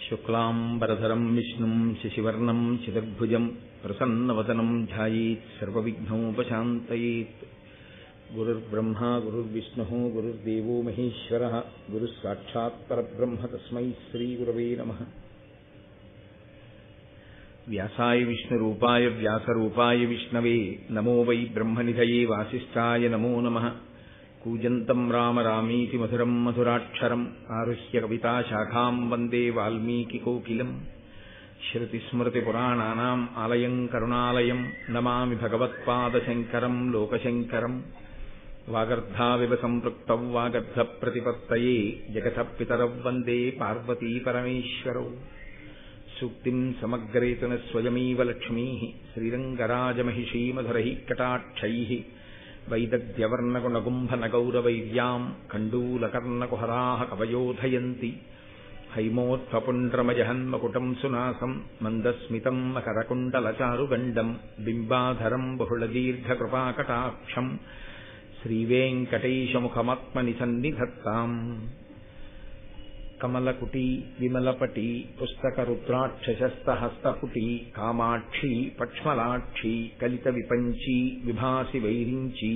శుక్లాంబరధరం విష్ణుం శశివర్ణం చతుర్భుజం ప్రసన్నవదనం ధ్యాయేత్ సర్వవిఘ్నోపశాంతయేత్. గురుర్బ్రహ్మా గురుర్విష్ణుః గురుర్దేవో మహేశ్వరః గురుః సాక్షాత్ పరబ్రహ్మ తస్మై శ్రీగురవే నమః. వ్యాసాయ విష్ణురూపాయ వ్యాసరూపాయ విష్ణవే నమో వై బ్రహ్మనిధయే వాసిష్ఠాయ నమో నమః. కూజంతం రామ రామీతి మధురం మధురాక్షరం ఆరుహ్య కవితాశాఖాం వందే వాల్మీకికోకిలం. శ్రుతిస్మృతిపురాణానాం ఆలయం కరుణాలయం నమామి భగవత్పాదశంకరం లోకశంకరం. వాగర్ధావివ సంపృక్తౌ వాగర్ధప్రతిపత్తయే జగతః పితరౌ వందే పార్వతీ పరమేశ్వరౌ. సూక్తిం సమగ్రేతున స్వయమేవ లక్ష్మీః శ్రీరంగరాజమహిషీ మధురైః కటాక్షైః. వైదగ్ధ్యవర్ణగుణగుంభనగౌరవైర్యాం కండూలకర్ణకుహరాः కవయోధయంతి. హైమోత్ఫపుండ్రమజహన్మకుటం సునాసం మందస్మితం మకరకుండలచారుగండం బింబాధరం బహుళదీర్ఘకృపాకటాక్షం శ్రీవేంకటేశముఖమాత్మని సన్నిధత్తాం. కమలకుటీ విమలపటీ పుస్తకరుద్రాక్షసస్తహస్తపుటీ కామాక్షీ పక్ష్మలాక్షీ కలిత విపంచీ విభాసి వైరించీ.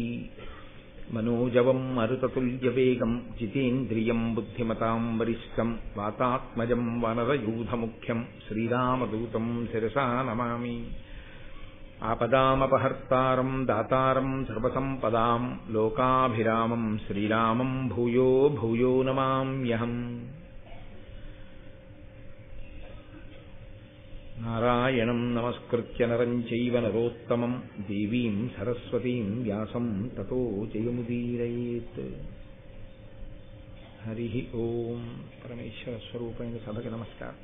మనోజవం మరుతతుల్యవేగం జితేంద్రియం బుద్ధిమతాం వరిష్టం వాతాత్మజం వనరయూధముఖ్యం శ్రీరామదూతం శిరసా నమామి. ఆపదామపహర్తారం దాతారం సర్వసంపదాం లోకాభిరామం శ్రీరామం భూయో భూయో నమామ్యహం. నారాయణం నమస్కృత్య నరం చైవ నరోత్తమం దేవీం సరస్వతీం వ్యాసం తతో జయముదీరయేత్. హరి ఓం. పరమేశ్వర స్వరూపమైన సభకి నమస్కారం.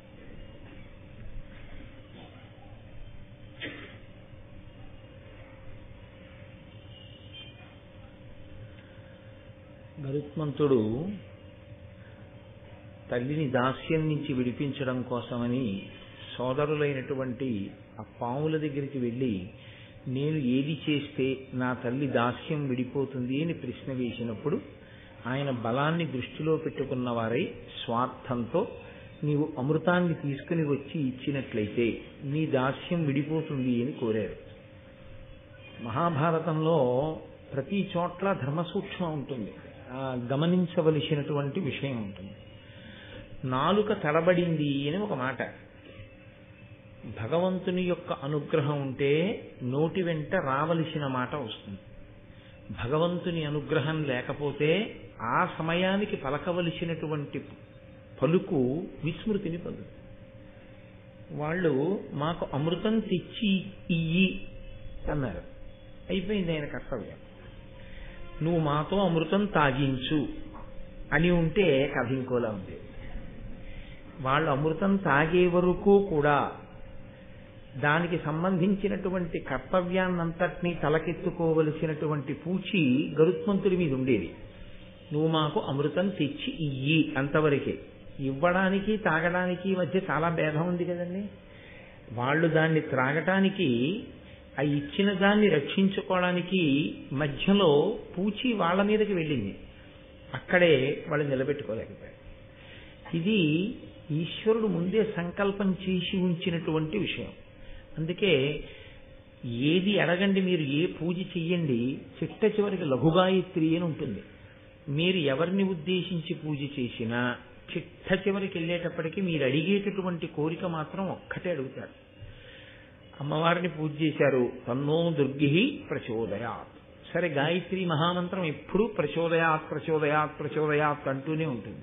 గరుత్మంతుడు తల్లిని దాస్యం నుంచి విడిపించడం కోసమని సోదరులైనటువంటి ఆ పాముల దగ్గరికి వెళ్ళి, నేను ఏది చేస్తే నా తల్లి దాస్యం విడిపోతుంది అని ప్రశ్న వేసినప్పుడు ఆయన బలాన్ని దృష్టిలో పెట్టుకున్నవారై స్వార్థంతో నీవు అమృతాన్ని తీసుకుని వచ్చి ఇచ్చినట్లయితే నీ దాస్యం విడిపోతుంది అని కోరారు. మహాభారతంలో ప్రతి చోట్ల ధర్మసూక్ష్మం ఉంటుంది, గమనించవలసినటువంటి విషయం ఉంటుంది. నాలుక తడబడింది అని ఒక మాట. భగవంతుని యొక్క అనుగ్రహం ఉంటే నోటి వెంట రావలసిన మాట వస్తుంది. భగవంతుని అనుగ్రహం లేకపోతే ఆ సమయానికి పలకవలసినటువంటి పలుకు విస్మృతిని పొందుతుంది. వాళ్ళు మాకు అమృతం తెచ్చి ఇయ్యి అన్నారు. అయిపోయింది ఆయన కర్తవ్యం. నువ్వు మాతో అమృతం తాగించు అని ఉంటే కథ ఇంకోలా ఉంది. వాళ్ళు అమృతం తాగే వరకు కూడా దానికి సంబంధించినటువంటి కర్తవ్యాన్నంతటినీ తలకెత్తుకోవలసినటువంటి పూచి గరుత్మంతుడి మీద ఉండేది. నువ్వు మాకు అమృతం తెచ్చి ఇయ్యి అంతవరకే. ఇవ్వడానికి తాగడానికి మధ్య చాలా భేదం ఉంది కదండి. వాళ్ళు దాన్ని త్రాగటానికి, ఆ ఇచ్చిన దాన్ని రక్షించుకోవడానికి మధ్యలో పూచి వాళ్ళ మీదకి వెళ్ళింది. అక్కడే వాళ్ళు నిలబెట్టుకోలేకపోయారు. ఇది ఈశ్వరుడు ముందే సంకల్పం చేసి ఉంచినటువంటి విషయం. అందుకే ఏది అడగండి, మీరు ఏ పూజ చెయ్యండి, చిట్ట చివరికి లఘుగాయత్రి అని ఉంటుంది. మీరు ఎవరిని ఉద్దేశించి పూజ చేసినా చిట్ట చివరికి వెళ్ళేటప్పటికీ మీరు అడిగేటటువంటి కోరిక మాత్రం ఒక్కటే అడుగుతారు. అమ్మవారిని పూజ చేశారు, తన్నో దుర్గి ప్రచోదయాత్. సరే, గాయత్రి మహామంత్రం ఎప్పుడూ ప్రచోదయాత్ ప్రచోదయాత్ ప్రచోదయాత్ అంటూనే ఉంటుంది.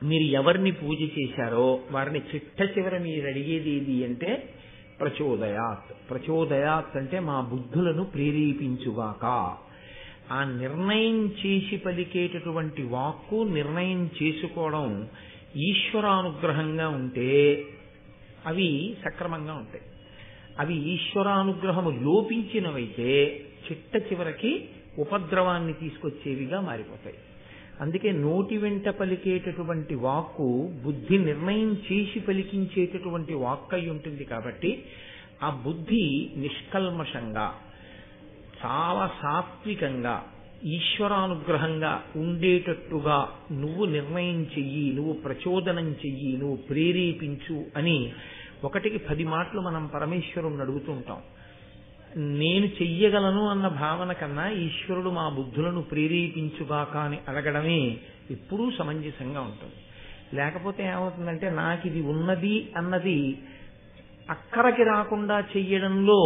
మీరు ఎవరిని పూజ చేశారో వారిని చిట్ట చివర మీరు అడిగేది ఏది అంటే ప్రచోదయాత్. ప్రచోదయాత్ అంటే మా బుద్ధులను ప్రేరేపించుగాక. ఆ నిర్ణయం చేసి పలికేటటువంటి వాక్కు, నిర్ణయం చేసుకోవడం ఈశ్వరానుగ్రహంగా ఉంటే అవి సక్రమంగా ఉంటాయి. అవి ఈశ్వరానుగ్రహము లోపించినవైతే చిట్ట చివరికి ఉపద్రవాన్ని తీసుకొచ్చేవిగా మారిపోతాయి. అందుకే నోటి వెంట పలికేటటువంటి వాక్కు బుద్ధి నిర్ణయం చేసి పలికించేటటువంటి వాక్కు అయి ఉంటుంది. కాబట్టి ఆ బుద్ధి నిష్కల్మషంగా, చాలా సాత్వికంగా, ఈశ్వరానుగ్రహంగా ఉండేటట్టుగా నువ్వు నిర్ణయం చెయ్యి, నువ్వు ప్రచోదనం చెయ్యి, నువ్వు ప్రేరేపించు అని 1కి 10 మాటలు మనం పరమేశ్వరుణ్ణి అడుగుతుంటాం. నేను చెయ్యగలను అన్న భావన కన్నా ఈశ్వరుడు మా బుద్ధులను ప్రేరేపించుగాక అని అడగడమే ఎప్పుడూ సమంజసంగా ఉంటుంది. లేకపోతే ఏమవుతుందంటే నాకు ఇది ఉన్నది అన్నది అక్కడికి రాకుండా చెయ్యడంలో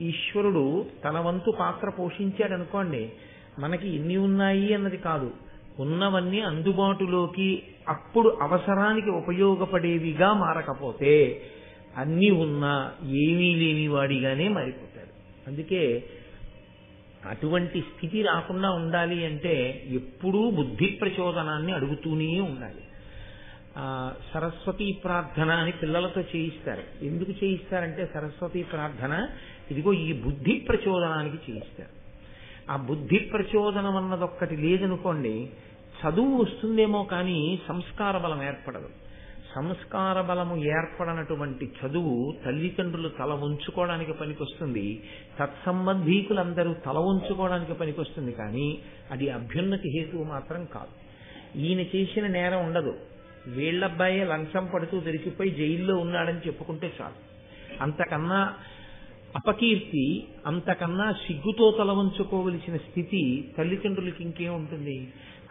ఈశ్వరుడు తన వంతు పాత్ర పోషించాడనుకోండి, మనకి ఎన్ని ఉన్నాయి అన్నది కాదు, ఉన్నవన్నీ అందుబాటులోకి అప్పుడు అవసరానికి ఉపయోగపడేవిగా మారకపోతే అన్నీ ఉన్నా ఏమీ లేని వాడిగానే మారిపోతాడు. అందుకే అటువంటి స్థితి రాకుండా ఉండాలి అంటే ఎప్పుడూ బుద్ధి ప్రచోదనాన్ని అడుగుతూనే ఉండాలి. సరస్వతీ ప్రార్థన అని పిల్లలతో చేయిస్తారు. ఎందుకు చేయిస్తారంటే సరస్వతీ ప్రార్థన ఇదిగో ఈ బుద్ధి ప్రచోదనానికి చేయిస్తారు. ఆ బుద్ధి ప్రచోదనం అన్నదొక్కటి లేదనుకోండి, చదువు వస్తుందేమో కానీ సంస్కార బలం ఏర్పడదు. సంస్కార బలము ఏర్పడనటువంటి చదువు తల్లిదండ్రులు తల ఉంచుకోవడానికి పనికొస్తుంది, తత్సంబంధీకులందరూ తల ఉంచుకోవడానికి పనికొస్తుంది, కానీ అది అభ్యున్నతి హేతువు మాత్రం కాదు. ఈయన చేసిన నేరం ఉండదు, వీళ్ళబ్బాయే లంచం పడుతూ దొరికిపోయి జైల్లో ఉన్నాడని చెప్పుకుంటే చాలు. అంతకన్నా అపకీర్తి, అంతకన్నా సిగ్గుతో తల వంచుకోవలసిన స్థితి తల్లిదండ్రులకి ఇంకేం ఉంటుంది?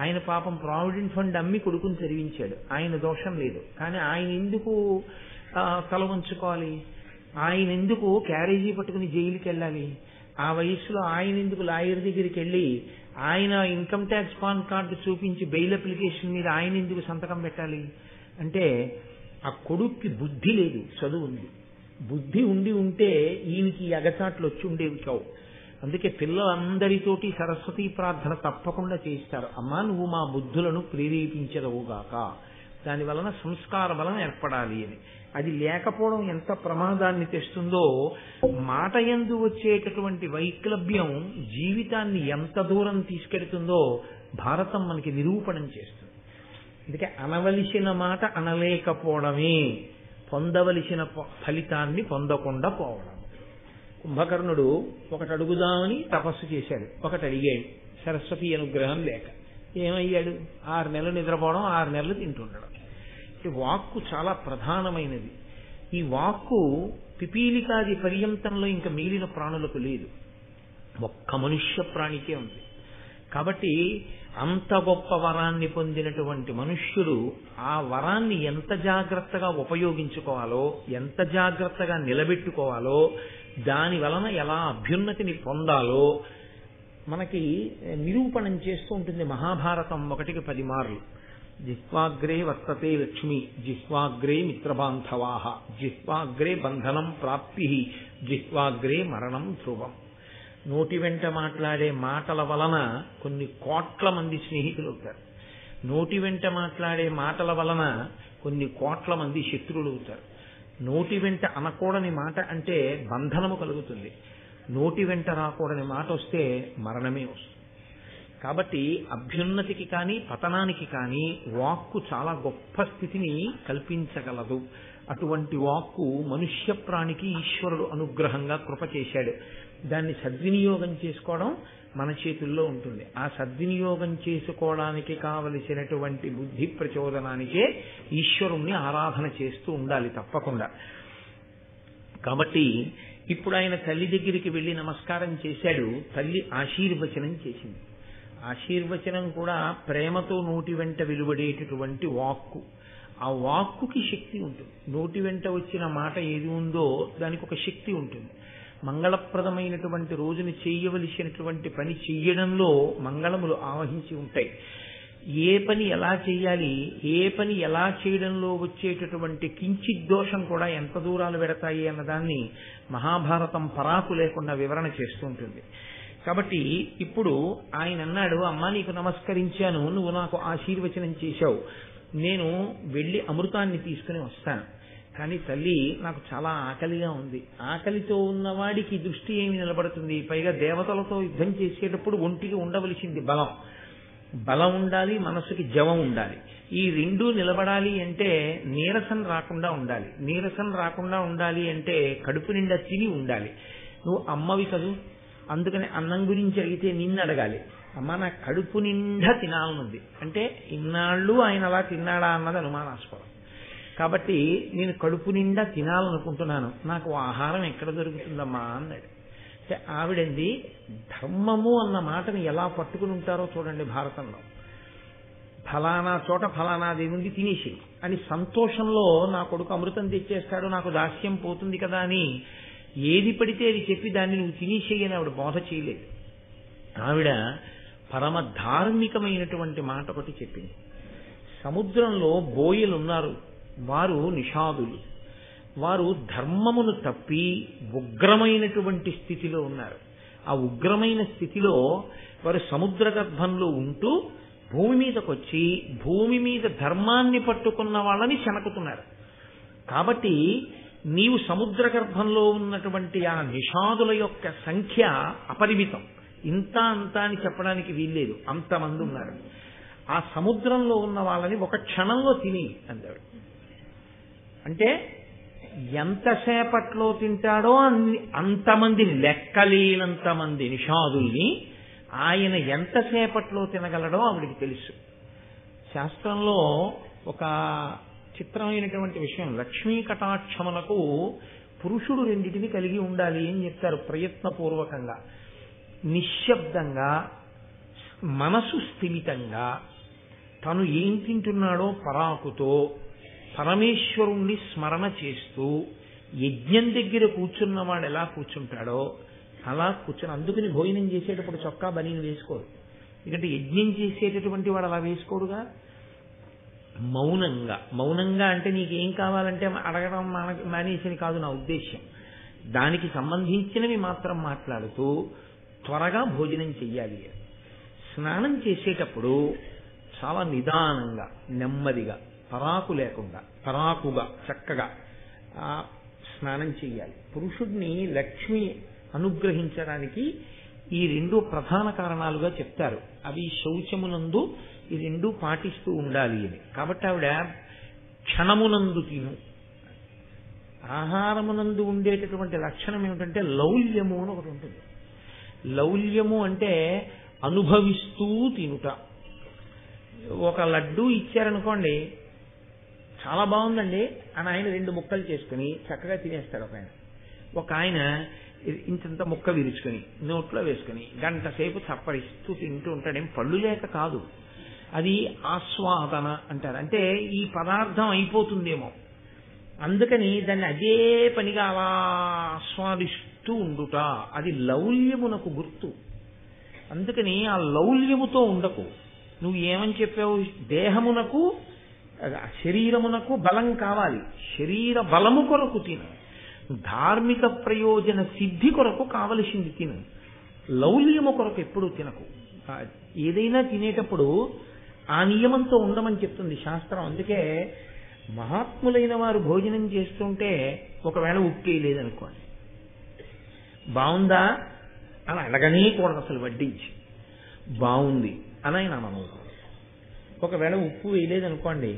ఆయన పాపం ప్రావిడెంట్ ఫండ్ అమ్మి కొడుకుని చదివించాడు, ఆయన దోషం లేదు, కానీ ఆయన ఎందుకు తల వంచుకోవాలి? ఆయన ఎందుకు క్యారేజీ పట్టుకుని జైలుకి వెళ్ళాలి? ఆ వయసులో ఆయన ఎందుకు లాయర్ దగ్గరికి వెళ్ళి ఆయన ఇన్కమ్ ట్యాక్స్ పాన్ కార్డు చూపించి బెయిల్ అప్లికేషన్ మీద ఆయన ఎందుకు సంతకం పెట్టాలి? అంటే ఆ కొడుక్కి బుద్ధి లేదు, చదువు ఉంది. బుద్ధి ఉండి ఉంటే ఈయనకి అగచాట్లు వచ్చి ఉండేవి కావు. అందుకే పిల్లలందరితోటి సరస్వతీ ప్రార్థన తప్పకుండా చేయిస్తారు. అమ్మా నువ్వు మా బుద్ధులను ప్రేరేపించదవుగాక, దాని వలన సంస్కార బలం ఏర్పడాలి అని. అది లేకపోవడం ఎంత ప్రమాదాన్ని తెస్తుందో, మాట యందు వచ్చేటటువంటి వైక్లభ్యం జీవితాన్ని ఎంత దూరం తీసుకెడుతుందో భారతం మనకి నిరూపణం చేస్తుంది. అందుకే అనవలసిన మాట అనలేకపోవడమే పొందవలసిన ఫలితాన్ని పొందకుండా పోవడం. కుంభకర్ణుడు ఒకటి అడుగుదామని తపస్సు చేశాడు, ఒకటి అడిగాడు, సరస్వతి అనుగ్రహం లేక ఏమయ్యాడు? 6 నెలలు నిద్రపోవడం, 6 నెలలు తింటుండడం. ఈ వాక్కు చాలా ప్రధానమైనది. ఈ వాక్కు పిపీలికాది పర్యంతంలో ఇంకా మిగిలిన ప్రాణులకు లేదు, ఒక్క మనుష్య ప్రాణికే ఉంది. కాబట్టి అంత గొప్ప వరాన్ని పొందినటువంటి మనుష్యుడు ఆ వరాన్ని ఎంత జాగ్రత్తగా ఉపయోగించుకోవాలో, ఎంత జాగ్రత్తగా నిలబెట్టుకోవాలో, దాని వలన ఎలా అభ్యున్నతిని పొందాలో మనకి నిరూపణం చేస్తూ ఉంటుంది మహాభారతం 1కి 10 మార్లు. జిహ్వాగ్రే వర్తతే లక్ష్మి, జిహ్వాగ్రే మిత్రబాంధవాః, జిహ్వాగ్రే బంధనం ప్రాప్తి, జిహ్వాగ్రే మరణం ధ్రువం. నోటి వెంట మాట్లాడే మాటల వలన కొన్ని కోట్ల మంది స్నేహితులు అవుతారు. నోటి వెంట మాట్లాడే మాటల వలన కొన్ని కోట్ల మంది శత్రువులు అవుతారు. నోటి వెంట అనకూడని మాట అంటే బంధనము కలుగుతుంది, నోటి వెంట రాకూడని మాట వస్తే మరణమే వస్తుంది. కాబట్టి అభ్యున్నతికి కానీ పతనానికి కానీ వాక్కు చాలా గొప్ప స్థితిని కల్పించగలదు. అటువంటి వాక్కు మనుష్య ప్రాణికి ఈశ్వరుడు అనుగ్రహంగా కృప చేశాడు. దాన్ని సద్వినియోగం చేసుకోవడం మన చేతుల్లో ఉంటుంది. ఆ సద్వినియోగం చేసుకోవడానికి కావలసినటువంటి బుద్ధి ప్రచోదనానికే ఈశ్వరుణ్ణి ఆరాధన చేస్తూ ఉండాలి తప్పకుండా. కాబట్టి ఇప్పుడు ఆయన తల్లి దగ్గరికి వెళ్లి నమస్కారం చేశాడు. తల్లి ఆశీర్వచనం చేసింది. ఆశీర్వచనం కూడా ప్రేమతో నోటి వెంట వెలువడేటటువంటి వాక్కు. ఆ వాక్కుకి శక్తి ఉంటుంది. నోటి వెంట వచ్చిన మాట ఏది ఉందో దానికి ఒక శక్తి ఉంటుంది. మంగళప్రదమైనటువంటి రోజుని చేయవలసినటువంటి పని చెయ్యడంలో మంగళములు ఆవహించి ఉంటాయి. ఏ పని ఎలా చేయాలి, ఏ పని ఎలా చేయడంలో వచ్చేటటువంటి కించిత్ దోషం కూడా ఎంత దూరాలు పెడతాయి అన్నదాన్ని మహాభారతం పరాకు లేకుండా వివరణ చేస్తూ ఉంటుంది. కాబట్టి ఇప్పుడు ఆయన అన్నాడు, అమ్మా నీకు నమస్కరించాను, నువ్వు నాకు ఆశీర్వచనం చేశావు, నేను వెళ్ళి అమృతాన్ని తీసుకుని వస్తాను. కానీ తల్లి నాకు చాలా ఆకలిగా ఉంది. ఆకలితో ఉన్నవాడికి దృష్టి ఏమి నిలబడుతుంది? పైగా దేవతలతో యుద్ధం చేసేటప్పుడు ఒంటికి ఉండవలసింది బలం. బలం ఉండాలి, మనసుకి జవం ఉండాలి. ఈ రెండూ నిలబడాలి అంటే నీరసం రాకుండా ఉండాలి. నీరసం రాకుండా ఉండాలి అంటే కడుపు నిండా తిని ఉండాలి. నువ్వు అమ్మవి కదూ, అందుకని అన్నం గురించి అడిగితే నిన్ను అడగాలి. అమ్మ నా కడుపు నిండా తినాలనుంది అంటే ఇన్నాళ్ళు ఆయన అలా తిన్నాడా అన్నది అనుమానాస్పదం. కాబట్టి నేను కడుపు నిండా తినాలనుకుంటున్నాను, నాకు ఆహారం ఎక్కడ దొరుకుతుందమ్మా అన్నాడు. అంటే ఆవిడంది ధర్మము అన్న మాటని ఎలా పట్టుకుని ఉంటారో చూడండి. భారతంలో ఫలానా చోట ఫలానాది ఉంది తినేసి అని సంతోషంలో నా కొడుకు అమృతం తెచ్చేస్తాడు, నాకు దాస్యం పోతుంది కదా అని ఏది పడితే అది చెప్పి దాన్ని నువ్వు తినేసేయని ఆవిడ బోధ చేయలేదు. ఆవిడ పరమ ధార్మికమైనటువంటి మాట ఒకటి చెప్పింది. సముద్రంలో బోయలున్నారు, వారు నిషాదులు, వారు ధర్మమును తప్పి ఉగ్రమైనటువంటి స్థితిలో ఉన్నారు. ఆ ఉగ్రమైన స్థితిలో వారు సముద్ర గర్భంలో ఉంటూ భూమి మీదకి వచ్చి భూమి మీద ధర్మాన్ని పట్టుకున్న వాళ్ళని శనకుతున్నారు. కాబట్టి నీవు సముద్ర గర్భంలో ఉన్నటువంటి ఆ నిషాదుల యొక్క సంఖ్య అపరిమితం, ఇంత అంత అని చెప్పడానికి వీల్లేదు, అంతమంది ఉన్నారు. ఆ సముద్రంలో ఉన్న వాళ్ళని ఒక క్షణంలో తిని అంటాడు. అంటే ఎంతసేపట్లో తింటాడో అంతమంది, లెక్కలేనంతమంది నిషాదుల్ని ఆయన ఎంతసేపట్లో తినగలడో ఆవిడికి తెలుసు. శాస్త్రంలో ఒక చిత్రమైనటువంటి విషయం, లక్ష్మీ కటాక్షములకు పురుషుడు రెండిటిని కలిగి ఉండాలి అని చెప్తారు ప్రయత్నపూర్వకంగా. నిశ్శబ్దంగా మనసు స్థిమితంగా తను ఏం తింటున్నాడో పరాకుతో పరమేశ్వరుణ్ణి స్మరణ చేస్తూ యజ్ఞం దగ్గర కూర్చున్నవాడు ఎలా కూర్చుంటాడో అలా కూర్చొని, అందుకని భోజనం చేసేటప్పుడు చొక్కా బనీను వేసుకోరు, ఎందుకంటే యజ్ఞం చేసేటటువంటి వాడు అలా వేసుకోరుగా. మౌనంగా, మౌనంగా అంటే నీకేం కావాలంటే అడగడం మానేసని కాదు నా ఉద్దేశ్యం, దానికి సంబంధించినవి మాత్రం మాట్లాడుతూ త్వరగా భోజనం చెయ్యాలి. స్నానం చేసేటప్పుడు చాలా నిదానంగా నెమ్మదిగా పరాకు లేకుండా పరాకుగా చక్కగా స్నానం చెయ్యాలి. పురుషుడిని లక్ష్మి అనుగ్రహించడానికి ఈ రెండు ప్రధాన కారణాలుగా చెప్తారు. అవి శౌచమునందు ఈ రెండు పాటిస్తూ ఉండాలి అని. కాబట్టి ఆవిడ క్షణమునందు తిను. ఆహారమునందు ఉండేటటువంటి లక్షణం ఏమిటంటే లౌల్యము అని ఒకటి ఉంటుంది. లౌల్యము అంటే అనుభవిస్తూ తినుట. ఒక లడ్డూ ఇచ్చారనుకోండి, చాలా బాగుందండి అని ఆయన 2 ముక్కలు చేసుకుని చక్కగా తినేస్తాడు ఒక ఆయన ఇంత ముక్క విరుచుకొని నోట్లో వేసుకుని గంట సేపు చప్పరిస్తూ తింటూ ఉంటాడు. ఏం పళ్ళు లేక కాదు, అది ఆస్వాదన అంటారు. అంటే ఈ పదార్థం అయిపోతుందేమో అందుకని దాన్ని అదే పనిగా అలా ఆస్వాదిస్తూ ఉండుట, అది లౌల్యమునకు గుర్తు. అందుకని ఆ లౌల్యముతో ఉండకు. నువ్వు ఏమని చెప్పావు, దేహమునకు శరీరమునకు బలం కావాలి, శరీర బలము కొరకు తిను, ధార్మిక ప్రయోజన సిద్ధి కొరకు కావలసింది తిను, లౌల్యము కొరకు ఎప్పుడూ తినకు. ఏదైనా తినేటప్పుడు ఆ నియమంతో ఉండమని చెప్తుంది శాస్త్రం. అందుకే మహాత్ములైన వారు భోజనం చేస్తుంటే ఒకవేళ ఉప్పేయలేదనుకోండి, బాగుందా అని అడగనే కూడదు, అసలు వడ్డించి బాగుంది అని ఆయన అనకూడదు. ఒకవేళ ఉప్పు వేయలేదనుకోండి,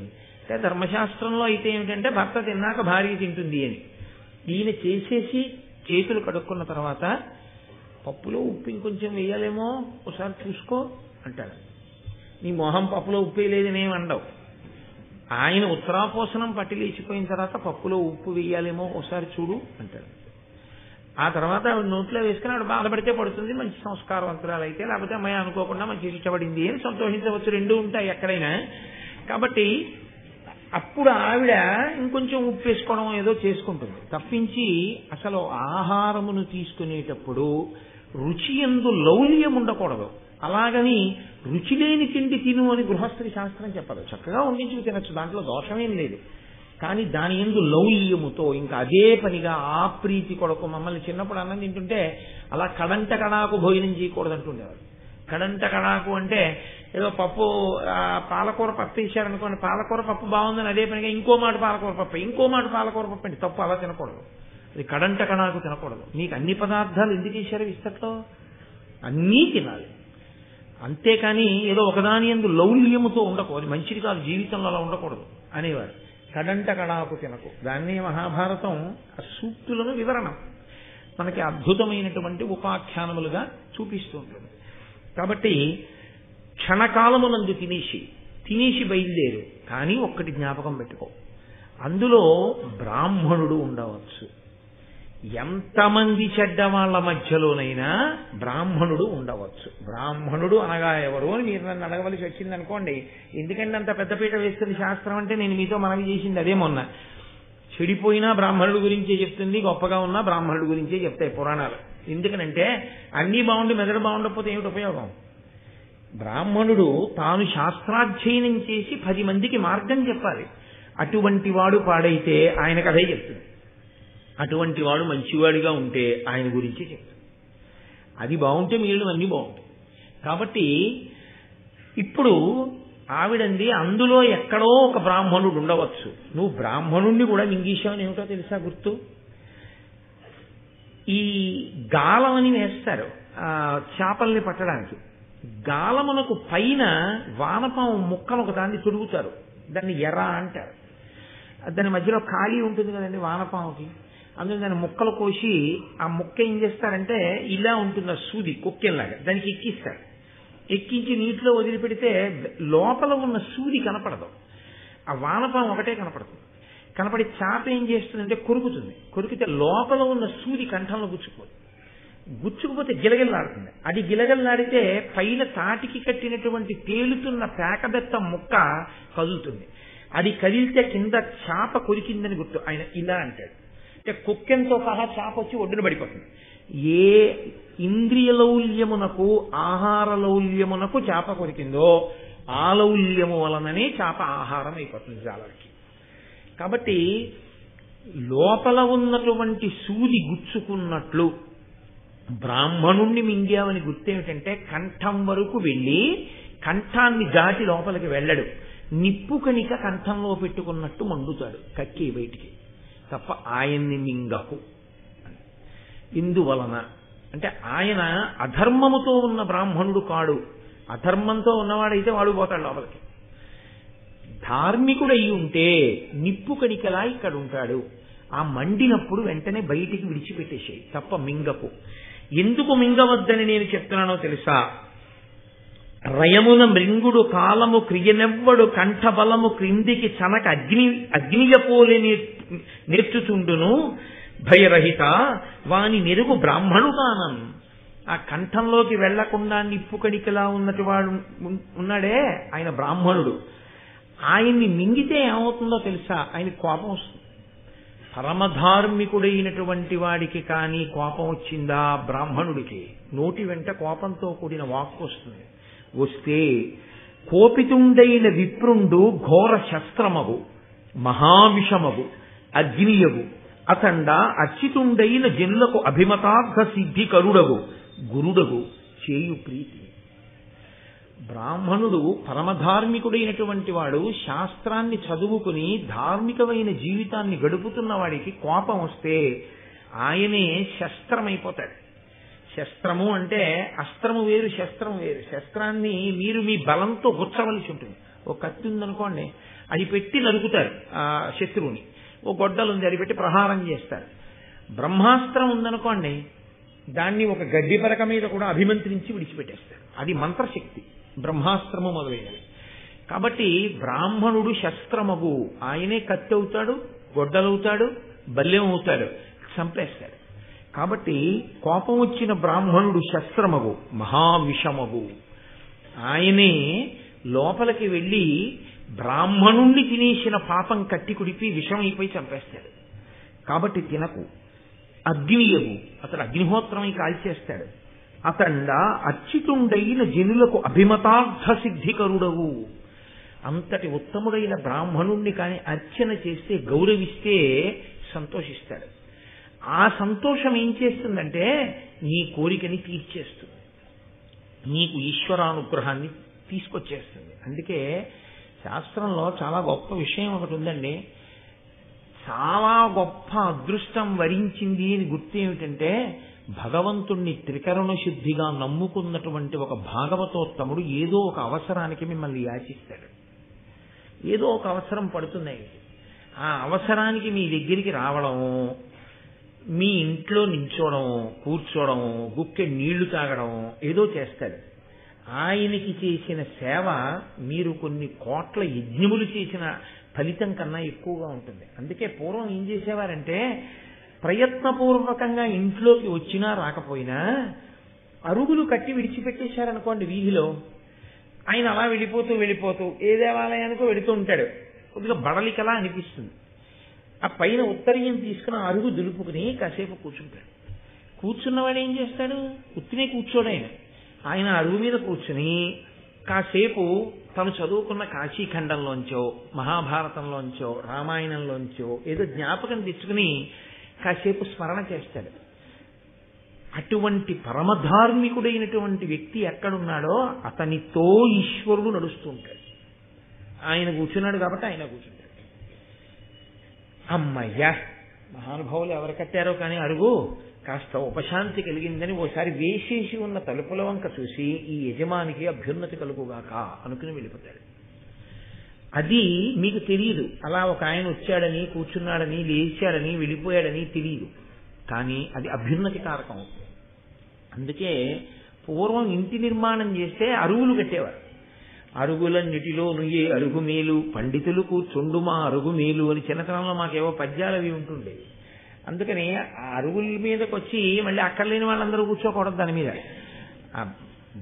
ధర్మశాస్త్రంలో అయితే ఏమిటంటే భర్త తిన్నాక భార్య తింటుంది అని. ఈయన చేసేసి చేతులు కడుక్కున్న తర్వాత పప్పులో ఉప్పు ఇంకొంచెం వేయాలేమో ఒకసారి చూసుకో అంటాడు. నీ మొహం పప్పులో ఉప్పు వేయలేదని ఏమి అండవు. ఆయన ఉత్తరాపోసనం పట్టి లేచిపోయిన తర్వాత పప్పులో ఉప్పు వేయాలేమో ఒకసారి చూడు అంటాడు. ఆ తర్వాత ఆవిడ నోట్లో వేసుకుని ఆవిడ బాధపడితే పడుతుంది, మంచి సంస్కారవంతురాలు అయితే, లేకపోతే అమ్మాయి అనుకోకుండా మంచి ఇష్టపడింది అని సంతోషించవచ్చు, రెండూ ఉంటాయి ఎక్కడైనా. కాబట్టి అప్పుడు ఆవిడ ఇంకొంచెం ఉప్పు వేసుకోవడం ఏదో చేసుకుంటుంది తప్పించి, అసలు ఆహారమును తీసుకునేటప్పుడు రుచి యందు లౌల్యం ఉండకూడదు. అలాగని రుచి లేని తిండి తిను అని గృహస్థి శాస్త్రం చెప్పదు. చక్కగా వండించుకు తినచ్చు, దాంట్లో దోషమేం లేదు. కానీ దాని యందు లౌల్యముతో ఇంకా అదే పనిగా ఆ ప్రీతి కొరకు మమ్మల్ని చిన్నప్పుడు అన్నం తింటుంటే అలా కడంట కడాకు భోజనం చేయకూడదు అంటుండేవారు. కడంట కడాకు అంటే ఏదో పప్పు పాలకూర పప్పు ఇచ్చారనుకోండి, పాలకూర పప్పు బాగుందని అదే పనిగా ఇంకో మాట పాలకూర పప్పు, ఇంకో మాట పాలకూర పప్పు అంటే తప్పు, అలా తినకూడదు. అది కడంట కడాకు తినకూడదు. నీకు అన్ని పదార్థాలు ఎందుకు ఇచ్చారు విస్తట్లో, అన్నీ తినాలి. అంతేకాని ఏదో ఒకదాని యందు లౌల్యముతో ఉండకూడదు, మంచిది కాదు, జీవితంలో అలా ఉండకూడదు అనేవారు. కడంట కడాకు తినకు, దాన్ని మహాభారతం సూక్తులను వివరణం. మనకి అద్భుతమైనటువంటి ఉపాఖ్యానములుగా చూపిస్తూ ఉంటుంది. కాబట్టి క్షణకాలమునందు తినేసి బయలుదేరు. కానీ ఒక్కటి జ్ఞాపకం పెట్టుకో, అందులో బ్రాహ్మణుడు ఉండవచ్చు. ఎంతమంది చెడ్డవాళ్ల మధ్యలోనైనా బ్రాహ్మణుడు ఉండవచ్చు. బ్రాహ్మణుడు అనగా ఎవరు అని మీరు నన్ను అడగవలసి వచ్చింది అనుకోండి. ఎందుకంటే అంత పెద్దపీట వేస్తుంది శాస్త్రం అంటే, నేను మీతో మనవి చేసింది అదే. మొన్న చెడిపోయినా బ్రాహ్మణుడు గురించే చెప్తుంది, గొప్పగా ఉన్నా బ్రాహ్మణుడు గురించే చెప్తాయి పురాణాలు. ఎందుకనంటే అన్నీ బాగుండి మెదడు బాగుండకపోతే ఏమిటి ఉపయోగం? బ్రాహ్మణుడు తాను శాస్త్రాధ్యయనం చేసి 10 మందికి మార్గం చెప్పాలి. అటువంటి వాడు పాడైతే ఆయనకు అదే చెప్తుంది. అటువంటి వాడు మంచివాడిగా ఉంటే ఆయన గురించి చెప్తుంది. అది బాగుంటే మీరు అన్నీ బాగుంటాయి. కాబట్టి ఇప్పుడు ఆవిడంది అందులో ఎక్కడో ఒక బ్రాహ్మణుడు ఉండవచ్చు. నువ్వు బ్రాహ్మణుణ్ణి కూడా మింగేశావని ఏమిటో తెలుసా గుర్తు? ఈ గాలమని వేస్తారు చేపల్ని పట్టడానికి. గాలమునకు పైన వానపాము ముక్కను ఒక దాన్ని తొడుగుతారు, దాన్ని ఎర్ర అంటారు. దాని మధ్యలో ఖాళీ ఉంటుంది కదండి వానపాముకి, అందులో దాన్ని ముక్కలు కోసి ఆ ముక్క ఏం చేస్తారంటే ఇలా ఉంటుంది సూది కుక్కెల్లాగా, దానికి ఎక్కిస్తారు. ఎక్కించి నీటిలో వదిలిపెడితే లోపల ఉన్న సూది కనపడదు, ఆ వానపాము ఒకటే కనపడుతుంది. కనపడి చేప ఏం చేస్తుందంటే కొరుకుతుంది. కొరికితే లోపల ఉన్న సూది కంఠంలో గుచ్చుకుపోతే గిలగిల్లాడుతుంది. అది గిలగిల్లాడితే పైన తాటికి కట్టినటువంటి తేలుతున్న పేకబెత్త ముక్క కదులుతుంది. అది కదిలితే కింద చేప కొరికిందని గుర్తు. ఆయన ఇలా అంటాడు, అంటే కుక్కెంతో సహా చేప వచ్చి ఒడ్డున పడిపోతుంది. ఏ ఇంద్రియ లౌల్యమునకు ఆహార లౌల్యమునకు చేప కొరికిందో ఆ లౌల్యము వలననే చేప ఆహారం అయిపోతుంది జాలకి. కాబట్టి లోపల ఉన్నటువంటి సూది గుచ్చుకున్నట్లు బ్రాహ్మణుణ్ణి మింగావని గుర్తేమిటంటే కంఠం వరకు వెళ్ళి కంఠాన్ని దాటి లోపలికి వెళ్ళడు. నిప్పు కణిక కంఠంలో పెట్టుకున్నట్టు మండుతాడు కక్కి బయటికి, తప్ప ఆయన్ని మింగకు. ఇందువలన అంటే ఆయన అధర్మముతో ఉన్న బ్రాహ్మణుడు కాడు. అధర్మంతో ఉన్నవాడైతే వాడు పోతాడు లోపలికి. ధార్మికుడై ఉంటే నిప్పు కణికలా ఇక్కడ ఉంటాడు. ఆ మండినప్పుడు వెంటనే బయటికి విడిచిపెట్టేసేయి, తప్ప మింగకు. ఎందుకు మింగవద్దని నేను చెప్తున్నానో తెలుసా? రయమున మృంగుడు కాలము క్రియనెవ్వడు కంఠబలము క్రిందికి చనక అగ్నియపోలే నేర్చుచుండును భయరహిత వాని నెరుగు బ్రాహ్మణుగానం. ఆ కంఠంలోకి వెళ్లకుండా నిప్పు కణికలా ఉన్నటి వాడు ఉన్నాడే ఆయన బ్రాహ్మణుడు. ఆయన్ని మింగితే ఏమవుతుందో తెలుసా? ఆయన కోపం వస్తుంది. పరమధార్మికుడైనటువంటి వాడికి కానీ కోపం వచ్చిందా? బ్రాహ్మణుడికి నోటి వెంట కోపంతో కూడిన వాక్కు వస్తుంది. వస్తే కోపితుండైన విప్రుండు ఘోర శస్త్రమగు మహావిషమగు అగ్నియగు అతండ అర్చితుండైన జనులకు అభిమతార్థ సిద్ధి కరుడగు గురుడగు చేయు ప్రీతి. బ్రాహ్మణుడు పరమధార్మికుడైనటువంటి వాడు, శాస్త్రాన్ని చదువుకుని ధార్మికమైన జీవితాన్ని గడుపుతున్న వాడికి కోపం వస్తే ఆయనే శస్త్రమైపోతాడు. శస్త్రము అంటే అస్త్రము వేరు, శస్త్రము వేరు. శస్త్రాన్ని మీరు మీ బలంతో గుచ్చవలసి ఉంటుంది. ఒక కత్తి ఉందనుకోండి, అది పెట్టి నరుకుతారు ఆ శత్రువుని. ఓ గొడ్డలు ఉంది, అది పెట్టి ప్రహారం చేస్తారు. బ్రహ్మాస్త్రం ఉందనుకోండి, దాన్ని ఒక గడ్డి పరక మీద కూడా అభిమంత్రించి విడిచిపెట్టేస్తారు. అది మంత్రశక్తి, బ్రహ్మాస్త్రము మొదలైనవి. కాబట్టి బ్రాహ్మణుడు శస్త్రమగు, ఆయనే కత్తి అవుతాడు, గొడ్డలవుతాడు, బల్యం అవుతాడు, చంపేస్తాడు. కాబట్టి కోపం వచ్చిన బ్రాహ్మణుడు శస్త్రమగు మహావిషమగు, ఆయనే లోపలికి వెళ్ళి బ్రాహ్మణుణ్ణి తినేసిన పాపం కట్టి కుడిపి విషమైపోయి చంపేస్తాడు. కాబట్టి తినకు. అగ్నియగు, అతడు అగ్నిహోత్రమై కాల్చేస్తాడు. అతండ అర్చితుండైన జనులకు అభిమతార్థ సిద్ధికరుడవు. అంతటి ఉత్తముడైన బ్రాహ్మణుణ్ణి కాని అర్చన చేస్తే, గౌరవిస్తే సంతోషిస్తాడు. ఆ సంతోషం ఏం చేస్తుందంటే నీ కోరికని తీర్చేస్తుంది, నీకు ఈశ్వరానుగ్రహాన్ని తీసుకొచ్చేస్తుంది. అందుకే శాస్త్రంలో చాలా గొప్ప విషయం ఒకటి ఉందండి. చాలా గొప్ప అదృష్టం వరించింది అని గుర్తు ఏమిటంటే, భగవంతుణ్ణి త్రికరణ శుద్ధిగా నమ్ముకున్నటువంటి ఒక భాగవతోత్తముడు ఏదో ఒక అవసరానికి మిమ్మల్ని యాచిస్తాడు. ఏదో ఒక అవసరం పడుతున్నాయి, ఆ అవసరానికి మీ దగ్గరికి రావడం, మీ ఇంట్లో నించోవడమో కూర్చోవడమో గుక్కె నీళ్లు తాగడమో ఏదో చేస్తాడు. ఆయనకి చేసిన సేవ మీరు కొన్ని కోట్ల యజ్ఞములు చేసిన ఫలితం కన్నా ఎక్కువగా ఉంటుంది. అందుకే పూర్వం ఏం చేసేవారంటే ప్రయత్నపూర్వకంగా ఇంట్లోకి వచ్చినా రాకపోయినా అరుగులు కట్టి విడిచిపెట్టేశారనుకోండి వీధిలో, ఆయన అలా వెళ్ళిపోతూ ఏ దేవాలయానికో వెళుతూ ఉంటాడు. కొద్దిగా బడలికలా అనిపిస్తుంది. ఆ పైన ఉత్తరీయం తీసుకుని అరుగు దులుపుకుని కాసేపు కూర్చుంటాడు. కూర్చున్నవాడు ఏం చేస్తాడు? ఉత్తినే కూర్చోడు. ఆయన అరుగు మీద కూర్చుని కాసేపు తను చదువుకున్న కాశీఖండంలోంచో మహాభారతంలోంచో రామాయణంలోంచో ఏదో జ్ఞాపకం తెచ్చుకుని కాసేపు స్మరణ చేస్తాడు. అటువంటి పరమధార్మికుడైనటువంటి వ్యక్తి ఎక్కడున్నాడో అతనితో ఈశ్వరుడు నడుస్తూ ఉంటాడు. ఆయన కూర్చున్నాడు కాబట్టి ఆయన కూర్చుంటాడు. అమ్మయ్యా, మహానుభావులు ఎవరు కట్టారో కానీ అరుగు కాస్త ఉపశాంతి కలిగిందని ఓసారి వేసేసి ఉన్న తలుపుల వంక చూసి ఈ యజమానికి అభ్యున్నతి కలుగుగాక అనుకుని వెళ్ళిపోతాడు. అది మీకు తెలియదు. అలా ఒక ఆయన వచ్చాడని కూర్చున్నాడని లేచాడని వెళ్ళిపోయాడని తెలియదు. కానీ అది అభ్యున్నతి కారకం అవుతుంది. అందుకే పూర్వం ఇంటి నిర్మాణం చేస్తే అరుగులు కట్టేవారు. అరుగులన్నిటిలో నుయ్యే అరుగు మేలు పండితులు కూర్చుండుమా అరుగు మేలు అని చిన్నతనంలో మాకేవో పద్యాలు అవి ఉంటుండేవి. అందుకని ఆ అరుగుల మీదకి వచ్చి మళ్ళీ అక్కర్లేని వాళ్ళందరూ కూర్చోకూడదు. దాని మీద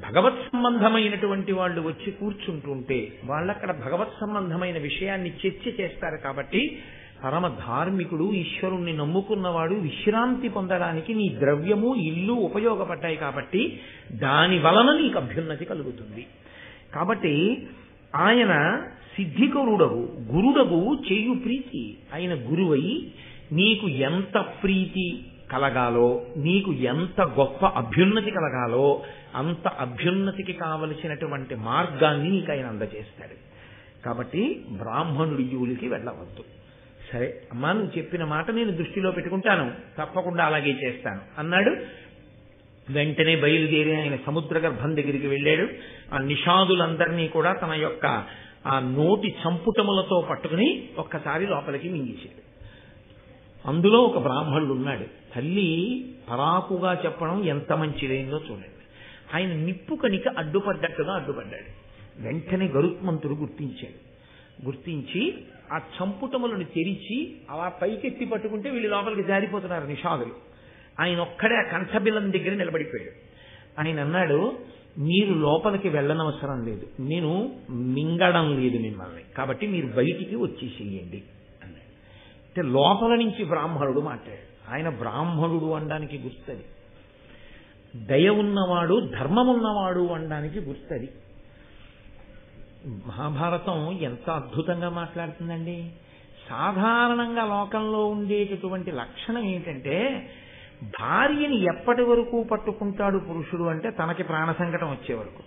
భగవత్ సంబంధమైనటువంటి వాళ్ళు వచ్చి కూర్చుంటుంటే వాళ్ళక్కడ భగవత్ సంబంధమైన విషయాన్ని చర్చ చేస్తారు. కాబట్టి పరమ ధార్మికుడు ఈశ్వరుణ్ణి నమ్ముకున్నవాడు విశ్రాంతి పొందడానికి నీ ద్రవ్యము ఇల్లు ఉపయోగపడ్డాయి కాబట్టి దాని వలన నీకు అభ్యున్నతి కలుగుతుంది. కాబట్టి ఆయన సిద్ధికరుడవు గురుడవు చేయు ప్రీతి. ఆయన గురువై నీకు ఎంత ప్రీతి కలగాలో నీకు ఎంత గొప్ప అభ్యున్నతి కలగాలో అంత అభ్యున్నతికి కావలసినటువంటి మార్గాన్ని నీకు ఆయన అందజేస్తాడు. కాబట్టి బ్రాహ్మణుడి జోలికి వెళ్ళవద్దు. సరే అమ్మా, నువ్వు చెప్పిన మాట నేను దృష్టిలో పెట్టుకుంటాను, తప్పకుండా అలాగే చేస్తాను అన్నాడు. వెంటనే బయలుదేరి ఆయన సముద్ర గర్భం దగ్గరికి వెళ్ళాడు. ఆ నిషాదులందరినీ కూడా తన యొక్క ఆ నోటి చంపుటములతో పట్టుకుని ఒక్కసారి లోపలికి మింగేశాడు. అందులో ఒక బ్రాహ్మణుడు ఉన్నాడు. తల్లి పరాకుగా చెప్పడం ఎంత మంచిదైందో చూడండి. ఆయన నిప్పు కణిక అడ్డుపడ్డట్టుగా అడ్డుపడ్డాడు. వెంటనే గరుత్మంతుడు గుర్తించి ఆ చంపుటములను తెరిచి అలా పైకెత్తి పట్టుకుంటే వీళ్ళు లోపలికి జారిపోతున్నారు నిషాదులు. ఆయన ఒక్కడే ఆ కంఠబిలం దగ్గర నిలబడిపోయాడు. ఆయన అన్నాడు, మీరు లోపలికి వెళ్ళనవసరం లేదు, నేను మింగడం లేదు మిమ్మల్ని, కాబట్టి మీరు బయటికి వచ్చేసేయండి అన్నాడు. అంటే లోపల నుంచి బ్రాహ్మణుడు మాట్లాడాడు. ఆయన బ్రాహ్మణుడు అనడానికి గుర్తది, దయ ఉన్నవాడు ధర్మమున్నవాడు అనడానికి గుర్తది. మహాభారతం ఎంత అద్భుతంగా మాట్లాడుతుందండి. సాధారణంగా లోకంలో ఉండేటటువంటి లక్షణం ఏంటంటే భార్యని ఎప్పటి వరకు పట్టుకుంటాడు పురుషుడు అంటే తనకి ప్రాణ సంకటం వచ్చే వరకు.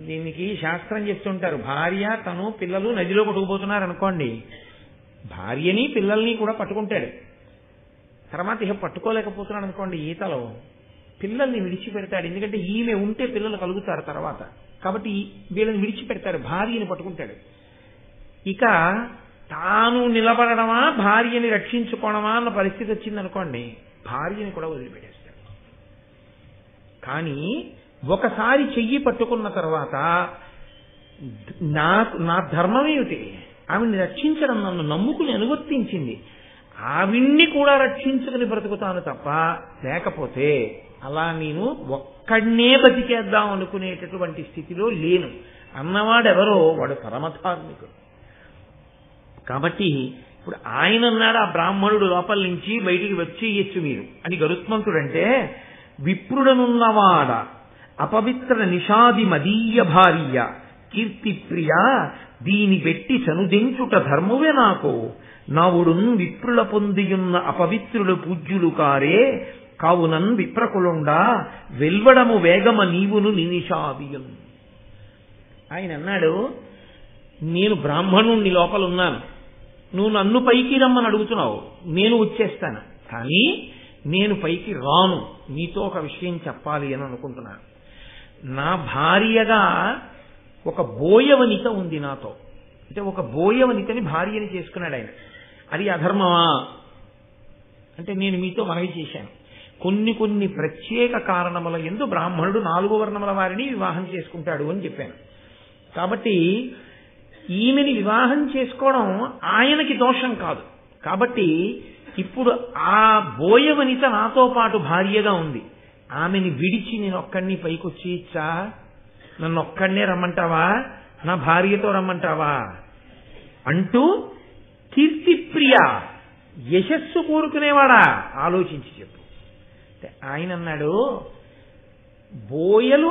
దీనికి శాస్త్రం చెప్తుంటారు, భార్య తను పిల్లలు నదిలో కొట్టుకుపోతున్నారు అనుకోండి, భార్యని పిల్లల్ని కూడా పట్టుకుంటాడు. తర్వాత ఇక పట్టుకోలేకపోతున్నాడు అనుకోండి ఈతలో, పిల్లల్ని విడిచిపెడతాడు. ఎందుకంటే ఈమె ఉంటే పిల్లలు కలుగుతారు తర్వాత, కాబట్టి వీళ్ళని విడిచిపెడతాడు, భార్యని పట్టుకుంటాడు. ఇక తాను నిలబడమా భార్యని రక్షించుకోవడమా అన్న పరిస్థితి వచ్చిందనుకోండి, భార్యని కూడా వదిలిపెట్టేస్తాడు. కానీ ఒకసారి చెయ్యి పట్టుకున్న తర్వాత నా ధర్మం ఏమిటి, ఆవిడ్ని రక్షించడం, నన్ను నమ్ముకుని అనువర్తించింది, ఆవిడ్ని కూడా రక్షించుకుని బ్రతుకుతాను తప్ప, లేకపోతే అలా నేను ఒక్కడనే బతికేద్దాం అనుకునేటటువంటి స్థితిలో లేను అన్నవాడెవరో వాడు పరమధార్మికుడు. కాబట్టి ఇప్పుడు ఆయన అన్నాడు, ఆ బ్రాహ్మణుడు లోపల నుంచి బయటికి వచ్చేయచ్చు మీరు అని గరుత్మంతుడంటే, విప్రుడనున్నవాడ అపవిత్ర నిషాది మదీయ భార్య కీర్తి ప్రియ దీని పెట్టి చనుదించుట ధర్మవే నాకు, నావుడున్ విప్రుల పొందియున్న అపవిత్రులు పూజ్యులు కారే, కావునన్ విప్రకులుండా వెల్వడము వేగమ నీవును నినిషాదియున్. ఆయన అన్నాడు, నేను బ్రాహ్మణుణ్ణి లోపల ఉన్నాను, నువ్వు నన్ను పైకి రమ్మని అడుగుతున్నావు, నేను వచ్చేస్తాను, కానీ నేను పైకి రాను, నీతో ఒక విషయం చెప్పాలి అని అనుకుంటున్నాను. నా భార్యగా ఒక బోయవనిత ఉంది నాతో, అంటే ఒక బోయవనితని భార్యని చేసుకున్నాడు ఆయన. అది అధర్మమా అంటే నేను మీతో మనవి చేశాను, కొన్ని కొన్ని ప్రత్యేక కారణముల యందు బ్రాహ్మణుడు 4 వర్ణముల వారిని వివాహం చేసుకుంటాడు అని చెప్పాను. కాబట్టి ఈమెని వివాహం చేసుకోవడం ఆయనకి దోషం కాదు. కాబట్టి ఇప్పుడు ఆ బోయవనిత నాతో పాటు భార్యగా ఉంది, ఆమెని విడిచి నేను ఒక్కడిని పైకొచ్చి ఇచ్చా, నన్ను ఒక్కడనే రమ్మంటావా, నా భార్యతో రమ్మంటావా అంటూ కీర్తిప్రియ యశస్సు కోరుకునేవాడా ఆలోచించి చెప్పు. ఆయన అన్నాడు, బోయలు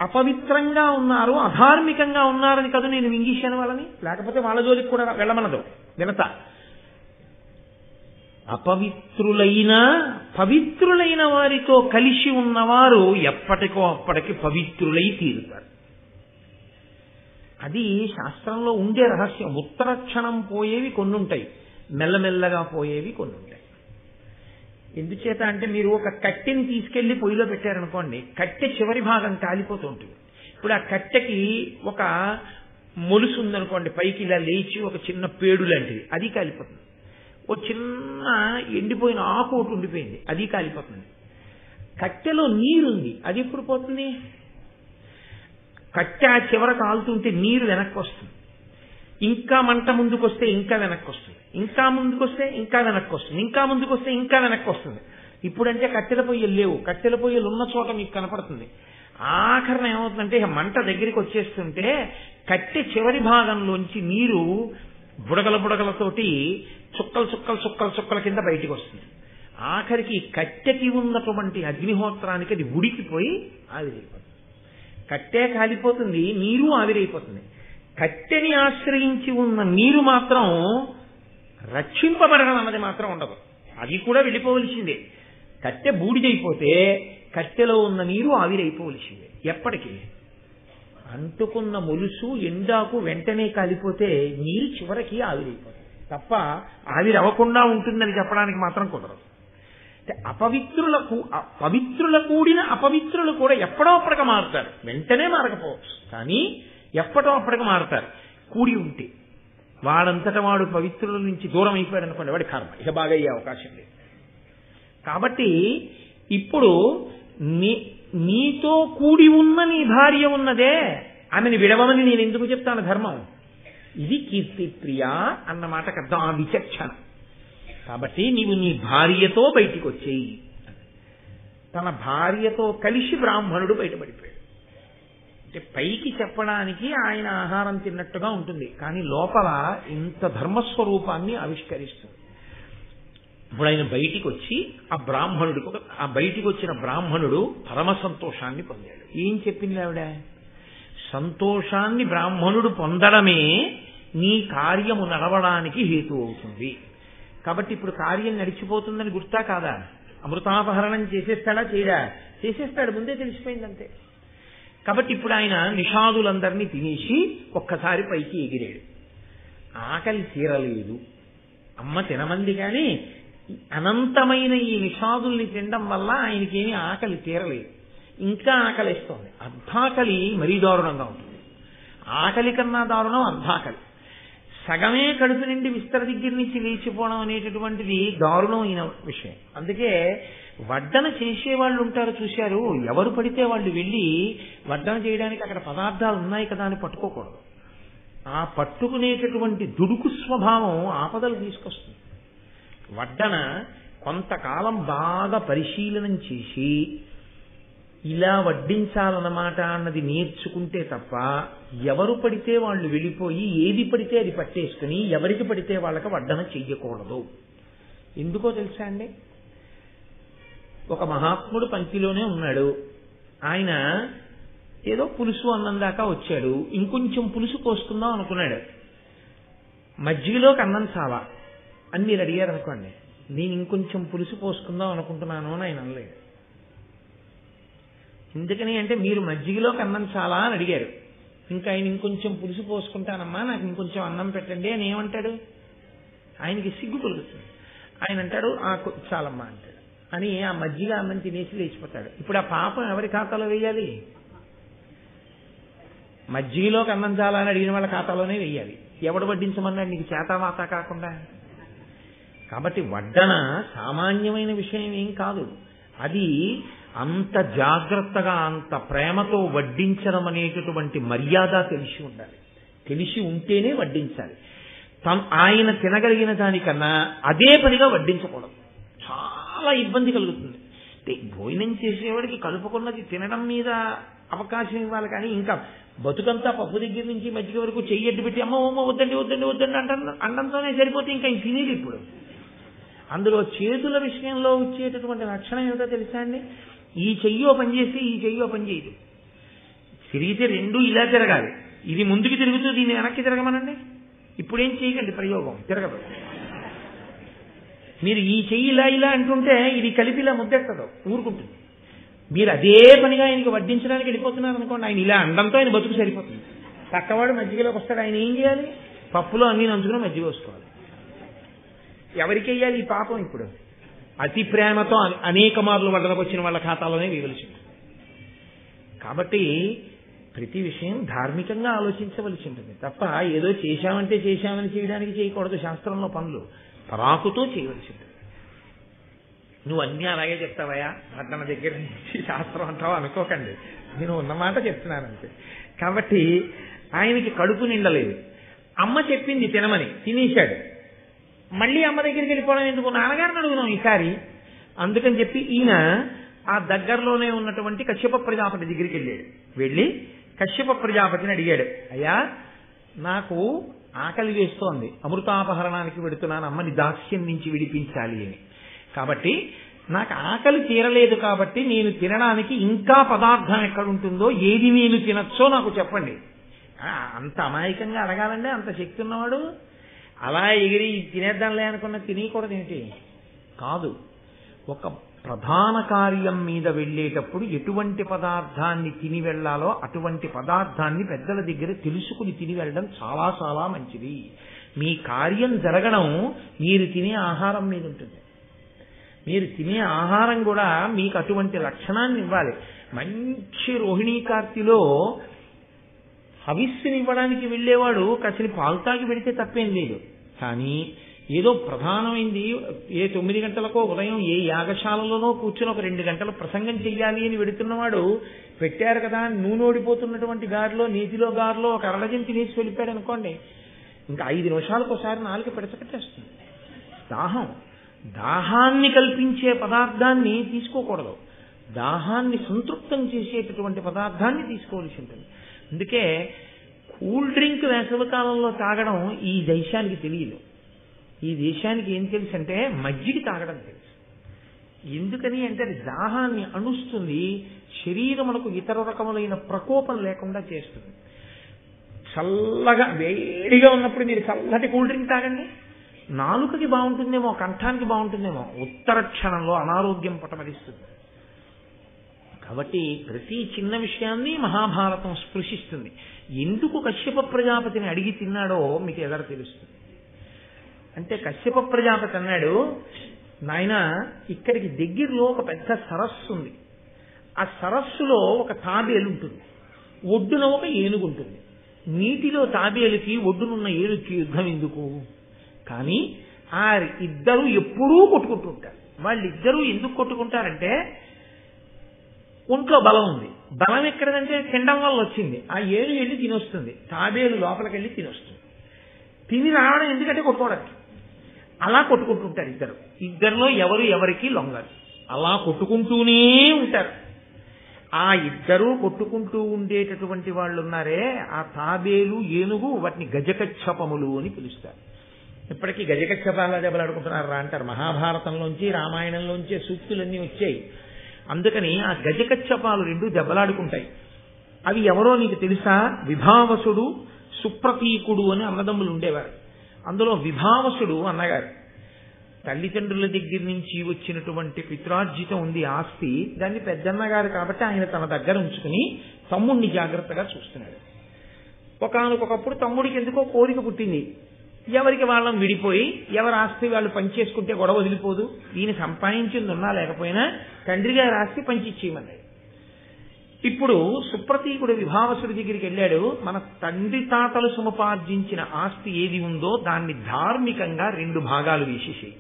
అపవిత్రంగా ఉన్నారు, అధార్మికంగా ఉన్నారని కదా నేను మింగేశాను వాళ్ళని, లేకపోతే వాళ్ళ జోలికి కూడా వెళ్ళమనదు వినత. అపవిత్రులైన పవిత్రులైన వారితో కలిసి ఉన్నవారు ఎప్పటికో అప్పటికి పవిత్రులై తీరుతారు. అది శాస్త్రంలో ఉండే రహస్యం. ఉత్తర క్షణం పోయేవి కొన్ని ఉంటాయి, మెల్లమెల్లగా పోయేవి కొన్ని ఉంటాయి. ఎందుచేత అంటే మీరు ఒక కట్టెని తీసుకెళ్లి పొయ్యిలో పెట్టారనుకోండి, కట్టె చివరి భాగం కాలిపోతూ ఉంటుంది. ఇప్పుడు ఆ కట్టెకి ఒక మొలుసు ఉందనుకోండి, పైకి ఇలా లేచి ఒక చిన్న పేడు లాంటిది, అది కాలిపోతుంది. ఓ చిన్న ఎండిపోయిన ఆకు ఒకటి ఉండిపోయింది, అది కాలిపోతుంది. కట్టెలో నీరుంది, అది ఎప్పుడు పోతుంది? కట్టె ఆ చివర కాలుతుంటే నీరు వెనక్కి వస్తుంది, ఇంకా మంట ముందుకు వస్తే ఇంకా వెనక్కి వస్తుంది, ఇంకా ముందుకు వస్తే ఇంకా వెనక్కి వస్తుంది, ఇంకా ముందుకు వస్తే ఇంకా వెనక్కి వస్తుంది. ఇప్పుడంటే కట్టెల పొయ్యలు లేవు, కట్టెల పొయ్యలు ఉన్న చోట మీకు కనపడుతుంది. ఆఖరణ ఏమవుతుందంటే మంట దగ్గరికి వచ్చేస్తుంటే కట్టె చివరి భాగంలోంచి నీరు బుడగల బుడగలతోటి చుక్కలు చుక్కలు చుక్కలు చుక్కల కింద బయటికి వస్తుంది. ఆఖరికి కట్టెకి ఉన్నటువంటి అగ్నిహోత్రానికి అది ఉడికిపోయి ఆవిరైపోతుంది. కట్టె కాలిపోతుంది, నీరు ఆవిరైపోతుంది. కట్టెని ఆశ్రయించి ఉన్న నీరు మాత్రం రక్షింపబడడం అన్నది మాత్రం ఉండదు, అది కూడా వెళ్ళిపోవలసిందే. కట్టె బూడిదైపోతే కట్టెలో ఉన్న నీరు ఆవిరైపోవలసిందే. ఎప్పటికీ అంటుకున్న మొలుసు ఎండాకు వెంటనే కాలిపోతే నీరు చివరికి ఆవిరైపోతుంది తప్ప ఆవిరవ్వకుండా ఉంటుందని చెప్పడానికి మాత్రం కుదరదు. పవిత్రుల కూడిన అపవిత్రులు కూడా ఎప్పుడో అప్పటికి మారుతారు, వెంటనే మారకపోవచ్చు, కానీ ఎప్పటో అప్పటికి మారుతారు. కూడి ఉంటే వాడంతట వాడు పవిత్రుల నుంచి దూరం అయిపోయాడు అనుకోండి, వాడి కర్మ ఇక బాగా అయ్యే అవకాశం లేదు. కాబట్టి ఇప్పుడు నీతో కూడి ఉన్న నీ భార్య ఉన్నదే, ఆమెను విడవమని నేను ఎందుకు చెప్తాను ధర్మం? ఇది కీర్తిప్రియ అన్నమాటకు అర్థం, ఆ విచక్షణ. కాబట్టి నీవు నీ భార్యతో బయటికి వచ్చేయి. తన భార్యతో కలిసి బ్రాహ్మణుడు బయటపడిపోయాడు. అంటే పైకి చెప్పడానికి ఆయన ఆహారం తిన్నట్టుగా ఉంటుంది, కానీ లోపల ఇంత ధర్మస్వరూపాన్ని ఆవిష్కరిస్తుంది. ఇప్పుడు ఆయన బయటికి వచ్చి ఆ బయటికి వచ్చిన బ్రాహ్మణుడు పరమ సంతోషాన్ని పొందాడు. ఏం చెప్పింది ఆవిడ? సంతోషాన్ని బ్రాహ్మణుడు పొందడమే నీ కార్యము నడవడానికి హేతు అవుతుంది. కాబట్టి ఇప్పుడు కార్యం నడిచిపోతుందని గుర్తా కాదా? అమృతాపహరణం చేసేస్తాడా? చేయడా? చేసేస్తాడు, ముందే తెలిసిపోయిందంతే. కాబట్టి ఇప్పుడు ఆయన నిషాదులందరినీ తినేసి ఒక్కసారి పైకి ఎగిరాడు. ఆకలి తీరలేదు, అమ్మ తినమంది, కానీ అనంతమైన ఈ నిషాదుల్ని తినడం వల్ల ఆయనకేమీ ఆకలి తీరలేదు, ఇంకా ఆకలిస్తోంది. అర్ధాకలి మరీ దారుణంగా ఉంటుంది. ఆకలి కన్నా దారుణం అర్ధాకలి. సగమే కడుపు నిండి విస్తర దగ్గర నుంచి లేచిపోవడం అనేటటువంటిది దారుణమైన విషయం. అందుకే వడ్డన చేసేవాళ్ళు ఉంటారు చూశారు, ఎవరు పడితే వాళ్ళు వెళ్ళి వడ్డన చేయడానికి అక్కడ పదార్థాలు ఉన్నాయి కదా అని పట్టుకోకూడదు. ఆ పట్టుకునేటటువంటి దుడుకు స్వభావం ఆపదలు తీసుకొస్తుంది. వడ్డన కొంతకాలం బాగా పరిశీలనం చేసి ఇలా వడ్డించాలన్నమాట అన్నది నేర్చుకుంటే తప్ప ఎవరు పడితే వాళ్ళు వెళ్ళిపోయి ఏది పడితే అది పట్టేసుకుని ఎవరికి పడితే వాళ్ళకి వడ్డన చెయ్యకూడదు. ఎందుకో తెలుసా అండి? ఒక మహాత్ముడు పంక్తిలోనే ఉన్నాడు. ఆయన ఏదో పులుసు అన్నం దాకా వచ్చాడు, ఇంకొంచెం పులుసు పోసుకుందాం అనుకున్నాడు. మజ్జిగలోకి అన్నం చాలా అని మీరు అడిగారు అనుకోండి, నేను ఇంకొంచెం పులుసు పోసుకుందాం అనుకుంటున్నాను అని ఆయన అనలేదు. ఎందుకని అంటే మీరు మజ్జిగలోకి అన్నం చాలా అని అడిగారు, ఇంకా ఆయన ఇంకొంచెం పులుసు పోసుకుంటానమ్మా, నాకు ఇంకొంచెం అన్నం పెట్టండి అని ఏమంటాడు? ఆయనకి సిగ్గు కలుగుతుంది. ఆయన అంటాడు చాలమ్మా అంటాడు అని ఆ మజ్జిగ అన్నం తినేసి లేచిపోతాడు. ఇప్పుడు ఆ పాపం ఎవరి ఖాతాలో వేయాలి? మజ్జిగలోకి అన్నం చాలా అని అడిగిన వాళ్ళ ఖాతాలోనే వేయాలి. ఎవడు వడ్డించమన్నాడు నీకు చేతావాత కాకుండా? కాబట్టి వడ్డన సామాన్యమైన విషయం ఏం కాదు. అది అంత జాగ్రత్తగా అంత ప్రేమతో వడ్డించడం అనేటటువంటి మర్యాద తెలిసి ఉండాలి. తెలిసి ఉంటేనే వడ్డించాలి. ఆయన తినగలిగిన దానికన్నా అదే పనిగా వడ్డించకూడదు. చాలా ఇబ్బంది కలుగుతుంది. భోజనం చేసేవాడికి కలుపుకున్నది తినడం మీద అవకాశం ఇవ్వాలి. కానీ ఇంకా బతుకంతా పప్పు దగ్గర నుంచి మజ్జిగ వరకు చెయ్యడ్డు పెట్టి అమ్మ వద్దండి వద్దండి వద్దండి అండంతోనే సరిపోతే ఇంకా తినేది. ఇప్పుడు అందులో చేతుల విషయంలో వచ్చేటటువంటి లక్షణం ఏమిటో తెలుసా అండి? ఈ చెయ్యో పనిచేసి ఈ చెయ్యో పని చేయదు. తిరిగితే రెండు ఇలా తిరగాలి. ఇది ముందుకు తిరుగుతూ దీన్ని వెనక్కి తిరగమనండి. ఇప్పుడేం చేయకండి, ప్రయోగం తిరగదు. మీరు ఈ చెయ్యి ఇలా ఇలా అంటుంటే ఇది కలిపి ఇలా ముద్దెట్టదు, ఊరుకుంటుంది. మీరు అదే పనిగా ఆయనకి వడ్డించడానికి వెళ్ళిపోతున్నారు అనుకోండి, ఆయన ఇలా అండంతో ఆయన బతుకు సరిపోతుంది. పక్కవాడు మజ్జిగలోకి వస్తాడు, ఆయన ఏం చేయాలి? పప్పులో అన్నీ నంచుకుని మజ్జిగ వేసుకోవాలి. ఎవరికి వెయ్యాలి ఈ పాపం? ఇప్పుడు అతి ప్రేమతో అనేక మార్లు వడ్డనకు వచ్చిన వాళ్ళ ఖాతాలోనే వేయవలసి ఉంటుంది. కాబట్టి ప్రతి విషయం ధార్మికంగా ఆలోచించవలసి ఉంటుంది తప్ప ఏదో చేశామంటే చేశామని చేయడానికి చేయకూడదు. శాస్త్రంలో పనులు పరాకుతో చేయవలసి ఉంటుంది. నువ్వు అన్నీ అలాగే చెప్తావయా వడ్డన దగ్గర నుంచి శాస్త్రం అంటావా అనుకోకండి, నేను ఉన్నమాట చెప్తున్నానంతే. కాబట్టి ఆయనకి కడుపు నిండలేదు. అమ్మ చెప్పింది తినమని, తినేశాడు. మళ్ళీ అమ్మ దగ్గరికి వెళ్ళిపోవడం ఎందుకు? నాన్నగారిని అడుగుదాం ఈసారి. అందుకని చెప్పి ఈయన ఆ దగ్గరలోనే ఉన్నటువంటి కశ్యప ప్రజాపతి దగ్గరికి వెళ్ళాడు. వెళ్ళి కశ్యప ప్రజాపతిని అడిగాడు, అయ్యా నాకు ఆకలి వేస్తోంది, అమృతాపహరణానికి వెడుతున్నాను, అమ్మని దాస్యం నుంచి విడిపించాలి అని. కాబట్టి నాకు ఆకలి తీరలేదు, కాబట్టి నేను తినడానికి ఇంకా పదార్థం ఎక్కడుంటుందో, ఏది నేను తినచ్చో నాకు చెప్పండి. అంత అమాయకంగా అడగాలంటే అంత శక్తి ఉన్నవాడు అలా ఎగిరి తినేద్దాంలే అనుకున్న తినేయకూడదు ఏంటి? కాదు. ఒక ప్రధాన కార్యం మీద వెళ్ళేటప్పుడు ఎటువంటి పదార్థాన్ని తిని వెళ్లాలో అటువంటి పదార్థాన్ని పెద్దల దగ్గర తెలుసుకుని తిని వెళ్ళడం చాలా చాలా మంచిది. మీ కార్యం జరగడం మీరు తినే ఆహారం మీద ఉంటుంది. మీరు తినే ఆహారం కూడా మీకు అటువంటి లక్షణాన్ని ఇవ్వాలి. మంచి రోహిణీ కార్తీలో హవిస్సుని ఇవ్వడానికి వెళ్ళేవాడు కాసిన పాలు తాగి వెడితే తప్పేం లేదు. కానీ ఏదో ప్రధానమైంది, ఏ 9 గంటలకో ఉదయం ఏ యాగశాలలోనో కూర్చుని ఒక 2 గంటలు ప్రసంగం చెయ్యాలి అని వెడుతున్నవాడు పెట్టారు కదా నూనె ఓడిపోతున్నటువంటి గారిలో, నీతిలో గారిలో ఒక అరళజం తినేసి వెళ్ళిపోయాడు అనుకోండి, ఇంకా 5 నిమిషాలకు ఒకసారి నాలుగు పెడచకట్టేస్తుంది. దాహాన్ని కల్పించే పదార్థాన్ని తీసుకోకూడదు. దాహాన్ని సంతృప్తం చేసేటటువంటి పదార్థాన్ని తీసుకోవాల్సి ఉంటుంది. అందుకే కూల్ డ్రింక్ వేసవికాలంలో తాగడం ఈ దేశానికి తెలియదు. ఈ దేశానికి ఏం తెలుసు అంటే మజ్జిగ తాగడం తెలుసు. ఎందుకని అంటే అది దాహాన్ని అణుస్తుంది, శరీరమునకు ఇతర రకములైన ప్రకోపం లేకుండా చేస్తుంది. చల్లగా వేడిగా ఉన్నప్పుడు మీరు చల్లటి కూల్ డ్రింక్ తాగండి, నాలుకకి బాగుంటుందేమో, కంఠానికి బాగుంటుందేమో, ఉత్తర క్షణంలో అనారోగ్యం పటమరిస్తుంది. కాబట్టి ప్రతి చిన్న విషయాన్ని మహాభారతం స్పృశిస్తుంది. ఎందుకు కశ్యప ప్రజాపతిని అడిగి తిన్నాడో మీకు ఎదర తెలుస్తుంది. అంటే కశ్యప ప్రజాపతి అన్నాడు, నాయన ఇక్కడికి దగ్గరలో ఒక పెద్ద సరస్సు ఉంది. ఆ సరస్సులో ఒక తాబేలు ఉంటుంది, ఒడ్డున ఒక ఏనుగు ఉంటుంది. నీటిలో తాబేలుకి ఒడ్డునున్న ఏనుగుకి యుద్ధం ఎందుకు? కానీ ఆ ఇద్దరు ఎప్పుడూ కొట్టుకుంటుంటారు. వాళ్ళిద్దరూ ఎందుకు కొట్టుకుంటారంటే ఒంట్లో బలం ఉంది. బలం ఎక్కడదంటే తినడం వల్ల వచ్చింది. ఆ ఏనుగు వెళ్ళి తినొస్తుంది, తాబేలు లోపలికి వెళ్ళి తినొస్తుంది. తిని రావడం ఎందుకంటే కొట్టుకోవడానికి. అలా కొట్టుకుంటుంటారు ఇద్దరు. ఇద్దరిలో ఎవరు ఎవరికి లొంగరు, అలా కొట్టుకుంటూనే ఉంటారు. ఆ ఇద్దరూ కొట్టుకుంటూ ఉండేటటువంటి వాళ్ళు ఉన్నారే, ఆ తాబేలు ఏనుగు, వాటిని గజకచ్చపములు అని పిలుస్తారు. ఇప్పటికీ గజకచ్చపాల దెబ్బలాడుకుంటున్నారా అంటారు. మహాభారతంలోంచి రామాయణంలోంచే సూక్తులన్నీ వచ్చాయి. అందుకని ఆ గజకచ్చపాలు రెండు దెబ్బలాడుకుంటాయి. అవి ఎవరో నీకు తెలుసా? విభావసుడు, సుప్రతీకుడు అని అన్నదమ్ములు ఉండేవారు. అందులో విభావసుడు అన్నగారు తల్లిదండ్రుల దగ్గర నుంచి వచ్చినటువంటి పిత్రార్జితం ఉంది ఆస్తి, దాన్ని పెద్దన్నగారు కాబట్టి ఆయన తన దగ్గర ఉంచుకుని తమ్ముడిని జాగ్రత్తగా చూస్తున్నాడు. ఒకానొకప్పుడు తమ్ముడికి ఎందుకో కోరిక పుట్టింది, ఎవరికి వాళ్ళం విడిపోయి ఎవరి ఆస్తి వాళ్ళు పనిచేసుకుంటే గొడవ వదిలిపోదు, ఈయన సంపాదించింది ఉన్నా లేకపోయినా తండ్రి గారి ఆస్తి పంచిచ్చేయమన్నాడు. ఇప్పుడు సుప్రతీకుడు విభావసుడి దగ్గరికి వెళ్ళాడు. మన తండ్రి తాతలు సముపార్జించిన ఆస్తి ఏది ఉందో దాన్ని ధార్మికంగా 2 భాగాలు వేసేసేయి,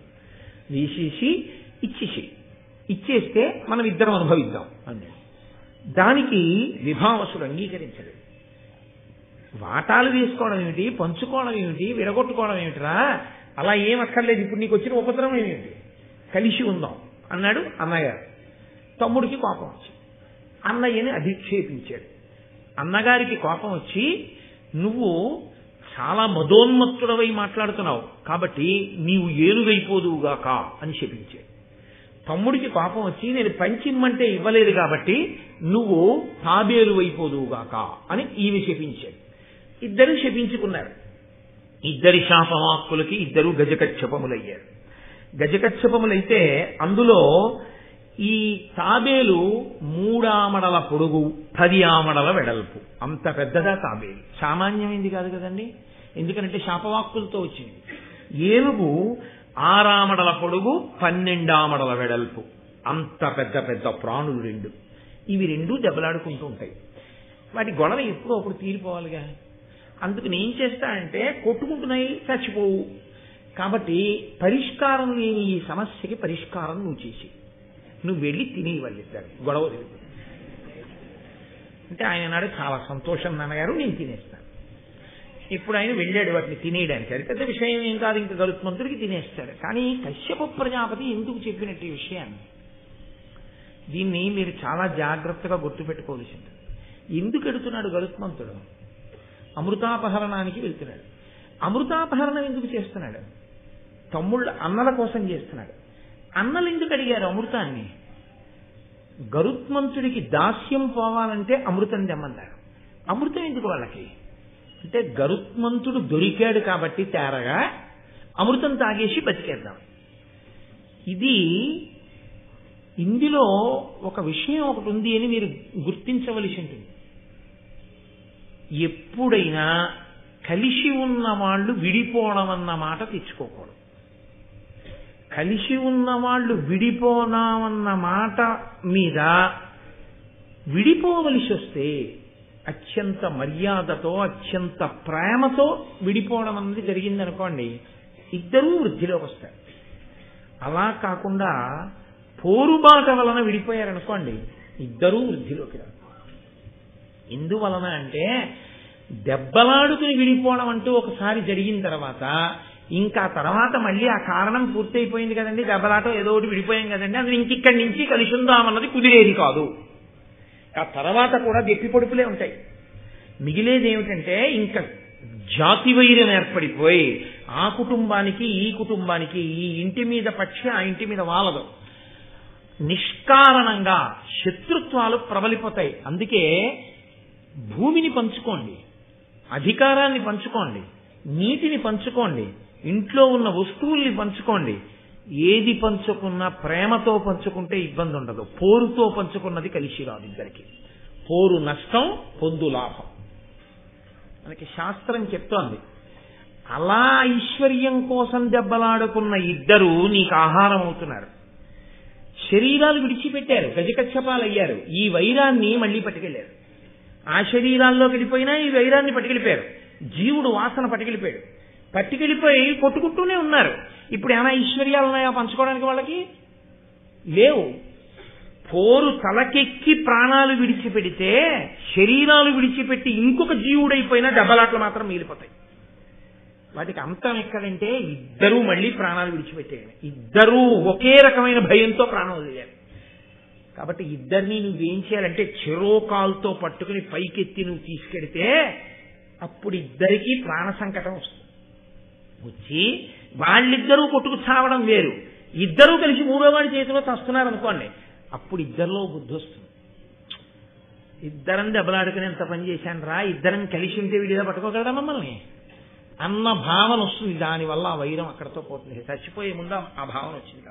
వేసేసి ఇచ్చేస్తే మనం ఇద్దరం అనుభవిద్దాం అన్నాడు. దానికి విభావసుడు అంగీకరించలేదు. వాటాలు వేసుకోవడం ఏమిటి, పంచుకోవడం ఏమిటి, విడగొట్టుకోవడం ఏమిటిరా, అలా ఏం అక్కర్లేదు, ఇప్పుడు నీకు వచ్చిన ఉపద్రవం ఏమిటి, కలిసి ఉందాం అన్నాడు అన్నగారు. తమ్ముడికి కోపం వచ్చింది. అన్నయ్యని అధిక్షేపించాడు. అన్నగారికి కోపం వచ్చి, నువ్వు చాలా మదోన్మత్తుడవై మాట్లాడుతున్నావు కాబట్టి నీవు ఏనుగైపోదువుగాక అని శపించాడు. తమ్ముడికి కోపం వచ్చి, నేను పంచిమ్మంటే ఇవ్వలేదు కాబట్టి నువ్వు తాబేలు అయిపోదువుగాక అని ఈమె శపించాడు. ఇద్దరు శపించుకున్నారు. ఇద్దరి శాపవాక్కులకి ఇద్దరు గజకచ్చపములయ్యారు. గజకచ్చపములైతే అందులో ఈ తాబేలు 3 ఆమడల పొడుగు 10 ఆమడల వెడల్పు, అంత పెద్దదా తాబేలు, సామాన్యమైంది కాదు కదండి, ఎందుకంటే శాపవాక్కులతో వచ్చింది. ఏనుగు 6 ఆమడల పొడుగు 12 ఆమడల వెడల్పు, అంత పెద్ద పెద్ద ప్రాణులు రెండు. ఇవి రెండు దెబ్బలాడుకుంటూ ఉంటాయి. వాటి గొడవ ఎప్పుడో ఒకటి తీరిపోవాలిగా. అందుకు నేను చేస్తానంటే కొట్టుకుంటున్నాయి, చచ్చిపోవు. కాబట్టి పరిష్కారం లేని ఈ సమస్యకి పరిష్కారం నువ్వు చేసి నువ్వు వెళ్ళి తినేవాళ్ళిద్దరు గొడవ తిరిగి అంటే ఆయన నాడు చాలా సంతోషం నాన్నగారు, నేను తినేస్తాను. ఇప్పుడు ఆయన వెళ్ళాడు వాటిని తినేయడానికి. అది పెద్ద విషయం ఏం కాదు, ఇంకా గరుత్మంతుడికి తినేస్తాడు. కానీ కశ్యప ప్రజాపతి ఎందుకు చెప్పినట్టు ఈ విషయాన్ని, దీన్ని మీరు చాలా జాగ్రత్తగా గుర్తుపెట్టుకోవాల్సింది. ఎందుకు ఎడుతున్నాడు గరుత్మంతుడు? అమృతాపహరణానికి వెళ్తున్నాడు. అమృతాపహరణం ఎందుకు చేస్తున్నాడు? తమ్ముళ్ళ అన్నల కోసం చేస్తున్నాడు. అన్నలు ఎందుకు అడిగారు అమృతాన్ని? గరుత్మంతుడికి దాస్యం పోవాలంటే అమృతం తెమ్మన్నారు. అమృతం ఎందుకు వాళ్ళకి అంటే, గరుత్మంతుడు దొరికాడు కాబట్టి తేరగా అమృతం తాగేసి బతికేద్దాం. ఇందులో ఒక విషయం ఒకటి ఉంది అని మీరు గుర్తించవలసి ఉంటుంది. ఎప్పుడైనా కలిసి ఉన్న వాళ్ళు విడిపోవడం అన్న మాట తెచ్చుకోకూడదు. కలిసి ఉన్న వాళ్ళు విడిపోనామన్న మాట మీద విడిపోవలసి వస్తే అత్యంత మర్యాదతో అత్యంత ప్రేమతో విడిపోవడం అన్నది జరిగిందనుకోండి, ఇద్దరూ వృద్ధిలోకి వస్తారు. అలా కాకుండా పోరుబాట వలన విడిపోయారనుకోండి, ఇద్దరూ వృద్ధిలోకి రారు. ఎందువలన అంటే, దెబ్బలాడుకుని విడిపోవడం అంటూ ఒకసారి జరిగిన తర్వాత ఇంకా తర్వాత మళ్ళీ ఆ కారణం పూర్తయిపోయింది కదండి, దెబ్బలాట ఏదో ఒకటి విడిపోయాం కదండి, అది ఇంకిక్కడి నుంచి కలిసి ఉందామన్నది కుదిరేది కాదు. ఆ తర్వాత కూడా గట్టి పొడుపులే ఉంటాయి. మిగిలేది ఏమిటంటే ఇంకా జాతి వైరం ఏర్పడిపోయి ఆ కుటుంబానికి ఈ కుటుంబానికి, ఈ ఇంటి మీద పక్షి ఆ ఇంటి మీద వాలదు, నిష్కారణంగా శత్రుత్వాలు ప్రబలిపోతాయి. అందుకే భూమిని పంచుకోండి, అధికారాన్ని పంచుకోండి, నీటిని పంచుకోండి, ఇంట్లో ఉన్న వస్తువుల్ని పంచుకోండి. ఏది పంచుకున్నా ప్రేమతో పంచుకుంటే ఇబ్బంది ఉండదు. పోరుతో పంచుకున్నది కలిసి రాదు ఇద్దరికి. పోరు నష్టం, పొందు లాభం మనకి శాస్త్రం చెప్తోంది. అలా ఐశ్వర్యం కోసం దెబ్బలాడుకున్న ఇద్దరు నీకు ఆహారం అవుతున్నారు. శరీరాలు విడిచిపెట్టారు, గజకచ్చపాలయ్యారు. ఈ వైరాన్ని మళ్లీ పట్టుకెళ్లారు. ఆ శరీరాల్లో గడిపోయినా ఈ వైరాన్ని పట్టుకెళ్ళిపోయారు. జీవుడు వాసన పట్టుకెళ్ళిపోయి కొట్టుకుంటూనే ఉన్నారు. ఇప్పుడు ఏమైనా ఐశ్వర్యాలు ఉన్నాయా పంచుకోవడానికి? వాళ్ళకి లేవు. పోరు తలకెక్కి ప్రాణాలు విడిచిపెడితే, శరీరాలు విడిచిపెట్టి ఇంకొక జీవుడైపోయినా దెబ్బలాట్లు మాత్రం మిగిలిపోతాయి. వాటికి అంతం ఎక్కడంటే, ఇద్దరూ మళ్ళీ ప్రాణాలు విడిచిపెట్టేయాలి. ఇద్దరూ ఒకే రకమైన భయంతో ప్రాణం వదిలేయాలి. కాబట్టి ఇద్దరిని నువ్వేం చేయాలంటే, చెరోకాల్తో పట్టుకుని పైకెత్తి నువ్వు తీసుకెడితే అప్పుడు ఇద్దరికీ ప్రాణ సంకటం వస్తుంది. వచ్చి వాళ్ళిద్దరూ కొట్టుకు చావడం వేరు, ఇద్దరూ కలిసి మూడోవాడి చేతిలో చస్తున్నారు అనుకోండి, అప్పుడు ఇద్దరిలో బుద్ధి వస్తుంది. ఇద్దరం దెబ్బలాడుకుని ఎంత పని చేశాను రా, ఇద్దరం కలిసి ఉంటే వీడిగా పట్టుకోగలరా మమ్మల్ని అన్న భావన వస్తుంది. దానివల్ల ఆ వైరం అక్కడతో పోతుంది. చచ్చిపోయే ముందు ఆ భావన వచ్చింది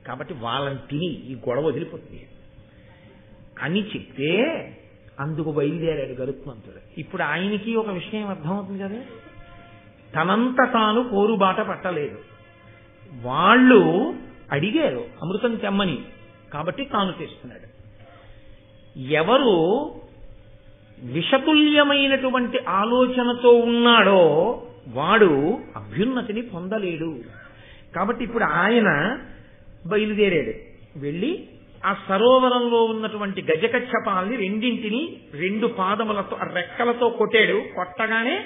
కాబట్టి వాళ్ళని తిని ఈ గొడవ వదిలిపోతుంది అని చెప్తే అందుకు బయలుదేరాడు గరుత్మంతుడు. ఇప్పుడు ఆయనకి ఒక విషయం అర్థమవుతుంది కదా, తనంత తాను పోరుబాట పట్టలేదు. వాళ్ళు అడిగారు అమృతం తెమ్మని, కాబట్టి తాను తెస్తున్నాడు. ఎవరు విషతుల్యమైనటువంటి ఆలోచనతో ఉన్నాడో వాడు అభ్యున్నతిని పొందలేడు. కాబట్టి ఇప్పుడు ఆయన బయలుదేరాడు. వెళ్ళి ఆ సరోవరంలో ఉన్నటువంటి గజకచ్చపాల్ని రెండింటిని 2 పాదములతో రెక్కలతో కొట్టాడు. కొట్టగానే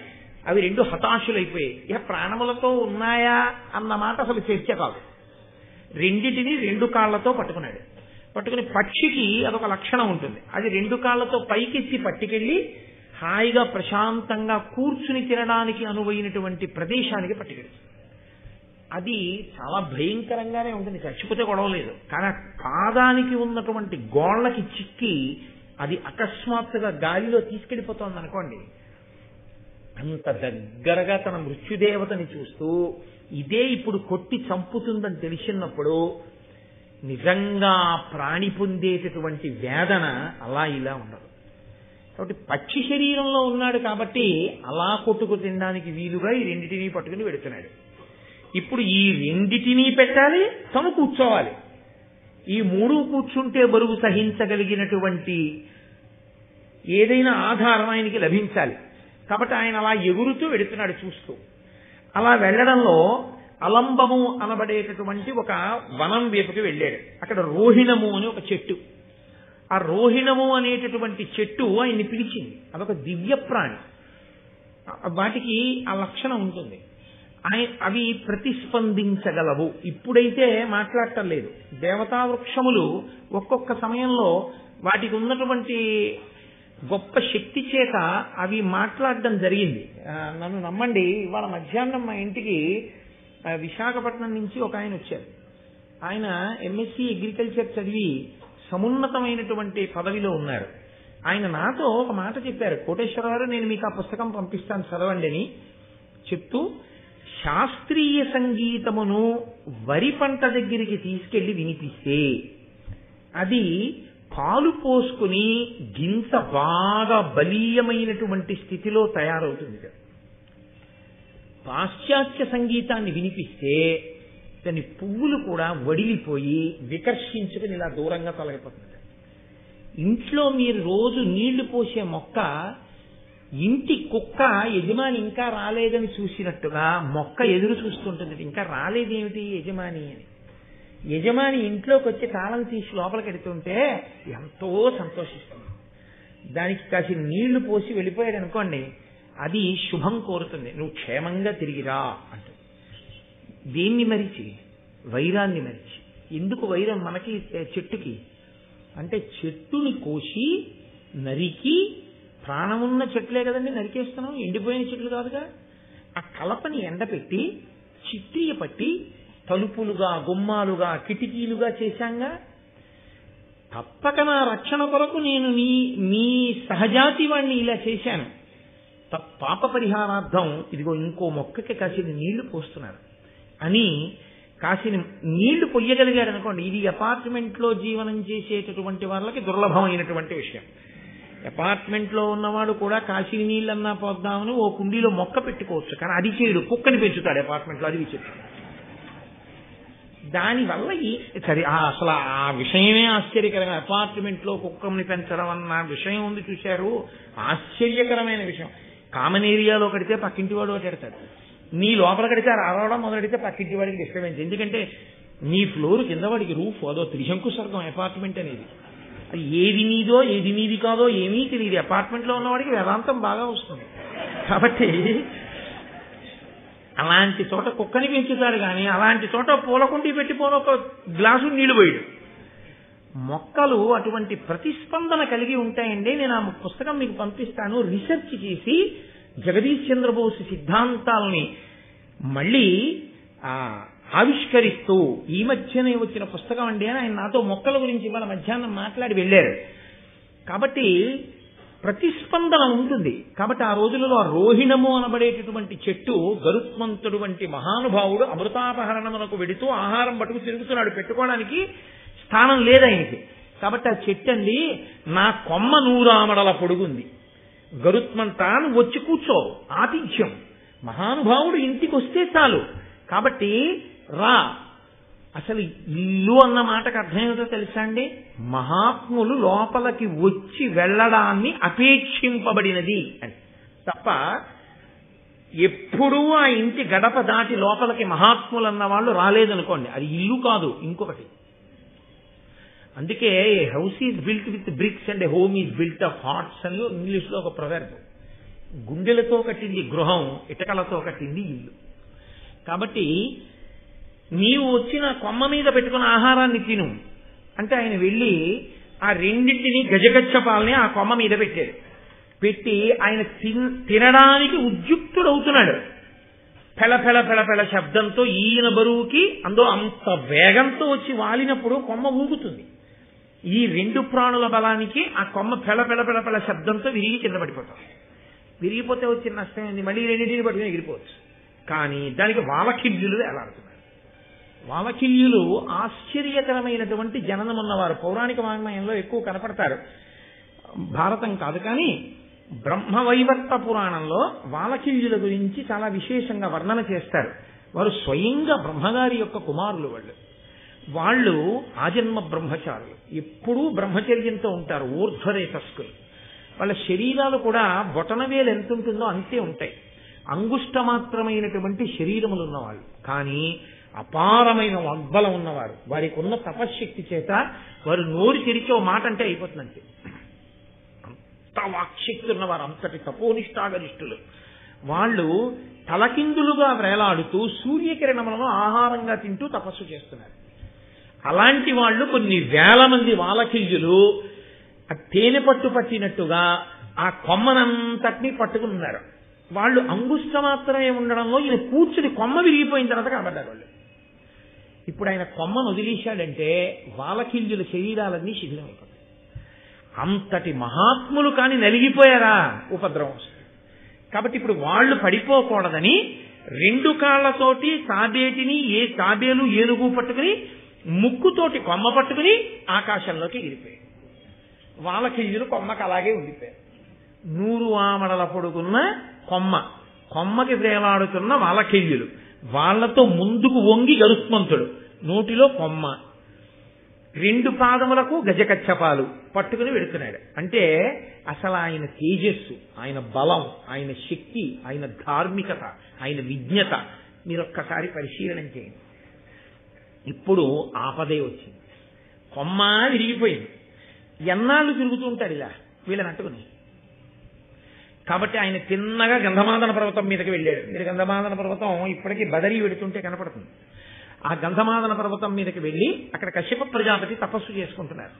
అవి 2 హతాశులైపోయాయి. ఇక ప్రాణములతో ఉన్నాయా అన్న మాట అసలు చర్చ కాదు. రెండింటిని 2 కాళ్లతో పట్టుకున్నాడు. పట్టుకుని పక్షికి అదొక లక్షణం ఉంటుంది. అది 2 కాళ్లతో పైకెత్తి పట్టుకెళ్లి హాయిగా ప్రశాంతంగా కూర్చుని తినడానికి అనువైనటువంటి ప్రదేశానికి పట్టుకెళ్ళి, అది చాలా భయంకరంగానే ఉంటుంది. చచ్చిపోతే గొడవ లేదు. కానీ పాదానికి ఉన్నటువంటి గోళ్లకి చిక్కి అది అకస్మాత్తుగా గాలిలో తీసుకెళ్లిపోతోంది అనుకోండి. అంత దగ్గరగా తన మృత్యుదేవతని చూస్తూ ఇదే ఇప్పుడు కొట్టి చంపుతుందని తెలిసినప్పుడు నిజంగా ప్రాణి పొందేటటువంటి వేదన అలా ఇలా ఉండదు. కాబట్టి పక్షి శరీరంలో ఉన్నాడు కాబట్టి అలా కొట్టుకు తినడానికి వీలుగా ఈ రెండిటినీ పట్టుకుని వెడుతున్నాడు. ఇప్పుడు ఈ రెండిటినీ పెట్టాలి, తను కూర్చోవాలి. ఈ 3 కూర్చుంటే బరువు సహించగలిగినటువంటి ఏదైనా ఆధారం ఆయనకి లభించాలి. కాబట్టి ఆయన అలా ఎగురుతూ వెడుతున్నాడు చూస్తూ. అలా వెళ్లడంలో అలంబము అనబడేటటువంటి ఒక వనం వైపుకి వెళ్ళాడు. అక్కడ రోహిణము అని ఒక చెట్టు. ఆ రోహిణము అనేటటువంటి చెట్టు ఆయన్ని పిలిచింది. అదొక దివ్య ప్రాణి. వాటికి ఆ లక్షణం ఉంటుంది. అవి ప్రతిస్పందించగలవు. ఇప్పుడైతే మాట్లాడటం లేదు. దేవతా వృక్షములు ఒక్కొక్క సమయంలో వాటికి ఉన్నటువంటి గొప్ప శక్తి చేత అవి మాట్లాడడం జరిగింది. నన్ను నమ్మండి, ఇవాళ మధ్యాహ్నం మా ఇంటికి విశాఖపట్నం నుంచి ఒక ఆయన వచ్చారు. ఆయన ఎంఎస్సీ అగ్రికల్చర్ చదివి సమున్నతమైనటువంటి పదవిలో ఉన్నారు. ఆయన నాతో ఒక మాట చెప్పారు, కోటేశ్వర గారు నేను మీకు ఆ పుస్తకం పంపిస్తాను చదవండి అని చెప్తూ, శాస్త్రీయ సంగీతమును వరి పంట దగ్గరికి తీసుకెళ్లి వినిపిస్తే అది పాలు పోసుకుని గింత బాగా బలీయమైనటువంటి స్థితిలో తయారవుతుంది. పాశ్చాత్య సంగీతాన్ని వినిపిస్తే దాని పువ్వులు కూడా వడిలిపోయి వికర్షించుకుని ఇలా దూరంగా తొలగిపోతుంది. ఇంట్లో మీరు రోజు నీళ్లు పోసే మొక్క ఇంటి కుక్క యజమాని ఇంకా రాలేదని చూసినట్టుగా మొక్క ఎదురు చూస్తుంటుంది. ఇంకా రాలేదేమిటి యజమాని అని. యజమాని ఇంట్లోకి వచ్చి తాళం తీసి లోపలికి వెడుతుంటే ఎంతో సంతోషిస్తుంది. దానికి కాసి నీళ్లు పోసి వెళ్ళిపోయాడు అనుకోండి, అది శుభం కోరుతుంది, నువ్వు క్షేమంగా తిరిగిరా అంటుంది. దేన్ని మరిచి? వైరాన్ని మరిచి. ఎందుకు వైరం మనకి చెట్టుకి అంటే చెట్టుని కోసి నరికి, ప్రాణమున్న చెట్లే కదండి నరికేస్తున్నాం, ఎండిపోయిన చెట్లు కాదుగా. ఆ కలపని ఎండపెట్టి చిట్టియ పట్టి తలుపులుగా గుమ్మాలుగా కిటికీలుగా చేశాంగా. తప్పక నా రక్షణ కొరకు నేను నీ సహజాతి వాణ్ణి ఇలా చేశాను. పాప పరిహారార్థం ఇదిగో ఇంకో మొక్కకి కాసిన నీళ్లు పోస్తున్నారు అని కాసిన నీళ్లు పొయ్యగలిగాడు అనుకోండి. ఇది అపార్ట్మెంట్ లో జీవనం చేసేటటువంటి వాళ్ళకి దుర్లభమైనటువంటి విషయం. అపార్ట్మెంట్ లో ఉన్నవాడు కూడా కాసిన నీళ్ళన్నా పోద్దామని ఓ కుండీలో మొక్క పెట్టుకోవచ్చు, కానీ అది చేయడు, కుక్కని పెంచుతాడు అపార్ట్మెంట్ లో. అది విచిత్రం. దానివల్ల సరే అసలు ఆ విషయమే ఆశ్చర్యకరంగా, అపార్ట్మెంట్ లో కుక్కని పెంచడం అన్న విషయం ఉంది చూశారు, ఆశ్చర్యకరమైన విషయం. కామన్ ఏరియాలో కడితే పక్కింటి వాడు కడతాడు, నీ లోపల కడితే రావడం మొదలెడితే పక్కింటి వాడికి డిస్టర్బెన్స్. ఎందుకంటే నీ ఫ్లోర్ కింద వాడికి రూఫ్, అదో త్రిశంకు స్వర్గం అపార్ట్మెంట్ అనేది. అది ఏది నీదో ఏది నీది కాదో ఏమీ తెలియదు. అపార్ట్మెంట్ లో ఉన్నవాడికి వేదాంతం బాగా వస్తుంది. కాబట్టి అలాంటి చోట కుక్కని పెంచుతారు, కానీ అలాంటి చోట పూలకుండి పెట్టిపోను ఒక గ్లాసు నీళ్లు పోయాడు. మొక్కలు అటువంటి ప్రతిస్పందన కలిగి ఉంటాయండి. నేను ఆ పుస్తకం మీకు పంపిస్తాను. రీసెర్చ్ చేసి జగదీష్ చంద్రబోస్ సిద్ధాంతాలని మళ్ళీ ఆవిష్కరిస్తూ ఈ మధ్యనే వచ్చిన పుస్తకం అండి అని ఆయన నాతో మొక్కల గురించి ఇవాళ మధ్యాహ్నం మాట్లాడి వెళ్ళారు. కాబట్టి ప్రతిస్పందన ఉంటుంది. కాబట్టి ఆ రోజులలో రోహిణము అనబడేటటువంటి చెట్టు, గరుత్మంతుడు వంటి మహానుభావుడు అమృతాపహరణమునకు వెడుతూ ఆహారం పట్టుకు తిరుగుతున్నాడు, పెట్టుకోవడానికి స్థానం లేదు ఆయనకి. కాబట్టి ఆ చెట్టు అండి, నా కొమ్మ 100 ఆమడల పొడుగుంది, గరుత్మంతాను వచ్చి కూర్చో, ఆతిథ్యం. మహానుభావుడు ఇంటికి వస్తే చాలు, కాబట్టి రా. అసలు ఇల్లు అన్న మాటకు అర్థం ఏమిటో తెలుసా అండి? మహాత్ములు లోపలికి వచ్చి వెళ్ళడాన్ని అపేక్షింపబడినది అని తప్ప ఎప్పుడూ ఆ ఇంటి గడప దాటి లోపలికి మహాత్ములు అన్న వాళ్ళు రాలేదనుకోండి, అది ఇల్లు కాదు ఇంకొకటి. అందుకే house is built with bricks and home is built of hearts అని ఇంగ్లీష్లో ఒక ప్రొవర్బ్. గుండెలతో కట్టింది గృహం, ఇటకలతో కట్టింది ఇల్లు. కాబట్టి నీవు వచ్చిన కొమ్మ మీద పెట్టుకున్న ఆహారాన్ని తిను అంటే ఆయన వెళ్ళి ఆ రెండింటిని గజగచ్చపాలని ఆ కొమ్మ మీద పెట్టాడు. పెట్టి ఆయన తినడానికి ఉద్యుక్తుడవుతున్నాడు. పెళ పెళ పెళ పెళ శబ్దంతో ఈయన బరువుకి అందులో అంత వేగంతో వచ్చి వాలినప్పుడు కొమ్మ ఊగుతుంది. ఈ రెండు ప్రాణుల బలానికి ఆ కొమ్మ పెళ పెళ పెళ పెళ శబ్దంతో విరిగి కింద పడిపోతాం. విరిగిపోతే వచ్చిన నష్టం ఏంది? మళ్ళీ రెండింటిని పట్టుకుని ఎగిరిపోవచ్చు. కానీ దానికి వాలకిల్యులు ఎలాడుతున్నారు. వాలకిల్యులు ఆశ్చర్యకరమైనటువంటి జననం ఉన్నవారు. పౌరాణిక వాంగ్మయంలో ఎక్కువ కనపడతారు, భారతం కాదు. కానీ బ్రహ్మవైవర్త పురాణంలో వాలకిల్యుల గురించి చాలా విశేషంగా వర్ణన చేస్తారు. వారు స్వయంగా బ్రహ్మగారి యొక్క కుమారులు. వాళ్ళు ఆజన్మ బ్రహ్మచారులు, ఎప్పుడూ బ్రహ్మచర్యంతో ఉంటారు, ఊర్ధ్వరేతస్కులు. వాళ్ళ శరీరాలు కూడా బొటనవేలు ఎంత ఉంటుందో అంతే ఉంటాయి. అంగుష్ట మాత్రమైనటువంటి శరీరములు ఉన్నవాళ్ళు, కానీ అపారమైన వాగ్బలం ఉన్నవారు. వారికి ఉన్న తపశ్శక్తి చేత వారు నోరు తెరిచే మాట అంటే అయిపోతుందంటే అంత వాక్శక్తి ఉన్నవారు, అంతటి తపోనిష్టాగరిష్ఠులు. వాళ్ళు తలకిందులుగా వేలాడుతూ సూర్యకిరణములను ఆహారంగా తింటూ తపస్సు చేస్తున్నారు. అలాంటి వాళ్ళు కొన్ని వేల మంది వాలకిల్యులు తేనె పట్టు పట్టినట్టుగా ఆ కొమ్మనంతటినీ పట్టుకున్నారు. వాళ్ళు అంగుష్ట మాత్రమే ఉండడంలో ఈయన కూర్చుని కొమ్మ విరిగిపోయిన తర్వాత కనబడ్డారు వాళ్ళు. ఇప్పుడు ఆయన కొమ్మను వదిలేశాడంటే వాలకిల్యుల శరీరాలన్నీ శిథిలమైపోతాయి. అంతటి మహాత్ములు కాని నలిగిపోయారా ఉపద్రవం వస్తుంది. కాబట్టి ఇప్పుడు వాళ్ళు పడిపోకూడదని రెండు కాళ్లతోటి తాబేటిని తాబేలు ఏనుగు పట్టుకుని ముక్కుతోటి కొమ్మ పట్టుకుని ఆకాశంలోకి ఎగిరిపోయారు. వాలకిల్యులు కొమ్మకు అలాగే ఉండిపోయారు. 100 ఆమడల పొడుగున్న కొమ్మకి వేలాడుతున్న వాలకిల్యులు, వాళ్లతో ముందుకు వంగి గరుత్మంతుడు, నోటిలో కొమ్మ, 2 పాదములకు గజకచ్చపాలు పట్టుకుని వెడుతున్నాడు. అంటే అసలు ఆయన తేజస్సు, ఆయన బలం, ఆయన శక్తి, ఆయన ధార్మికత, ఆయన విజ్ఞత మీరొక్కసారి పరిశీలన చేయండి. ఇప్పుడు ఆపదే వచ్చింది, కొమ్మ విరిగిపోయింది. ఎన్నాళ్ళు తిరుగుతూ ఉంటాడు ఇలా వీళ్ళని అంటుకుని. కాబట్టి ఆయన తిన్నగా గంధమాదన పర్వతం మీదకి వెళ్ళాడు. మీరు గంధమాదన పర్వతం ఇప్పటికీ బదరీ వెడుతుంటే కనపడుతుంది. ఆ గంధమాదన పర్వతం మీదకి వెళ్ళి అక్కడ కశ్యప ప్రజాపతి తపస్సు చేసుకుంటున్నారు.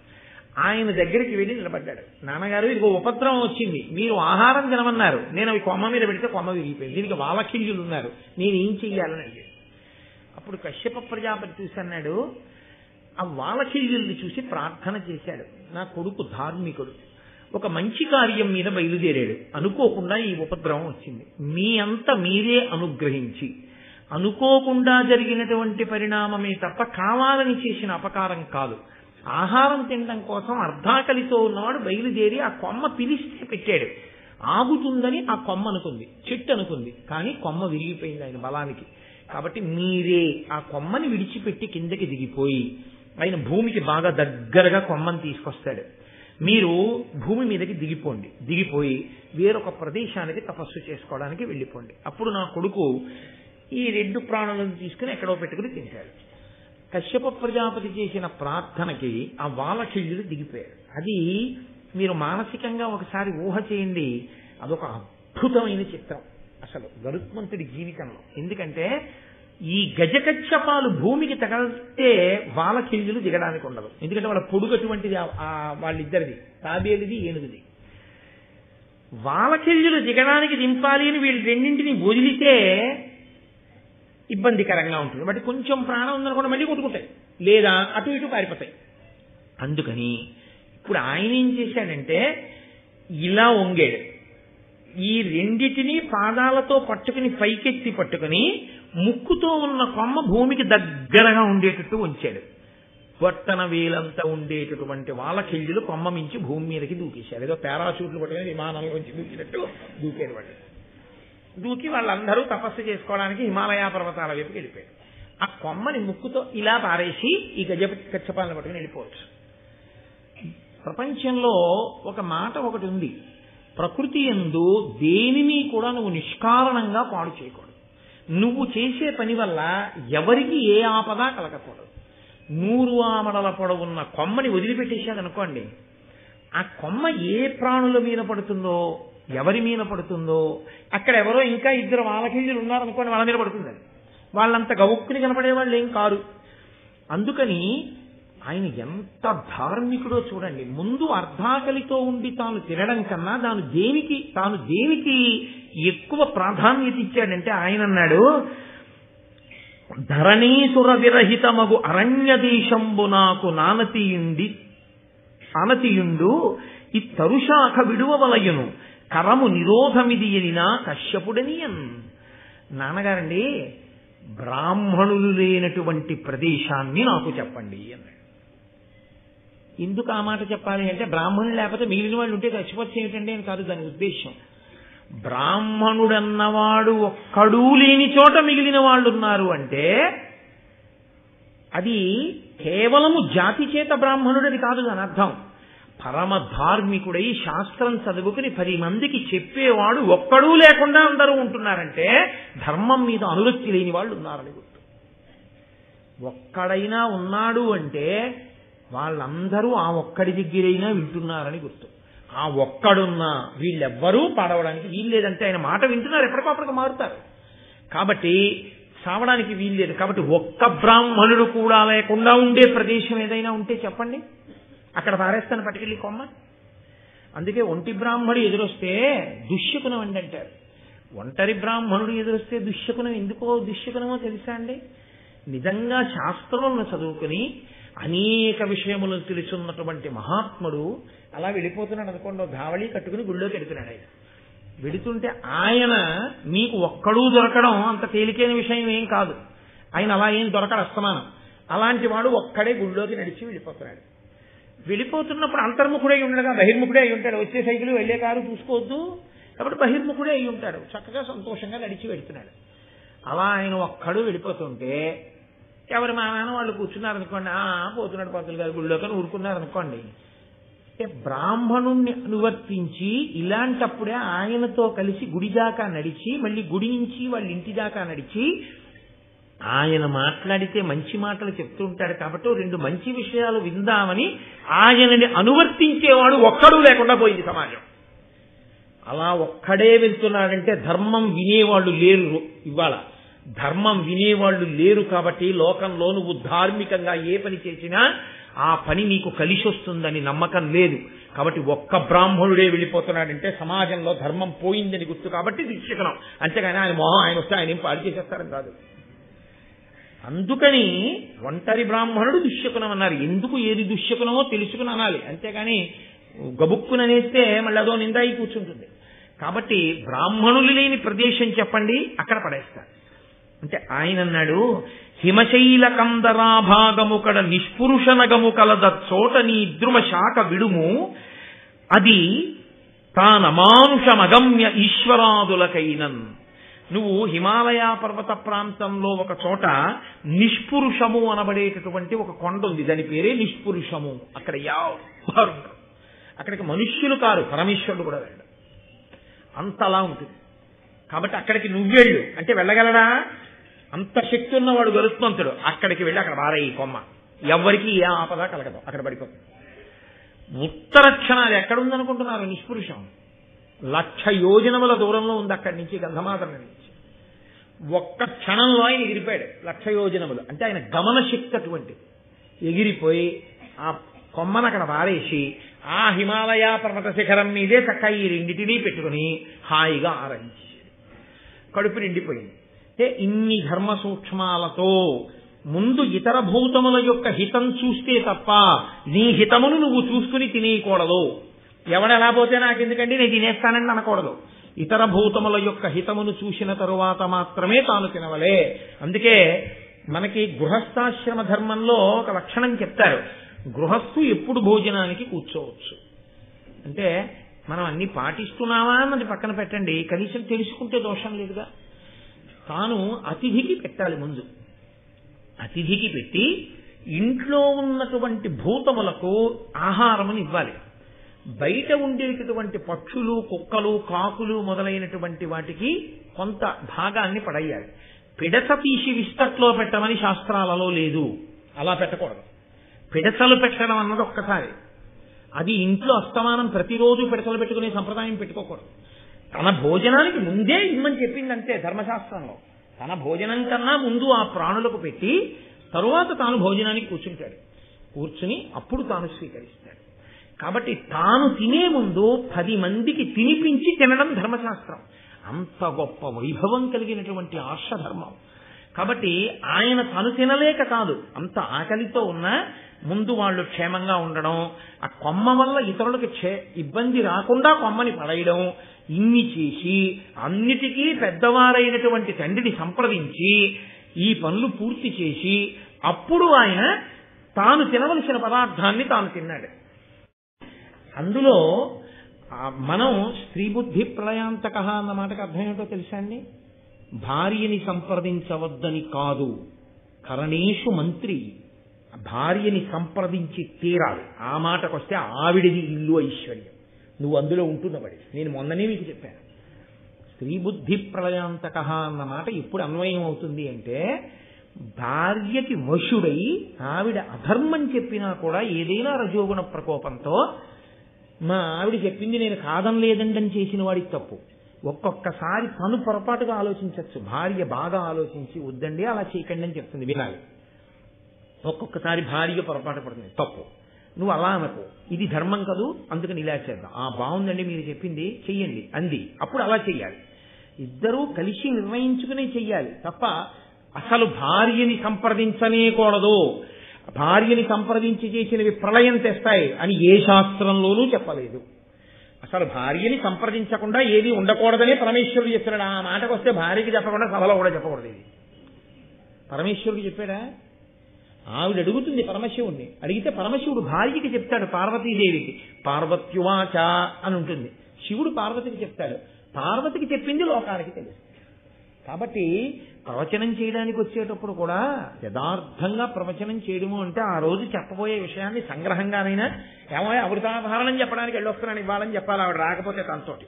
ఆయన దగ్గరికి వెళ్ళి నిలబడ్డాడు. నాన్నగారు, ఇదిగో ఉపద్రవం వచ్చింది, మీరు ఆహారం తినమన్నారు, నేను అవి కొమ్మ మీద పెడితే కొమ్మ విరిగిపోయింది, దీనికి వాలకిల్యులు ఉన్నారు, నేను ఏం చెయ్యాలని అడిగాడు. అప్పుడు కశ్యప ప్రజాపతి చూసి అన్నాడు, ఆ వాలకిల్యుల్ని చూసి ప్రార్థన చేశాడు, నా కొడుకు ధార్మికుడు, ఒక మంచి కార్యం మీద బయలుదేరాడు, అనుకోకుండా ఈ ఉపద్రవం వచ్చింది, మీ అంత మీరే అనుగ్రహించి అనుకోకుండా జరిగినటువంటి పరిణామమే తప్ప కావాలని చేసిన అపకారం కాదు. ఆహారం తినడం కోసం అర్ధాకలితో ఉన్నవాడు బయలుదేరి ఆ కొమ్మ పిలిస్తే పెట్టాడు. ఆగుతుందని ఆ కొమ్మ అనుకుంది, చెట్టు అనుకుంది, కానీ కొమ్మ విరిగిపోయింది ఆయన బలానికి. కాబట్టి మీరే ఆ కొమ్మని విడిచిపెట్టి కిందకి దిగిపోయి ఆయన భూమికి బాగా దగ్గరగా కొమ్మని తీసుకొస్తాడు. మీరు భూమి మీదకి దిగిపోండి, దిగిపోయి వేరొక ప్రదేశానికి తపస్సు చేసుకోవడానికి వెళ్ళిపోండి. అప్పుడు నా కొడుకు ఈ 2 ప్రాణులను తీసుకుని ఎక్కడో పెట్టుకుని తింటాడు. కశ్యప ప్రజాపతి చేసిన ప్రార్థనకి ఆ వాలకిల్యులు దిగిపోయారు. అది మీరు మానసికంగా ఒకసారి ఊహ చేయండి. అదొక అద్భుతమైన చిత్రం అసలు గరుత్మంతుడి జీవితంలో. ఎందుకంటే ఈ గజకచ్చపాలు భూమికి తగలితే వాలకిల్యులు దిగడానికి ఉండదు. ఎందుకంటే వాళ్ళ పొడుగు అటువంటిది, వాళ్ళిద్దరిది, తాబేలుది ఏనుగుది. వాలకిల్యులు దిగడానికి దింపాలి అని వీళ్ళు రెండింటిని వదిలితే ఇబ్బందికరంగా ఉంటుంది. బట్ కొంచెం ప్రాణం ఉందనుకోండి మళ్ళీ కొట్టుకుంటాయి, లేదా అటు ఇటు పారిపోతాయి. అందుకని ఇప్పుడు ఆయన ఏం చేశాడంటే ఇలా వంగాడు, ఈ రెండిటిని పాదాలతో పట్టుకుని పైకెత్తి పట్టుకుని ముక్కుతో ఉన్న కొమ్మ భూమికి దగ్గరగా ఉండేటట్టు ఉంచాడు. బొట్టన వేలంతా ఉండేటటువంటి వాలకిల్యులు కొమ్మ మించి భూమి మీదకి దూకేశారు. ఏదో పారాషూట్లు పట్టుకుని విమానంలోంచి దూకినట్టు దూకేరు వాళ్ళు. దూకి వాళ్ళందరూ తపస్సు చేసుకోవడానికి హిమాలయ పర్వతాల వైపుకి వెళ్ళిపోయారు. ఆ కొమ్మని ముక్కుతో ఇలా పారేసి ఈ గజకచ్చపాలను పట్టుకుని వెళ్ళిపోవచ్చు. ప్రపంచంలో ఒక మాట ఒకటి ఉంది, ప్రకృతి యందు దేనిని కూడా నువ్వు నిష్కారణంగా పాడు చేయకూడదు. నువ్వు చేసే పని వల్ల ఎవరికి ఏ ఆపద కలగకూడదు. 100 ఆమడల పొడవున్న కొమ్మని వదిలిపెట్టేశాదనుకోండి, ఆ కొమ్మ ఏ ప్రాణుల మీద పడుతుందో, ఎవరి మీద పడుతుందో, అక్కడ ఎవరో ఇంకా 2 వాలకిళ్ళు ఉన్నారనుకోండి, వాళ్ళ మీద పడుతుందని. వాళ్ళంత గవుక్కుని కనపడే వాళ్ళు ఏం కారు. అందుకని ఆయన ఎంత ధార్మికుడో చూడండి. ముందు అర్ధాకలితో ఉండి తాను తినడం కన్నా తాను దేనికి ఎక్కువ ప్రాధాన్యత ఇచ్చాడంటే ఆయన అన్నాడు, ధరణీసుర విరహితమగు అరణ్య దేశంబు నాకు ఆనతియుండు ఈ తరుశాఖ విడువవలయును కరము నిరోధమిది ఎనినా కశ్యపుడనియన్. నాన్నగారండి, బ్రాహ్మణులు లేనటువంటి ప్రదేశాన్ని నాకు చెప్పండి అన్నాడు. ఎందుకు ఆ మాట చెప్పాలి అంటే, బ్రాహ్మణులు లేకపోతే మిగిలిన వాళ్ళు ఉంటే చచ్చిపోతే ఏమిటండి అని కాదు దాని ఉద్దేశం. బ్రాహ్మణుడన్నవాడు ఒక్కడూ లేని చోట మిగిలిన వాళ్ళు ఉన్నారు అంటే అది కేవలము జాతి చేత బ్రాహ్మణుడని కాదు దాని అర్థం. పరమ ధార్మికుడై శాస్త్రం చదువుకుని 10 మందికి చెప్పేవాడు ఒక్కడూ లేకుండా అందరూ ఉంటున్నారంటే ధర్మం మీద అనురక్తి లేని వాళ్ళు ఉన్నారని గుర్తు. ఒక్కడైనా ఉన్నాడు అంటే వాళ్ళందరూ ఆ ఒక్కడి దగ్గరైనా వింటున్నారని గుర్తు. ఆ ఒక్కడున్నా వీళ్ళెవ్వరూ పాడవడానికి వీల్లేదంటే ఆయన మాట వింటున్నారు, ఎప్పటికప్పటికి మారుతారు. కాబట్టి సావడానికి వీల్లేదు. కాబట్టి ఒక్క బ్రాహ్మణుడు కూడా లేకుండా ఉండే ప్రదేశం ఏదైనా ఉంటే చెప్పండి, అక్కడ పారేస్తాను పట్టుకెళ్ళి కొమ్మ. అందుకే ఒంటి బ్రాహ్మణుడు ఎదురొస్తే దుశ్శకునం అండి అంటారు. ఒంటరి బ్రాహ్మణుడు ఎదురొస్తే దుశ్శకునం ఎందుకో దుశ్శకునమో తెలుసా అండి? నిజంగా శాస్త్రములను చదువుకుని అనేక విషయములను తెలుసున్నటువంటి మహాత్ముడు అలా వెళ్ళిపోతున్నాడు అనుకోండి, ధావళి కట్టుకుని గుళ్ళోకి వెళుతున్నాడు. ఆయన వెళుతుంటే ఆయన మీకు ఒక్కడూ దొరకడం అంత తేలికైన విషయం ఏం కాదు. ఆయన అలా ఏం దొరకడు అస్తమానం. అలాంటి వాడు ఒక్కడే గుళ్ళోకి నడిచి వెళ్ళిపోతున్నాడు. వెళ్ళిపోతున్నప్పుడు అంతర్ముఖుడై ఉండగా బహిర్ముఖుడే అయి ఉంటాడు. వచ్చే సైకిల్ వెళ్లే కారు చూసుకోవద్దు కాబట్టి బహిర్ముఖుడే అయి ఉంటాడు. చక్కగా సంతోషంగా నడిచి వెళుతున్నాడు. అలా ఆయన ఒక్కడు వెళ్ళిపోతుంటే ఎవరి మా నాన్న వాళ్ళు కూర్చున్నారనుకోండి, పోతున్నాడు పంతులు గారు గుళ్ళోకి అని ఊరుకున్నారనుకోండి. బ్రాహ్మణుణ్ణి అనువర్తించి ఇలాంటప్పుడే ఆయనతో కలిసి గుడి దాకా నడిచి మళ్ళీ గుడి నుంచి వాళ్ళ ఇంటి దాకా నడిచి ఆయన మాట్లాడితే మంచి మాటలు చెప్తూ ఉంటాడు కాబట్టి 2 మంచి విషయాలు విందామని ఆయనని అనువర్తించేవాడు ఒక్కడూ లేకుండా పోయింది సమాజం. అలా ఒక్కడే వెళ్తున్నాడంటే ధర్మం వినేవాళ్ళు లేరు. ఇవాళ ధర్మం వినేవాళ్ళు లేరు కాబట్టి లోకంలో నువ్వు ధార్మికంగా ఏ పని చేసినా ఆ పని నీకు కలిసి వస్తుందని నమ్మకం లేదు. కాబట్టి ఒక్క బ్రాహ్మణుడే వెళ్ళిపోతున్నాడంటే సమాజంలో ధర్మం పోయిందని గుర్తు. కాబట్టి దుశ్శకునం. అంతేగాని ఆయన వస్తే ఆయన ఏం పాడు చేసేస్తారని కాదు. అందుకని ఒంటరి బ్రాహ్మణుడు దుశ్శకునం అన్నారు. ఎందుకు ఏది దుశ్శకునమో తెలుసుకుని అనాలి, అంతేగాని గబుక్కుననేస్తే మళ్ళీ అదో నిందాయి కూర్చుంటుంది. కాబట్టి బ్రాహ్మణులు లేని ప్రదేశం చెప్పండి, అక్కడ పడేస్తారు. అంటే ఆయన అన్నాడు, హిమశైల కందరాభాగము కడ నిష్పురుషనగము కలద చోట నీ ద్రుమ శాఖ విడుము అది తానమానుషమగమ్య ఈశ్వరాదులకైనన్. నువ్వు హిమాలయ పర్వత ప్రాంతంలో ఒక చోట నిష్పురుషము అనబడేటటువంటి ఒక కొండ ఉంది, దాని పేరే నిష్పురుషము. అక్కడ ఎవరు అక్కడికి మనుష్యులు కారు, పరమేశ్వరుడు కూడా వెళ్ళడు, అంతలా ఉంటుంది. కాబట్టి అక్కడికి నువ్వెళ్ళు అంటే వెళ్ళగలడా? అంత శక్తి ఉన్నవాడు గరుత్మంతుడు. అక్కడికి వెళ్ళి అక్కడ బారయ్యి కొమ్మ, ఎవరికి ఏ ఆపద కలగదు, అక్కడ పడిపోతుంది. ఉత్తర క్షణాలు ఎక్కడుందనుకుంటున్నారు? నిష్పురుషం 1,00,000 యోజనముల దూరంలో ఉంది అక్కడి నుంచి, గంధమాదరణ నుంచి. ఒక్క క్షణంలో ఆయన ఎగిరిపోయాడు 1,00,000 యోజనములు. అంటే ఆయన గమన శక్తి అటువంటి. ఎగిరిపోయి ఆ కొమ్మను అక్కడ పారేసి ఆ హిమాలయ పర్వత శిఖరం మీదే చక్క ఈ 2 పెట్టుకుని హాయిగా ఆరంభించి కడుపు నిండిపోయింది. అంటే ఇన్ని ధర్మ సూక్ష్మాలతో ముందు ఇతర భూతముల యొక్క హితం చూస్తే తప్ప నీ హితమును నువ్వు చూసుకుని తినేయకూడదు. ఎవడెలా పోతే నాకెందుకండి నేను తినేస్తానని అనకూడదు. ఇతర భూతముల యొక్క హితమును చూసిన తరువాత మాత్రమే తాను తినవలే. అందుకే మనకి గృహస్థాశ్రమ ధర్మంలో ఒక లక్షణం చెప్తారు, గృహస్థు ఎప్పుడు భోజనానికి కూర్చోవచ్చు. అంటే మనం అన్ని పాటిస్తున్నామా అన్నది పక్కన పెట్టండి, కనీసం తెలుసుకుంటే దోషం లేదుగా. తాను అతిథికి పెట్టాలి. ముందు అతిథికి పెట్టి ఇంట్లో ఉన్నటువంటి భూతములకు ఆహారమును ఇవ్వాలి. బయట ఉండేటటువంటి పక్షులు, కుక్కలు, కాకులు మొదలైనటువంటి వాటికి కొంత భాగాన్ని పడేయాలి. పిడస తీసి విస్తట్లో పెట్టమని శాస్త్రాలలో లేదు. అలా పెట్టకూడదు. పిడసలు పెట్టడం అన్నది ఒక్కసారి. అది ఇంట్లో అస్తమానం ప్రతిరోజు పిడసలు పెట్టుకునే సంప్రదాయం పెట్టుకోకూడదు. తన భోజనానికి ముందే ఇమ్మని చెప్పింది అంతే ధర్మశాస్త్రంలో. తన భోజనం కన్నా ముందు ఆ ప్రాణులకు పెట్టి తరువాత తాను భోజనానికి కూర్చుంటాడు. కూర్చుని అప్పుడు తాను స్వీకరిస్తాడు. కాబట్టి తాను తినే ముందు 10 మందికి తినిపించి తినడం ధర్మశాస్త్రం. అంత గొప్ప వైభవం కలిగినటువంటి ఆర్షధర్మం. కాబట్టి ఆయన తను తినలేక కాదు, అంత ఆకలితో ఉన్నా ముందు వాళ్ళు క్షేమంగా ఉండడం, ఆ కొమ్మ వల్ల ఇతరులకు ఇబ్బంది రాకుండా కొమ్మని పడేయడం, ఇన్ని చేసి అన్నిటికీ పెద్దవారైనటువంటి తండ్రిని సంప్రదించి ఈ పనులు పూర్తి చేసి అప్పుడు ఆయన తాను తినవలసిన పదార్థాన్ని తాను తిన్నాడు. అందులో మనం స్త్రీ బుద్ధి ప్రళయాంతక అన్న మాటకు అర్థం ఏంటో తెలుసా అండి? భార్యని సంప్రదించవద్దని కాదు, కరణేషు మంత్రి, భార్యని సంప్రదించి తీరాలి. ఆ మాటకొస్తే ఆవిడిది ఇల్లు ఐశ్వర్యం, నువ్వు అందులో ఉంటున్నవాడి. నేను మొన్ననే మీకు చెప్పాను, స్త్రీ బుద్ధి ప్రళయాంతక అన్న మాట ఎప్పుడు అన్వయం అవుతుంది అంటే, భార్యకి వశుడై ఆవిడ అధర్మం చెప్పినా కూడా ఏదైనా రజోగుణ ప్రకోపంతో మా ఆవిడ చెప్పింది నేను కాదనలేదండని చేసిన వాడికి తప్పు. ఒక్కొక్కసారి తను పొరపాటుగా ఆలోచించవచ్చు, భార్య బాగా ఆలోచించి వద్దండి అలా చేయకండి అని చెప్తుంది, వినాలి. ఒక్కొక్కసారి భార్య పొరపాటు పడుతుంది, తప్పు, నువ్వు అలా అనకు, ఇది ధర్మం కదూ అందుకని ఇలా చేద్దాం, బాగుందండి మీరు చెప్పింది చెయ్యండి అంది, అప్పుడు అలా చెయ్యాలి. ఇద్దరూ కలిసి నిర్ణయించుకునే చెయ్యాలి తప్ప అసలు భార్యని సంప్రదించనేకూడదు, భార్యని సంప్రదించి చేసినవి ప్రళయం తెస్తాయి అని ఏ శాస్త్రంలోనూ చెప్పలేదు. అసలు భార్యని సంప్రదించకుండా ఏది ఉండకూడదనే పరమేశ్వరుడు చెప్పాడు. ఆ మాటకు వస్తే భార్యకి చెప్పకుండా సభలో కూడా చెప్పకూడదు. ఇది పరమేశ్వరుడు చెప్పాడా? ఆవిడ అడుగుతుంది పరమశివుణ్ణి, అడిగితే పరమశివుడు భార్యకి చెప్తాడు, పార్వతీదేవికి. పార్వత్యువాచ అని ఉంటుంది, శివుడు పార్వతికి చెప్తాడు. పార్వతికి చెప్పింది లోకానికి తెలుసు. కాబట్టి ప్రవచనం చేయడానికి వచ్చేటప్పుడు కూడా యథార్థంగా ప్రవచనం చేయడము అంటే ఆ రోజు చెప్పబోయే విషయాన్ని సంగ్రహంగానైనా ఏమో అమృతాధారణం చెప్పడానికి వెళ్ళొస్తున్నాను ఇవ్వాలని చెప్పాలి. ఆవిడ రాకపోతే తనతోటి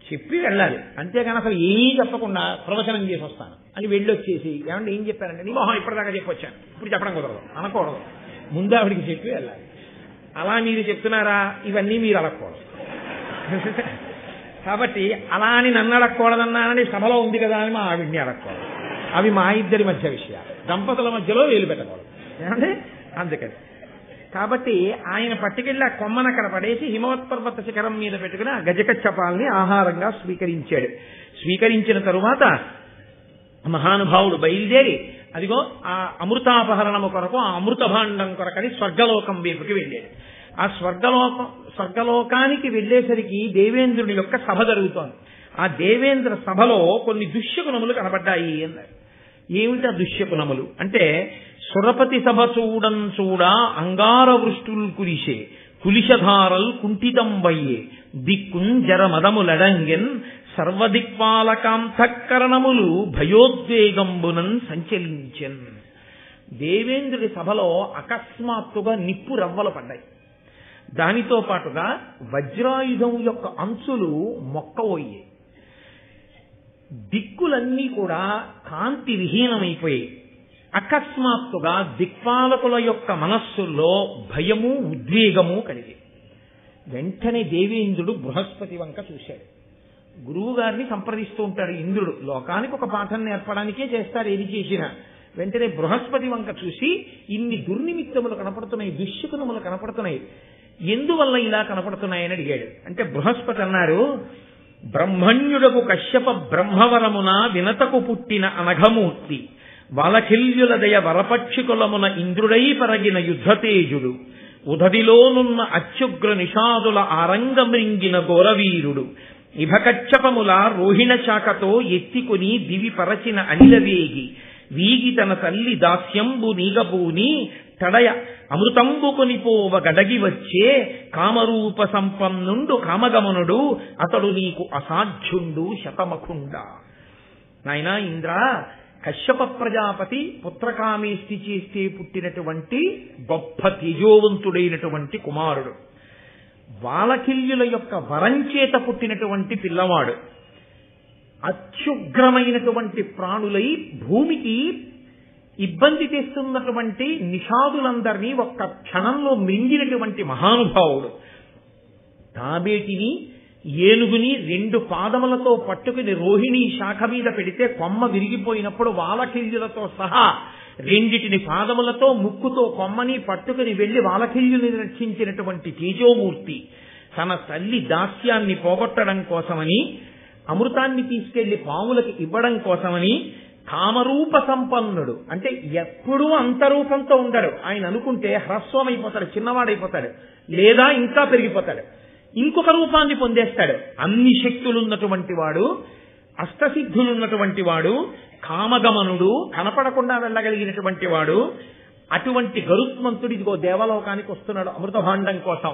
చెప్పి వెళ్ళాలి. అంతేగాని అసలు ఏమీ చెప్పకుండా ప్రవచనం చేసి వస్తాను అని వెళ్ళొచ్చేసి ఏమంటే ఏం చెప్పారంటే నీ మొహం ఇప్పటిదాకా చెప్పొచ్చాను ఇప్పుడు చెప్పడం కుదరదు అనకూడదు, ముందు ఆవిడికి చెప్పి వెళ్ళాలి. అలా మీరు చెప్తున్నారా, ఇవన్నీ మీరు అనకూడదు. కాబట్టి అలా అని నన్ను అడగకూడదన్నానని సభలో ఉంది కదా అని మా ఆవిడ్ని అడగకూడదు. అవి మా ఇద్దరి మధ్య విషయాలు, దంపతుల మధ్యలో వేలు పెట్టకూడదు ఏమంటే. అందుకని కాబట్టి ఆయన పట్టుకెళ్ళి ఆ కొమ్మను అక్కడ పడేసి హిమవత్పర్వత శిఖరం మీద పెట్టుకుని ఆ గజకచ్చపాల్ని ఆహారంగా స్వీకరించాడు. స్వీకరించిన తరువాత మహానుభావుడు బయలుదేరి అదిగో ఆ అమృతాపహరణము కొరకు, ఆ అమృత భాండం కొరకని స్వర్గలోకం వైపుకి వెళ్ళాడు. ఆ స్వర్గలోకానికి వెళ్లేసరికి దేవేంద్రుని యొక్క సభ జరుగుతోంది. ఆ దేవేంద్ర సభలో కొన్ని దుష్యగుణములు కనబడ్డాయి అన్నారు. ఏమిటి ఆ దుష్యగుణములు అంటే, సురపతి సభ చూడం చూడా అంగార వృష్టులు కురిసే కులిశధారల్ కుంఠితంబయ్యే దిక్కుం జరమదములడంగెన్ సర్వదిక్పాలకాంతఃకరణములు భయోద్వేగంబునన్ సంచలించెన్. దేవేంద్రుడి సభలో అకస్మాత్తుగా నిప్పు రవ్వలు పడ్డాయి. దానితో పాటుగా వజ్రాయుధం యొక్క అంచులు మొక్కవోయాయి. దిక్కులన్నీ కూడా కాంతి విహీనమైపోయాయి. అకస్మాత్తుగా దిక్పాలకుల యొక్క మనస్సుల్లో భయము ఉద్వేగము కలిగి వెంటనే దేవేంద్రుడు బృహస్పతి వంక చూశాడు. గురువు గారిని సంప్రదిస్తూ ఉంటాడు ఇంద్రుడు, లోకానికి ఒక పాఠం నేర్పడానికే చేస్తారు ఏది చేసినా. వెంటనే బృహస్పతి వంక చూసి ఇన్ని దుర్నిమిత్తములు కనపడుతున్నాయి, దుశ్శకునములు కనపడుతున్నాయి, ఎందువల్ల ఇలా కనపడుతున్నాయని అడిగాడు. అంటే బృహస్పతి అన్నారు, బ్రహ్మణ్యుడకు కశ్యప బ్రహ్మవరమున వినతకు పుట్టిన అనఘమూర్తి వాలఖిల్యుల దయ వరపక్షికులమున ఇంద్రుడై పరగిన యుద్ధతేజుడు ఉదదిలోనున్న అత్యుగ్ర నిషాదుల ఆరంగమృంగిన ఘోరవీరుడు ఇభకచ్చపముల రోహిణ శాఖతో ఎత్తికొని దివి పరచిన అనిలవేగి వీగి తన తల్లి దాస్యంబు నీగబూని తడయ అమృతంబు కొనిపోవ గడగి వచ్చే కామరూప సంపన్నుండు కామగమనుడు అతడు నీకు అసాధ్యుండు శతమఖుండ. నాయనా ఇంద్ర, కశ్యప ప్రజాపతి పుత్రకామేష్టి చేస్తే పుట్టినటువంటి గొప్ప తేజోవంతుడైనటువంటి కుమారుడు. వాలకిల్యుల యొక్క వరంచేత పుట్టినటువంటి పిల్లవాడు అత్యుగ్రమైనటువంటి ప్రాణులై భూమికి ఇబ్బంది తెస్తున్నటువంటి నిషాదులందరినీ ఒక్క క్షణంలో మింగినటువంటి మహానుభావుడు. తాబేటిని ఏనుగుని 2 పాదములతో పట్టుకుని రోహిణి శాఖ మీద పెడితే కొమ్మ విరిగిపోయినప్పుడు వాలకిల్యులతో సహా 2 పాదములతో ముక్కుతో కొమ్మని పట్టుకుని వెళ్లి వాలకిల్యుని రక్షించినటువంటి తేజోమూర్తి తన తల్లి దాస్యాన్ని పోగొట్టడం కోసమని, అమృతాన్ని తీసుకెళ్లి పాములకు ఇవ్వడం కోసమని కామరూప సంపన్నుడు, అంటే ఎప్పుడూ అంతరూపంతో ఉండడు. ఆయన అనుకుంటే హ్రస్వమైపోతాడు, చిన్నవాడైపోతాడు, లేదా ఇంకా పెరిగిపోతాడు, ఇంకొక రూపాన్ని పొందేస్తాడు. అన్ని శక్తులున్నటువంటి వాడు, అష్టసిద్ధులున్నటువంటి వాడు, కామగమనుడు, కనపడకుండా వెళ్ళగలిగినటువంటి వాడు. అటువంటి గరుత్మంతుడు ఇదిగో దేవలోకానికి వస్తున్నాడు అమృత భాండం కోసం.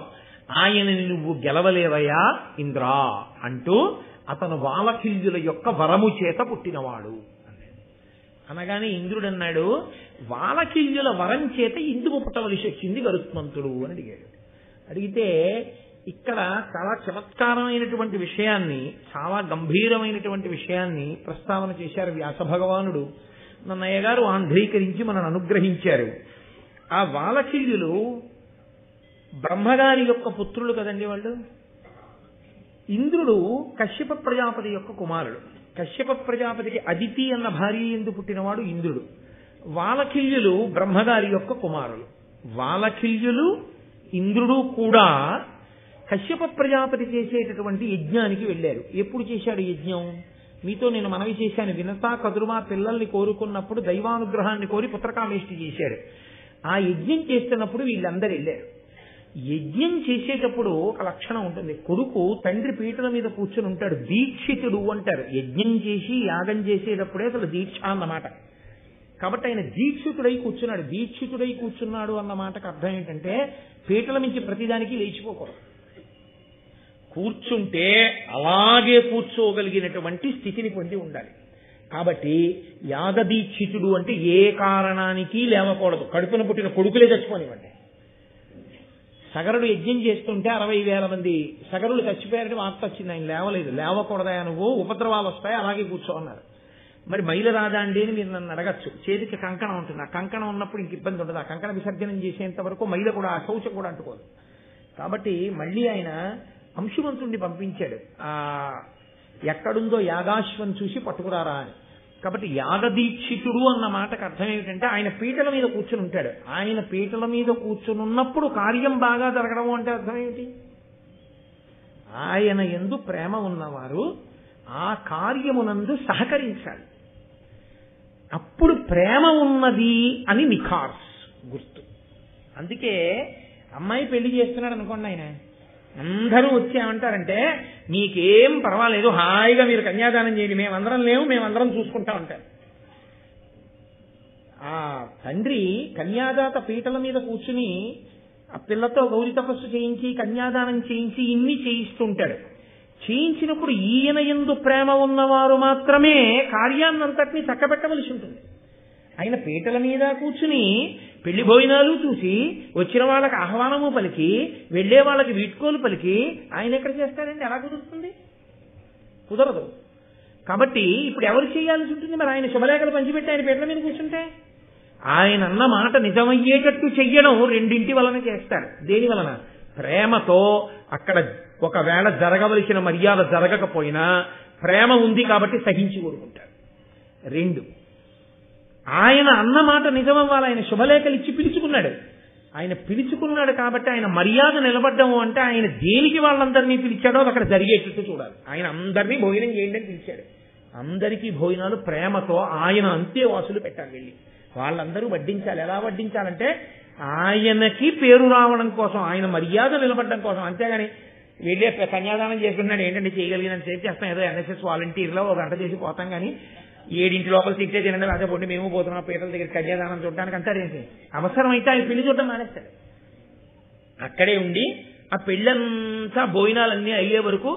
ఆయనని నువ్వు గెలవలేవయ్యా ఇంద్రా అంటూ అతను వాలకిల్యుల యొక్క వరము చేత పుట్టినవాడు అనగానే ఇంద్రుడు అన్నాడు, వాలకిల్యుల వరం చేత ఎందుకు పుట్టవలసి వచ్చింది గరుత్మంతుడు అని అడిగాడు. అడిగితే ఇక్కడ చాలా చమత్కారమైనటువంటి విషయాన్ని, చాలా గంభీరమైనటువంటి విషయాన్ని ప్రస్తావన చేశారు వ్యాస భగవానుడు. నన్నయ్య గారు ఆంధ్రీకరించి మనను అనుగ్రహించారు. ఆ వాలకిల్యులు బ్రహ్మగారి యొక్క పుత్రులు కదండి వాళ్ళు. ఇంద్రుడు కశ్యప ప్రజాపతి యొక్క కుమారుడు. కశ్యప ప్రజాపతికి అదితి అన్న భార్య ఎందు పుట్టినవాడు ఇంద్రుడు. వాలకిల్యులు బ్రహ్మగారి యొక్క కుమారులు. వాలకిల్యులు ఇంద్రుడు కూడా కశ్యప ప్రజాపతి చేసేటటువంటి యజ్ఞానికి వెళ్ళారు. ఎప్పుడు చేశాడు యజ్ఞం? మీతో నేను మనవి చేశాను, వినతా కదురుమా పిల్లల్ని కోరుకున్నప్పుడు దైవానుగ్రహాన్ని కోరి పుత్రకామేష్టి చేశాడు. ఆ యజ్ఞం చేస్తున్నప్పుడు వీళ్ళందరూ వెళ్ళారు. యజ్ఞం చేసేటప్పుడు ఒక లక్షణం ఉంటుంది. కొడుకు తండ్రి పీటల మీద కూర్చుని ఉంటాడు, దీక్షితుడు అంటారు. యజ్ఞం చేసి యాగం చేసేటప్పుడే అసలు దీక్ష అన్నమాట. కాబట్టి ఆయన దీక్షితుడై కూర్చున్నాడు. దీక్షితుడై కూర్చున్నాడు అన్న మాటకు అర్థం ఏంటంటే పీటల నుంచి ప్రతిదానికి లేచిపోకూడదు. కూర్చుంటే అలాగే కూర్చోగలిగినటువంటి స్థితిని పొంది ఉండాలి. కాబట్టి యాగదీక్షితుడు అంటే ఏ కారణానికి లేవకూడదు. కడుపున పుట్టిన కొడుకులే చచ్చిపోనివ్వండి. సగరుడు యజ్ఞం చేస్తుంటే 60,000 మంది సగరులు చచ్చిపోయారని వార్త వచ్చింది. ఆయన లేవలేదు. లేవకూడదా నువ్వు, ఉపద్రవాలు వస్తాయి, అలాగే కూర్చో అన్నారు. మరి మైలు రాదా అండి అని మీరు నన్ను అడగచ్చు. చేతికి కంకణం ఉంటుంది. ఆ కంకణం ఉన్నప్పుడు ఇంక ఇబ్బంది ఉండదు. ఆ కంకణ విసర్జనం చేసేంత వరకు మైల కూడా, ఆ శౌచ కూడా అంటుకోదు. కాబట్టి మళ్ళీ ఆయన అంశుమంతుడిని పంపించాడు, ఎక్కడుందో యాగాశ్వం చూసి పట్టుకురారా అని. కాబట్టి యాగదీక్షితుడు అన్న మాటకు అర్థం ఏమిటంటే ఆయన పీటల మీద కూర్చుని ఉంటాడు. ఆయన పీటల మీద కూర్చుని ఉన్నప్పుడు కార్యం బాగా జరగడం అంటే అర్థం ఏమిటి? ఆయన యందు ప్రేమ ఉన్నవారు ఆ కార్యమునందు సహకరించాలి. అప్పుడు ప్రేమ ఉన్నది అని నిఖార్స్ గుర్తు. అందుకే అమ్మాయి పెళ్లి చేస్తున్నాడు అనుకోండి, ఆయన అందరూ వచ్చేమంటారంటే మీకేం పర్వాలేదు, హాయిగా మీరు కన్యాదానం చేయండి, మేమందరం లేవు, మేమందరం చూసుకుంటా ఉంటారు. ఆ తండ్రి కన్యాదాత పీటల మీద కూర్చుని ఆ పిల్లతో గౌరీ తపస్సు చేయించి కన్యాదానం చేయించి ఇన్ని చేయిస్తుంటాడు. చేయించినప్పుడు ఈయన యందు ప్రేమ ఉన్నవారు మాత్రమే కార్యాన్నంతటినీ చక్కబెట్టవలసి ఉంటుంది. ఆయన పీటల మీద కూర్చుని పెళ్లి భోజనాలు చూసి వచ్చిన వాళ్ళకి ఆహ్వానము పలికి వెళ్లే వాళ్ళకి వీడ్కోలు పలికి ఆయన ఎక్కడ చేస్తాడండి? ఎలా కుదురుతుంది? కుదరదు. కాబట్టి ఇప్పుడు ఎవరు చేయాల్సి ఉంటుంది? మరి ఆయన శుభలేఖలు పంచిపెట్టి ఆయన పీటల మీద కూర్చుంటే ఆయన అన్న మాట నిజమయ్యేటట్టు చెయ్యడం రెండింటి వలన చేస్తారు. దేని వలన? ప్రేమతో. అక్కడ ఒకవేళ జరగవలసిన మర్యాద జరగకపోయినా ప్రేమ ఉంది కాబట్టి సహించి ఊరుకుంటారు. 2, ఆయన అన్నమాట నిజమవ్వాలి. ఆయన శుభలేఖలు ఇచ్చి పిలుచుకున్నాడు. ఆయన పిలుచుకున్నాడు కాబట్టి ఆయన మర్యాద నిలబడ్డము అంటే ఆయన దేనికి వాళ్ళందరినీ పిలిచాడో అది అక్కడ జరిగేటట్టు చూడాలి. ఆయన అందరినీ భోజనం చేయండి అని పిలిచాడు. అందరికీ భోజనాలు ప్రేమతో ఆయన అంతేవాసులు పెట్టాలి. వెళ్ళి వాళ్ళందరూ వడ్డించాలి. ఎలా వడ్డించాలంటే ఆయనకి పేరు రావడం కోసం, ఆయన మర్యాద నిలబడడం కోసం. అంతేగాని వెళ్ళే కన్యాదానం చేసుకున్నాడు ఏంటంటే చేయగలిగినంత సేపు చేస్తాం, ఏదో ఎన్ఎస్ఎస్ వాలంటీర్లో 1 గంట చేసి పోతాం, కానీ 7 లోపల తిట్టే తినండి, అదే పొండి మేము పోతున్నాం పీటల దగ్గర కన్యాదానం చూడడానికి అంటారేంటి? అవసరమైతే ఆయన పెళ్లి చూడటం మానేస్తాడు. అక్కడే ఉండి ఆ పెళ్ళంతా భోజనాలన్నీ అయ్యే వరకు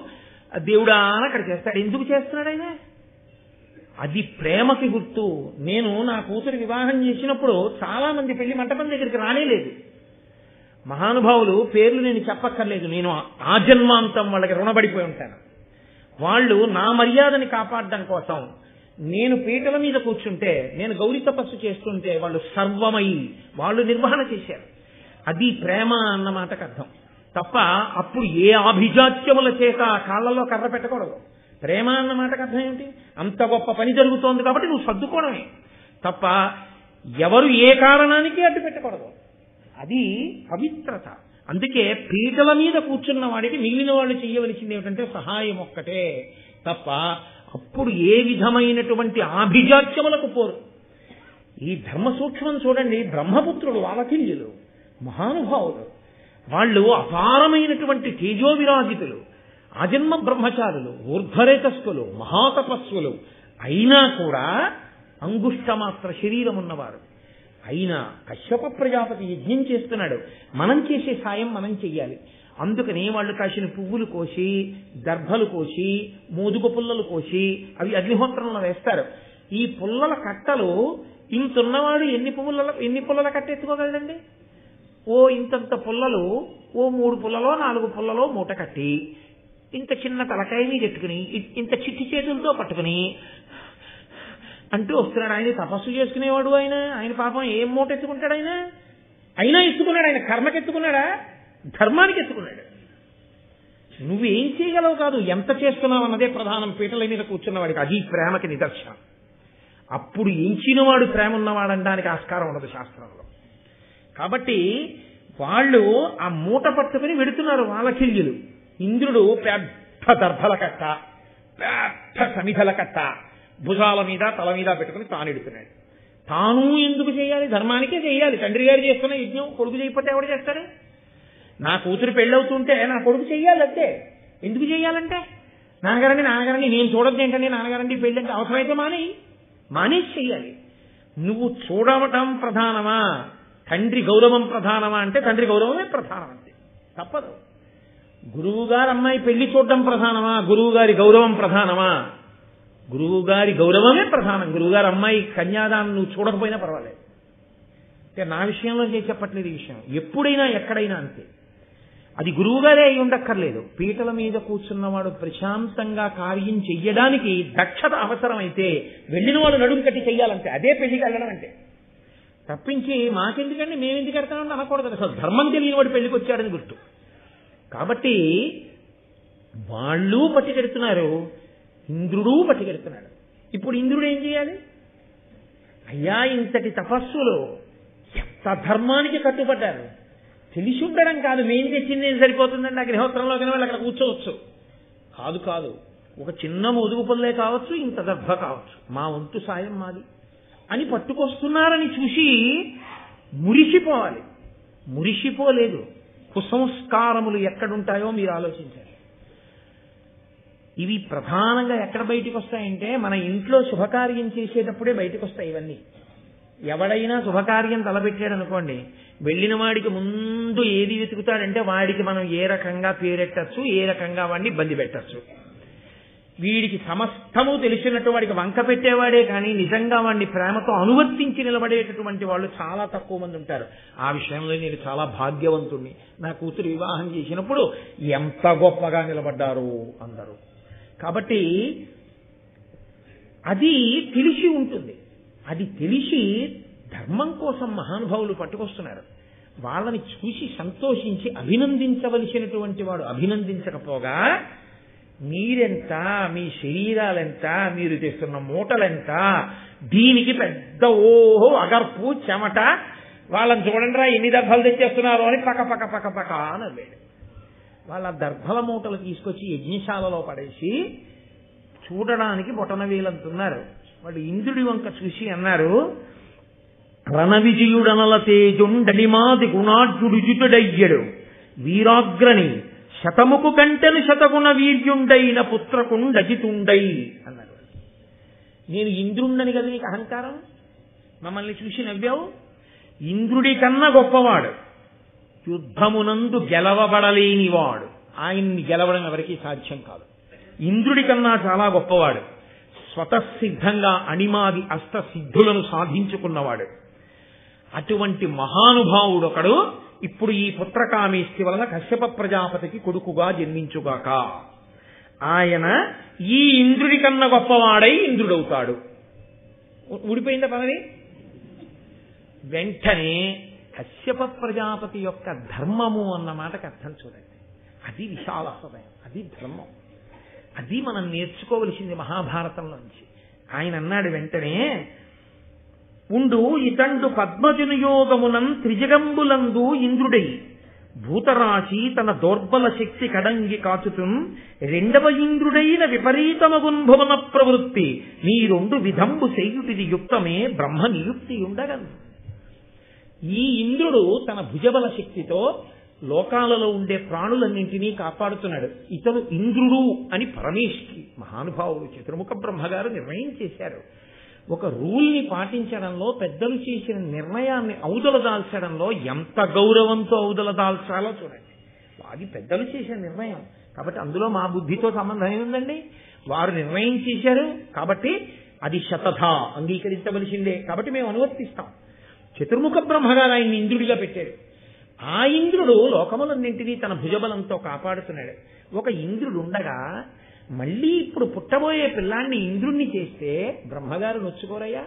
దేవుడా అని అక్కడ చేస్తాడు. ఎందుకు చేస్తున్నాడు ఆయన? అది ప్రేమకి గుర్తు. నేను నా కూతురు వివాహం చేసినప్పుడు చాలా మంది పెళ్లి మంటపం దగ్గరికి రానేలేదు. మహానుభావులు పేర్లు నేను చెప్పక్కర్లేదు, నేను ఆజన్మాంతం వాళ్ళకి రుణపడిపోయి ఉంటాను. వాళ్ళు నా మర్యాదని కాపాడడం కోసం నేను పీటల మీద కూర్చుంటే, నేను గౌరీ తపస్సు చేస్తుంటే వాళ్ళు సర్వమై వాళ్ళు నిర్వహణ చేశారు. అది ప్రేమ అన్న మాటకు అర్థం తప్ప అప్పుడు ఏ ఆభిజాత్యముల చేత కాళ్ళలో కర్ర పెట్టకూడదు. ప్రేమ అన్న మాటకు అర్థం ఏంటి? అంత గొప్ప పని జరుగుతోంది కాబట్టి నువ్వు సర్దుకోవడమే తప్ప ఎవరు ఏ కారణానికి అడ్డు పెట్టకూడదు. అది పవిత్రత. అందుకే పీటల మీద కూర్చున్న వాడికి మిగిలిన వాళ్ళు చేయవలసింది ఏమిటంటే సహాయం ఒక్కటే తప్ప అప్పుడు ఏ విధమైనటువంటి ఆభిజాత్యములకు పోరు. ఈ ధర్మ సూక్ష్మం చూడండి. బ్రహ్మపుత్రులు వాలకిల్యులు మహానుభావులు, వాళ్ళు అపారమైనటువంటి తేజోవిరాజితులు, ఆజన్మ బ్రహ్మచారులు, ఊర్ధ్వరేతస్థులు, మహాతపస్సులు అయినా కూడా అంగుష్టమాత్ర శరీరం ఉన్నవారు. అయినా కశ్యప ప్రజాపతి యజ్ఞం చేస్తున్నాడు, మనం చేసే సాయం మనం చెయ్యాలి. అందుకని వాళ్ళు కాసిన పువ్వులు కోసి, దర్భలు కోసి, మోదుగ పుల్లలు కోసి అవి అగ్నిహోత్రంలో వేస్తారు. ఈ పుల్లల కట్టలు ఇంతున్నవాడు ఎన్ని పుల్లల కట్ట ఎత్తుకోగలడండి? ఇంతంత పుల్లలు 3 పుల్లలో 4 పుల్లలో మూట కట్టి ఇంత చిన్న తలకాయ మీద ఎట్టుకుని ఇంత చిట్టి చేతులతో పట్టుకుని అంటూ వస్తున్నాడు. ఆయన తపస్సు చేసుకునేవాడు. ఆయన పాపం ఏం మూట ఎత్తుకుంటాడు? అయినా ఎత్తుకున్నాడు. ఆయన కర్మకి ఎత్తుకున్నాడా? ధర్మానికి ఎత్తుకున్నాడు. నువ్వేం చేయగలవు కాదు, ఎంత చేస్తున్నావు అన్నదే ప్రధానం. పీటల మీద కూర్చున్నవాడికి అది ప్రేమకి నిదర్శనం. అప్పుడు ఎంచినవాడు ప్రేమ ఉన్నవాడనడానికి ఆస్కారం ఉండదు శాస్త్రంలో. కాబట్టి వాళ్ళు ఆ మూట పట్టుకుని వెడుతున్నారు వాలకిల్యులు. ఇంద్రుడు పెద్ద దర్భల కట్ట, పెద్ద సమిధల కట్ట భుజాల మీద తల మీద పెట్టుకుని తాను ఎడుతున్నాడు. తాను ఎందుకు చేయాలి? ధర్మానికే చేయాలి. తండ్రి గారు చేస్తున్న యజ్ఞం కొడుకు చేయకపోతే ఎవడు చేస్తాడు? నా కూతురు పెళ్ళవుతుంటే నా కొడుకు చెయ్యాలి. అంతే. ఎందుకు చెయ్యాలంటే నాన్నగారండి నేను చూడద్దు ఏంటండి, నాన్నగారండి పెళ్ళి అంటే అవసరమైతే మానేసి చెయ్యాలి. నువ్వు చూడవటం ప్రధానమా, తండ్రి గౌరవం ప్రధానమా అంటే తండ్రి గౌరవమే ప్రధానం. అంతే, తప్పదు. గురువు గారు అమ్మాయి పెళ్లి చూడటం ప్రధానమా, గురువు గారి గౌరవం ప్రధానమా? గురువు గారి గౌరవమే ప్రధానం. గురువుగారు అమ్మాయి కన్యాదానం నువ్వు చూడకపోయినా పర్వాలేదు. అంటే నా విషయంలో చెప్పట్లేదు ఈ విషయం, ఎప్పుడైనా ఎక్కడైనా అంతే. అది గురువుగారే అయి ఉండక్కర్లేదు. పీటల మీద కూర్చున్నవాడు ప్రశాంతంగా కార్యం చెయ్యడానికి దక్షత అవసరమైతే వెళ్ళిన వాడు నడుము కట్టి చెయ్యాలంటే అదే పెళ్లికి వెళ్ళడం అంటే. తప్పించి మాకెందుకండి మేమెందుకు వెళ్తామని అనకూడదు. అసలు ధర్మం తెలియని వాడు పెళ్లికి వచ్చాడని గుర్తు. కాబట్టి వాళ్ళు పట్టుకెడుతున్నారు, ఇంద్రుడు పట్టుకెడుతున్నాడు. ఇప్పుడు ఇంద్రుడు ఏం చేయాలి? అయ్యా ఇంతటి తపస్సులు ఎంత ధర్మానికి కట్టుబడ్డారు. తెలిసి ఉండడం కాదు, మేం తెచ్చింది ఏం సరిపోతుందండి అగ్నిహోత్రంలోకి వాళ్ళు అక్కడ కూర్చోవచ్చు. కాదు, ఒక చిన్న మోదుగు పుల్లే కావచ్చు, ఇంత దర్భ కావచ్చు, మా వంతు సాయం మాది అని పట్టుకొస్తున్నారని చూసి మురిసిపోవాలి. మురిసిపోలేదు. కుసంస్కారములు ఎక్కడుంటాయో మీరు ఆలోచించాలి. ఇవి ప్రధానంగా ఎక్కడ బయటకు వస్తాయంటే మన ఇంట్లో శుభకార్యం చేసేటప్పుడే బయటకు వస్తాయి ఇవన్నీ. ఎవడైనా శుభకార్యం తలపెట్టాడు అనుకోండి, వెళ్ళిన వాడికి ముందు ఏది వెతుకుతాడంటే వాడికి మనం ఏ రకంగా పేరెట్టచ్చు, ఏ రకంగా వాడిని ఇబ్బంది పెట్టచ్చు. వీడికి సమస్తము తెలిసినట్టు వాడికి వంక పెట్టేవాడే కానీ నిజంగా వాడిని ప్రేమతో అనువర్తించి నిలబడేటటువంటి వాళ్ళు చాలా తక్కువ మంది ఉంటారు. ఆ విషయంలో నేను చాలా భాగ్యవంతుణ్ణి. నా కూతురు వివాహం చేసినప్పుడు ఎంత గొప్పగా నిలబడ్డారు అందరూ. కాబట్టి అది తెలిసి ఉంటుంది. అది తెలిసి ధర్మం కోసం మహానుభావులు పట్టుకొస్తున్నారు. వాళ్ళని చూసి సంతోషించి అభినందించవలసినటువంటి వాడు అభినందించకపోగా మీరెంత, మీ శరీరాలెంత, మీరు తెస్తున్న మూటలెంత, దీనికి పెద్ద అగర్పు చెమట, వాళ్ళని చూడండిరా ఎన్ని దర్భలు తెచ్చేస్తున్నారు అని పక్క అనలేడు. వాళ్ళ దర్భల మూటలు తీసుకొచ్చి యజ్ఞశాలలో పడేసి చూడడానికి బొటన వేలంతున్నారు. వాళ్ళు ఇంద్రుడి వంక చూసి అన్నారు, రణ విజయుడనల తేజుండనిమాది గుణాఢ్యుడుజుటుడయ్యడు వీరాగ్రని శతముకు కంటెను శతగుణ వీర్యుండైన పుత్రకుండజితుండై అన్నారు. నేను ఇంద్రుండని కదా నీకు అహంకారం, మమ్మల్ని చూసి నవ్వావు. ఇంద్రుడి కన్నా గొప్పవాడు, యుద్ధమునందు గెలవబడలేనివాడు, ఆయన్ని గెలవడం ఎవరికీ సాధ్యం కాదు. ఇంద్రుడి కన్నా చాలా గొప్పవాడు, స్వతసిద్ధంగా అణిమాది అష్టసిద్ధులను సాధించుకున్నవాడు. అటువంటి మహానుభావుడొకడు ఇప్పుడు ఈ పుత్రకామేష్టి వలన కశ్యప ప్రజాపతికి కొడుకుగా జన్మించుగాక. ఆయన ఈ ఇంద్రుడి కన్నా గొప్పవాడై ఇంద్రుడవుతాడు. ఊడిపోయిందా పదవి? వెంటనే కశ్యప ప్రజాపతి యొక్క ధర్మము అన్న మాటకు అర్థం చూడండి. అది విశాల హృదయం, అది ధర్మం, అది మనం నేర్చుకోవలసింది మహాభారతంలోంచి. ఆయన అన్నాడు వెంటనే, ఉండు ఇతండు పద్మజనుయోగమునం త్రిజగంబులందు ఇంద్రుడై భూతరాశి తన దౌర్బల శక్తి కడంగి కాచుతుం రెండవ ఇంద్రుడైన విపరీతమగున్భువన ప్రవృత్తి నీ రెండు విధంబు చేయుటిది యుక్తమే బ్రహ్మ నియుక్తి ఉండగను. ఈ ఇంద్రుడు తన భుజబల శక్తితో లోకాలలో ఉండే ప్రాణులన్నింటినీ కాపాడుతున్నాడు. ఇతను ఇంద్రుడు అని పరమేశ్వరి మహానుభావుడు చతుర్ముఖ బ్రహ్మగారు నిర్ణయం చేశారు. ఒక రూల్ని పాటించడంలో, పెద్దలు చేసిన నిర్ణయాన్ని ఔదలదాల్చడంలో ఎంత గౌరవంతో ఔదలదాల్చాలో చూడండి. అది పెద్దలు చేసిన నిర్ణయం కాబట్టి అందులో మా బుద్ధితో సంబంధం ఏముందండి? వారు నిర్ణయం చేశారు కాబట్టి అది శతథా అంగీకరించవలసిందే. కాబట్టి మేము అనువర్తిస్తాం. చతుర్ముఖ బ్రహ్మగారు ఆయన్ని ఇంద్రుడిగా పెట్టారు. ఆ ఇంద్రుడు లోకములన్నింటినీ తన భుజబలంతో కాపాడుతున్నాడు. ఒక ఇంద్రుడు ఉండగా మళ్ళీ ఇప్పుడు పుట్టబోయే పిల్లాన్ని ఇంద్రుణ్ణి చేస్తే బ్రహ్మగారు నొచ్చుకోరయ్యా?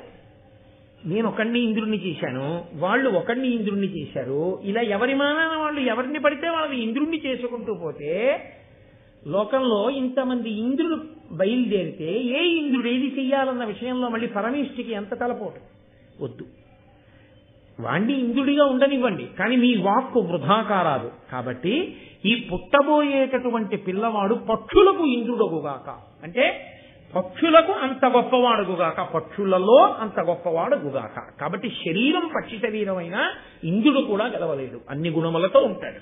నేను ఒకడిని ఇంద్రుణ్ణి చేశాను, వాళ్ళు ఒకడిని ఇంద్రుణ్ణి చేశారు, ఇలా ఎవరి మానాన వాళ్ళు ఎవరిని పడితే వాళ్ళని ఇంద్రుణ్ణి చేసుకుంటూ పోతే లోకంలో ఇంతమంది ఇంద్రుడు బయలుదేరితే ఏ ఇంద్రుడు ఏది చెయ్యాలన్న విషయంలో మళ్ళీ పరమేష్ఠికి ఎంత తలపోటు వద్దు. వాణ్ణి ఇంద్రుడిగా ఉండనివ్వండి, కానీ మీ వాక్కు వృధా కారాదు. కాబట్టి ఈ పుట్టబోయేటటువంటి పిల్లవాడు పక్షులకు ఇంద్రుడగుగాక, అంటే పక్షులకు అంత గొప్పవాడుగుగాక, పక్షులలో అంత గొప్పవాడుగుగాక. కాబట్టి శరీరం పక్షి శరీరమైన ఇంద్రుడు కూడా గెలవలేడు, అన్ని గుణములతో ఉంటాడు.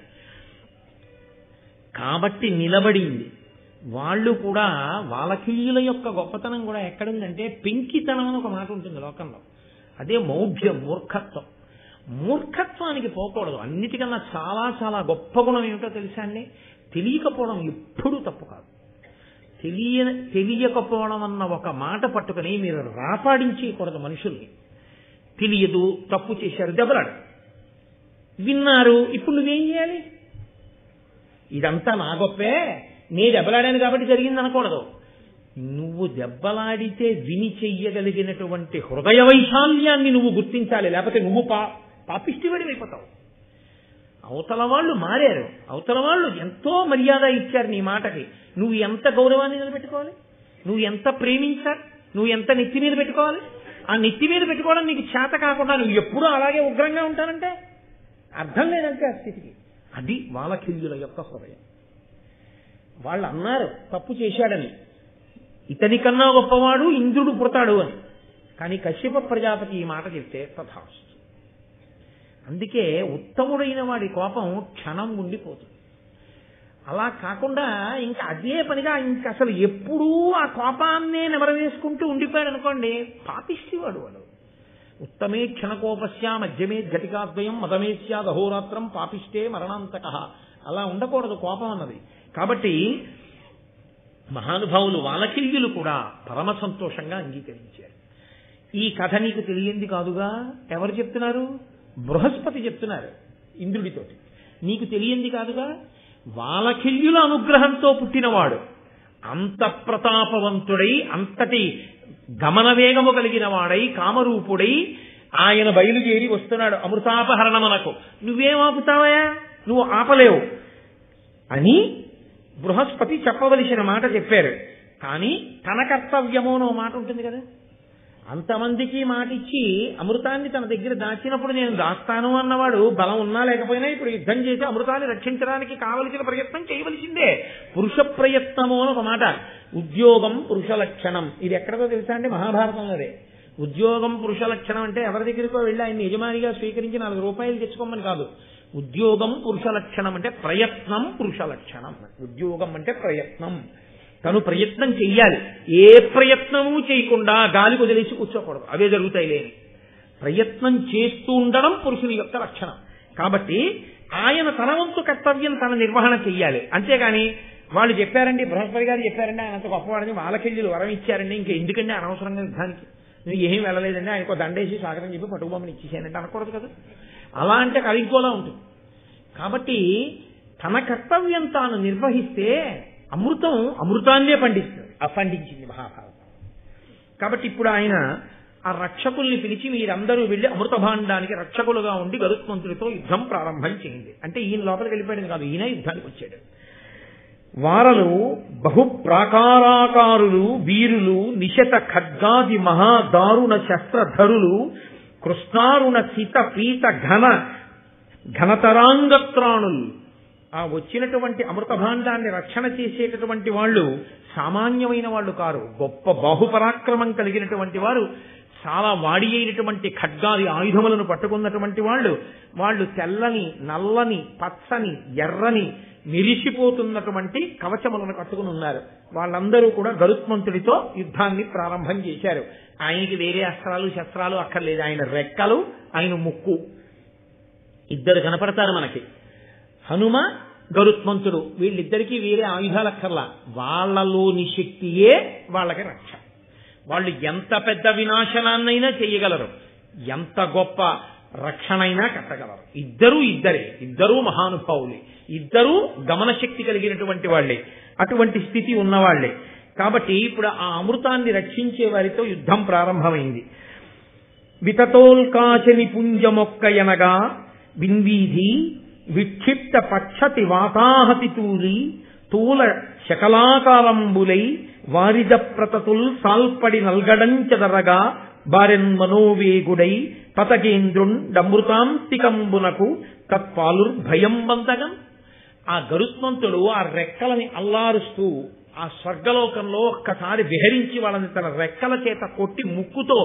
కాబట్టి నిలబడింది. వాళ్ళు కూడా వాలకిల్యుల యొక్క గొప్పతనం కూడా ఎక్కడుందంటే పెంకితనం అని ఒక మాట ఉంటుంది లోకంలో. అదే మౌఢ్యం, మూర్ఖత్వం. మూర్ఖత్వానికి పోకూడదు. అన్నిటికన్నా చాలా చాలా గొప్ప గుణం ఏమిటో తెలుసా అండి? తెలియకపోవడం ఎప్పుడూ తప్పు కాదు. తెలియకపోవడం అన్న ఒక మాట పట్టుకుని మీరు రాపాడించకూడదు మనుషుల్ని. తెలియదు, తప్పు చేశారు, దెబ్బలాడు. విన్నారు, ఇప్పుడు నువ్వేం చేయాలి? ఇదంతా నా గొప్పే, నే దెబ్బలాడాను కాబట్టి జరిగింది అనకూడదు. నువ్వు దెబ్బలాడితే విని చెయ్యగలిగినటువంటి హృదయ వైశాల్యాన్ని నువ్వు గుర్తించాలి. లేకపోతే నువ్వు పాపిష్టివాడి అయిపోతావు. అవతల వాళ్ళు మారారు, అవతల వాళ్ళు ఎంతో మర్యాద ఇచ్చారు నీ మాటకి. నువ్వు ఎంత గౌరవాన్ని నిలబెట్టుకోవాలి? నువ్వు ఎంత ప్రేమించాలి? నువ్వు ఎంత నెత్తి మీద పెట్టుకోవాలి? ఆ నెత్తి మీద పెట్టుకోవడం నీకు చేత కాకుండా నువ్వు ఎప్పుడూ అలాగే ఉగ్రంగా ఉంటానంటే అర్థం లేదంటే ఆ స్థితికి. అది వాలకిల్యుల యొక్క హృదయం. వాళ్ళు అన్నారు తప్పు చేశాడని, ఇతని కన్నా గొప్పవాడు ఇంద్రుడు పుడతాడు అని. కానీ కశ్యప ప్రజాపతి ఈ మాట చెప్తే తథాస్తు. అందుకే ఉత్తముడైన వాడి కోపం క్షణం ఉండిపోతుంది. అలా కాకుండా ఇంకా అదే పనిగా ఇంకా అసలు ఎప్పుడూ ఆ కోపాన్నే నెమరవేసుకుంటూ ఉండిపోయాడు అనుకోండి, పాపిష్టివాడు వాడు. ఉత్తమే క్షణకోపస్య మధ్యమే ఘటికాద్వయం మదమే స్యాదహోరాత్రం పాపిష్టే మరణాంతక. అలా ఉండకూడదు కోపం అన్నది. కాబట్టి మహానుభావులు వాలకిల్యులు కూడా పరమ సంతోషంగా అంగీకరించారు. ఈ కథ నీకు తెలియంది కాదుగా. ఎవరు చెప్తున్నారు? బృహస్పతి చెప్తున్నారు ఇంద్రుడితోటి. నీకు తెలియంది కాదుగా. వాలకిల్యుల అనుగ్రహంతో పుట్టినవాడు, అంత ప్రతాపవంతుడై, అంతటి గమన వేగము కలిగిన వాడై, కామరూపుడై ఆయన బయలుదేరి వస్తున్నాడు అమృతాపహరణమునకు. నువ్వేం ఆపుతావయా? నువ్వు ఆపలేవు అని బృహస్పతి చెప్పవలసిన మాట చెప్పారు. కానీ తన కర్తవ్యమో నో మాట ఉంటుంది కదా. అంతమందికి మాట ఇచ్చి అమృతాన్ని తన దగ్గర దాచినప్పుడు నేను దాస్తాను అన్నవాడు బలం ఉన్నా లేకపోయినా ఇప్పుడు యుద్ధం చేసి అమృతాన్ని రక్షించడానికి కావలసిన ప్రయత్నం చేయవలసిందే. పురుష ప్రయత్నము అని ఒక మాట. ఉద్యోగం పురుష లక్షణం. ఇది ఎక్కడదో తెలుసా అండి? మహాభారతంలోదే. ఉద్యోగం పురుష లక్షణం అంటే ఎవరి దగ్గరికో వెళ్ళి ఆయన యజమానిగా స్వీకరించి 4 రూపాయలు తెచ్చుకోమని కాదు. ఉద్యోగం పురుష లక్షణం అంటే ప్రయత్నం పురుష లక్షణం. ఉద్యోగం అంటే ప్రయత్నం. తను ప్రయత్నం చెయ్యాలి. ఏ ప్రయత్నము చేయకుండా గాలి వదిలేసి కూర్చోకూడదు. అవే జరుగుతాయి లేని. ప్రయత్నం చేస్తూ ఉండడం పురుషుని యొక్క లక్షణం. కాబట్టి ఆయన తన వంతు కర్తవ్యం తన నిర్వహణ చెయ్యాలి. అంతేగాని వాళ్ళు చెప్పారండి, బృహస్పతి గారు చెప్పారండి, ఆయన అంత గొప్పవాడని వాలకిల్యులు వరం ఇచ్చారండి, ఇంకా ఎందుకంటే అనవసరంగా యుద్ధానికి నువ్వు ఏం వెళ్ళలేదండి, ఆయనకు దండేసి స్వాగతం చెప్పి పట్టుకుబొమ్మని ఇచ్చేసానంటే అనకూడదు కదా. అలా అంటే కలిగిపోలా ఉంటుంది. కాబట్టి తన కర్తవ్యం తాను నిర్వహిస్తే అమృతాన్నే పండించింది మహాభారతం. కాబట్టి ఇప్పుడు ఆయన ఆ రక్షకుల్ని పిలిచి మీరందరూ వెళ్లి అమృత భాండానికి రక్షకులుగా ఉండి గరుత్మంతుడితో యుద్ధం ప్రారంభం చేయండి అంటే ఈయన లోపలికి వెళ్ళిపోయాడు కాదు, ఈయన యుద్ధానికి వచ్చాడు. వారలు బహుప్రాకారాకారులు వీరులు నిశత ఖడ్గాది మహాదారుణ శస్త్రధరులు కృష్ణారుణ సీత పీత ఘనతరాంగత్రాణులు. ఆ వచ్చినటువంటి అమృత భాండాన్ని రక్షణ చేసేటటువంటి వాళ్ళు సామాన్యమైన వాళ్ళు కారు, గొప్ప బాహుపరాక్రమం కలిగినటువంటి వారు, చాలా వాడి అయినటువంటి ఖడ్గాది ఆయుధములను పట్టుకున్నటువంటి వాళ్ళు తెల్లని నల్లని పచ్చని ఎర్రని మెరిసిపోతున్నటువంటి కవచములను కట్టుకుని ఉన్నారు. వాళ్ళందరూ కూడా గరుత్మంతుడితో యుద్ధాన్ని ప్రారంభం చేశారు. ఆయనకి వేరే అస్త్రాలు శస్త్రాలు అక్కర్లేదు, ఆయన రెక్కలు ఆయన ముక్కు ఇద్దరు కనపడతారు మనకి. హనుమ గరుత్మంతుడు వీళ్ళిద్దరికీ వేరే ఆయుధాలు అక్కర్లా, వాళ్ళలోని శక్తియే వాళ్ళకి రక్ష. వాళ్ళు ఎంత పెద్ద వినాశనాన్నైనా చేయగలరు, ఎంత గొప్ప రక్షణైనా కట్టగలరు. ఇద్దరూ మహానుభావులే, ఇద్దరూ గమనశక్తి కలిగినటువంటి వాళ్లే, అటువంటి స్థితి ఉన్నవాళ్లే. కాబట్టి ఇప్పుడు ఆ అమృతాన్ని రక్షించే వారితో యుద్ధం ప్రారంభమైంది. వితతోల్కాశని పుంజమొక్కయనగా విన్వీధి విక్షిప్త పక్షతి వాతాహతి తూల శకలాకారంబులై వారిద ప్రతతుల్ సాల్పడి నల్గడంచెదరగా బారెన్ మనోవేగుడై పతగేంద్రుండమృతాంతికంబునకు తత్పాలుర్భయం బంతగం. ఆ గరుత్మంతుడు ఆ రెక్కలని అల్లారుస్తూ ఆ స్వర్గలోకంలో ఒక్కసారి విహరించి వాళ్ళని తన రెక్కల చేత కొట్టి ముక్కుతో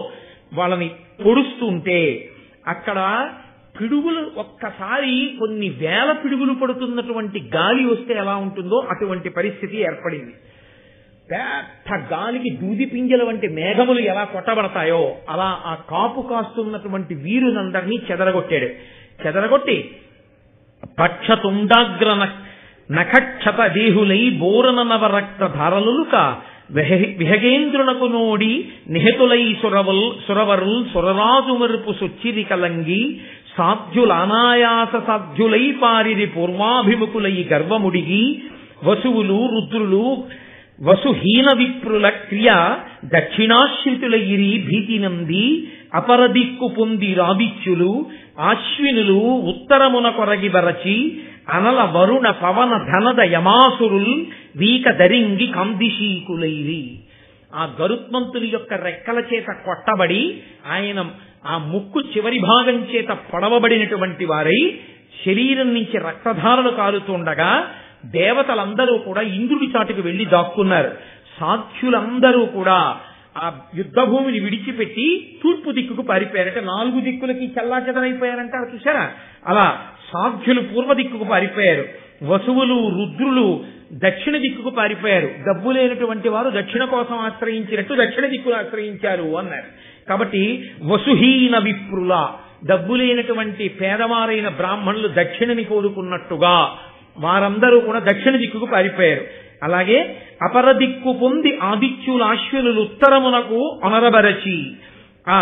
వాళ్ళని పొడుస్తుంటే అక్కడ పిడుగులు ఒక్కసారి కొన్ని వేల పిడుగులు పడుతున్నటువంటి గాలి వస్తే ఎలా ఉంటుందో అటువంటి పరిస్థితి ఏర్పడింది. పెద్ద గాలికి దూది పింజల వంటి మేఘములు ఎలా కొట్టబడతాయో అలా ఆ కాపు కాస్తున్నటువంటి వీరునందరినీ చెదరగొట్టి పక్షతుండాగ్ర నఖక్షత దేహులై బోరన నవరక్త ధారలుక విహగేంద్రునకు నోడి నిహతులై సురవరుల్ సురరాజు మరుపు సొచ్చిరి కలంగి సాధ్యులనాయాస సాధ్యులై పారిరి పూర్వాభిముఖులై గర్వముడిగి వసువులు రుద్రులు వసుహీన విప్రుల క్రియ దక్షిణాశ్రితులయిరి భీతినంది అపరదిక్కు పొంది రాదిత్యులు ఆశ్వినులు ఉత్తరమున కొరగి బరచి అనల వరుణ పవన ధనద యమాసురుల్ వీక దరింగి కందిశీకులైరి. ఆ గరుత్మంతుని యొక్క రెక్కల చేత కొట్టబడి ఆయన ఆ ముక్కు చివరి భాగం చేత పొడవబడినటువంటి వారై శరీరం నుంచి రక్తధారలు కారుతుండగా దేవతలందరూ కూడా ఇంద్రుడి చాటుకు వెళ్లి దాక్కున్నారు. సాధ్యులందరూ కూడా ఆ యుద్ధ భూమిని విడిచిపెట్టి తూర్పు దిక్కుకు పారిపోయారంటే 4 దిక్కులకి చెల్లాచెదరైపోయారంటారు చూసారా, అలా సాధ్యులు పూర్వ దిక్కుకు పారిపోయారు. వసువులు రుద్రులు దక్షిణ దిక్కుకు పారిపోయారు. డబ్బు లేనటువంటి వారు దక్షిణ కోసం ఆశ్రయించినట్టు దక్షిణ దిక్కును ఆశ్రయించారు అన్నారు. కాబట్టి వసుహీన విప్రుల డబ్బు లేనటువంటి పేదవారైన బ్రాహ్మణులు దక్షిణని కోరుకున్నట్టుగా వారందరూ కూడా దక్షిణ దిక్కుకు పారిపోయారు. అలాగే అపర దిక్కు పొంది ఆదిత్యులు అశ్వినులు ఉత్తరమునకు అనరబరచి ఆ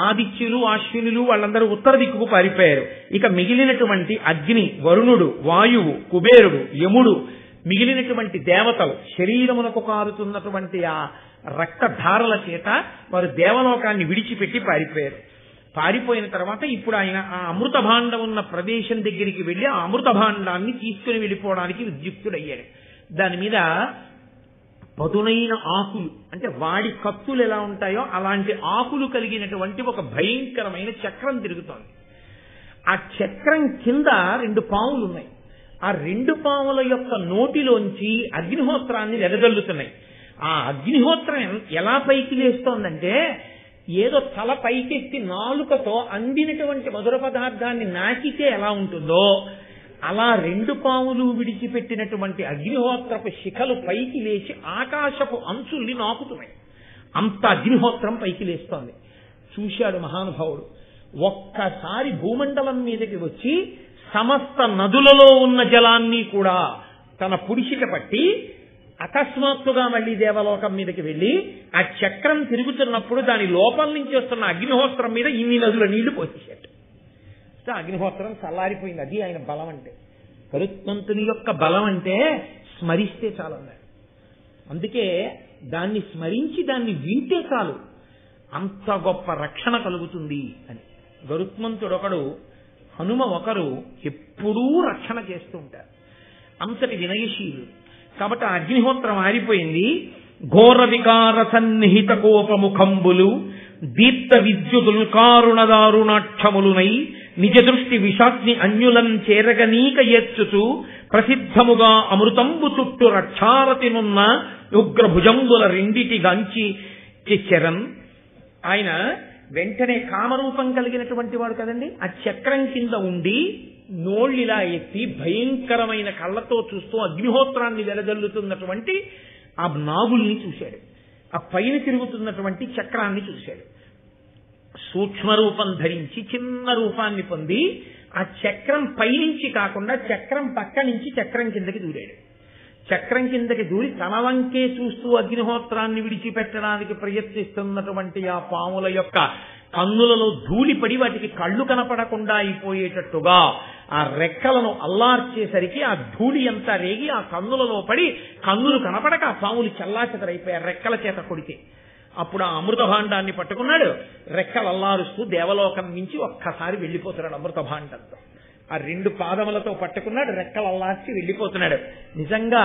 ఆదిత్యులు అశ్వినులు వాళ్ళందరూ ఉత్తర దిక్కుకు పారిపోయారు. ఇక మిగిలినటువంటి అగ్ని, వరుణుడు, వాయువు, కుబేరుడు, యముడు, మిగిలినటువంటి దేవతలు శరీరమునకు కారుతున్నటువంటి ఆ రక్తధారల చేత వారు దేవలోకాన్ని విడిచిపెట్టి పారిపోయారు. పారిపోయిన తర్వాత ఇప్పుడు ఆయన ఆ అమృత భాండం ఉన్న ప్రదేశం దగ్గరికి వెళ్లి ఆ అమృత భాండాన్ని తీసుకుని వెళ్ళిపోవడానికి ఉద్యుక్తుడయ్యాడు. దాని మీద పదునైన ఆకులు అంటే వాడి కత్తులు ఎలా ఉంటాయో అలాంటి ఆకులు కలిగినటువంటి ఒక భయంకరమైన చక్రం తిరుగుతోంది. ఆ చక్రం కింద 2 పాములు ఉన్నాయి. ఆ 2 పాముల యొక్క నోటిలోంచి అగ్నిహోత్రాన్ని వెదజల్లుతున్నాయి. ఆ అగ్నిహోత్రం ఎలా పైకి లేస్తోందంటే ఏదో తల పైకెత్తి నాలుకతో అందినటువంటి మధుర పదార్థాన్ని నాకితే ఎలా ఉంటుందో అలా 2 పాములు విడిచిపెట్టినటువంటి అగ్నిహోత్రపు శిఖలు పైకి లేచి ఆకాశపు అంచుల్ని నాకుతున్నాయి. అంత అగ్నిహోత్రం పైకి లేస్తోంది. చూశాడు మహానుభావుడు. ఒక్కసారి భూమండలం మీదకి వచ్చి సమస్త నదులలో ఉన్న జలాన్ని కూడా తన పుడిచిక పట్టి అకస్మాత్తుగా మళ్లీ దేవలోకం మీదకి వెళ్లి ఆ చక్రం తిరుగుతున్నప్పుడు దాని లోపల నుంచి వస్తున్న అగ్నిహోత్రం మీద ఇన్ని నదుల నీళ్లు పోసేశాడు. అగ్నిహోత్రం చల్లారిపోయింది. అది ఆయన బలం అంటే. గరుత్మంతుని యొక్క బలం అంటే స్మరిస్తే చాలు అన్నాడు. అందుకే దాన్ని స్మరించి దాన్ని వింటే చాలు, అంత గొప్ప రక్షణ కలుగుతుంది అని. గరుత్మంతుడొకడు, హనుమ ఒకరు ఎప్పుడూ రక్షణ చేస్తూ ఉంటారు. అంతటి వినయశీలు కాబట్టి అగ్నిహోత్రం ఆరిపోయింది. ఘోర వికార సన్నిహిత కోపముఖంబులు దీప్త విద్యుదుల్కారుణదారుణాక్షములునై నిజ దృష్టి విషాగ్ని అన్యులం చేరగనీక ఎచ్చుచు ప్రసిద్ధముగా అమృతంబు చుట్టూ రక్షారతినున్న ఉగ్రభుజంబుల రెండిటి గాంచి చెచ్చరన్. ఆయన వెంటనే కామరూపం కలిగినటువంటి వాడు కదండి. ఆ చక్రం కింద ఉండి నోళ్ళిలా ఎత్తి భయంకరమైన కళ్ళతో చూస్తూ అగ్నిహోత్రాన్ని వెలజల్లుతున్నటువంటి ఆ నాగుల్ని చూశాడు. ఆ పైన తిరుగుతున్నటువంటి చక్రాన్ని చూశాడు. సూక్ష్మ రూపం ధరించి చిన్న రూపాన్ని పొంది ఆ చక్రం పైనుంచి కాకుండా చక్రం పక్క నుంచి చక్రం కిందకి దూరాడు. చక్రం కిందకి దూరి తన వంకే చూస్తూ అగ్నిహోత్రాన్ని విడిచిపెట్టడానికి ప్రయత్నిస్తున్నటువంటి ఆ పాముల యొక్క కన్నులలో ధూళిపడి వాటికి కళ్ళు కనపడకుండా అయిపోయేటట్టుగా ఆ రెక్కలను అల్లార్చేసరికి ఆ ధూళి అంతా రేగి ఆ కన్నులలో పడి కన్నులు కనపడక ఆ పాములు చల్లాచెదరైపోయారు రెక్కల చేత కొడితే. అప్పుడు ఆ అమృత భాండాన్ని పట్టుకున్నాడు. రెక్కలు అల్లారుస్తూ దేవలోకం నుంచి ఒక్కసారి వెళ్ళిపోతున్నాడు అమృత భాండంతో. ఆ రెండు పాదములతో పట్టుకున్నాడు, రెక్కలు అల్లార్చి వెళ్ళిపోతున్నాడు. నిజంగా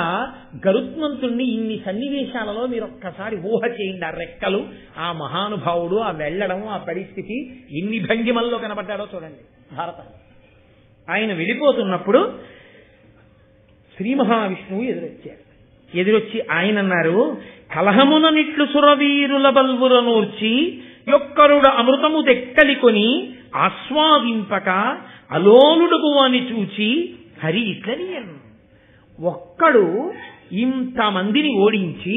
గరుత్మంతుణ్ణి ఇన్ని సన్నివేశాలలో మీరు ఒక్కసారి ఊహ చేయండి. ఆ రెక్కలు, ఆ మహానుభావుడు, ఆ వెళ్ళడం, ఆ పరిస్థితి ఎన్ని భంగిమల్లో కనబడ్డాడో చూడండి భారతంలో. ఆయన వెళ్ళిపోతున్నప్పుడు శ్రీ మహావిష్ణువు ఎదురొచ్చి ఆయన అన్నారు, కలహమున నిట్లు సురవీరుల బల్వురనూర్చి యొక్కరుడ అమృతము దెక్కలికొని ఆస్వాదింపక అలోలుడుగు అని చూచి హరి ఇట్లనియన్. ఒక్కడు ఇంతమందిని ఓడించి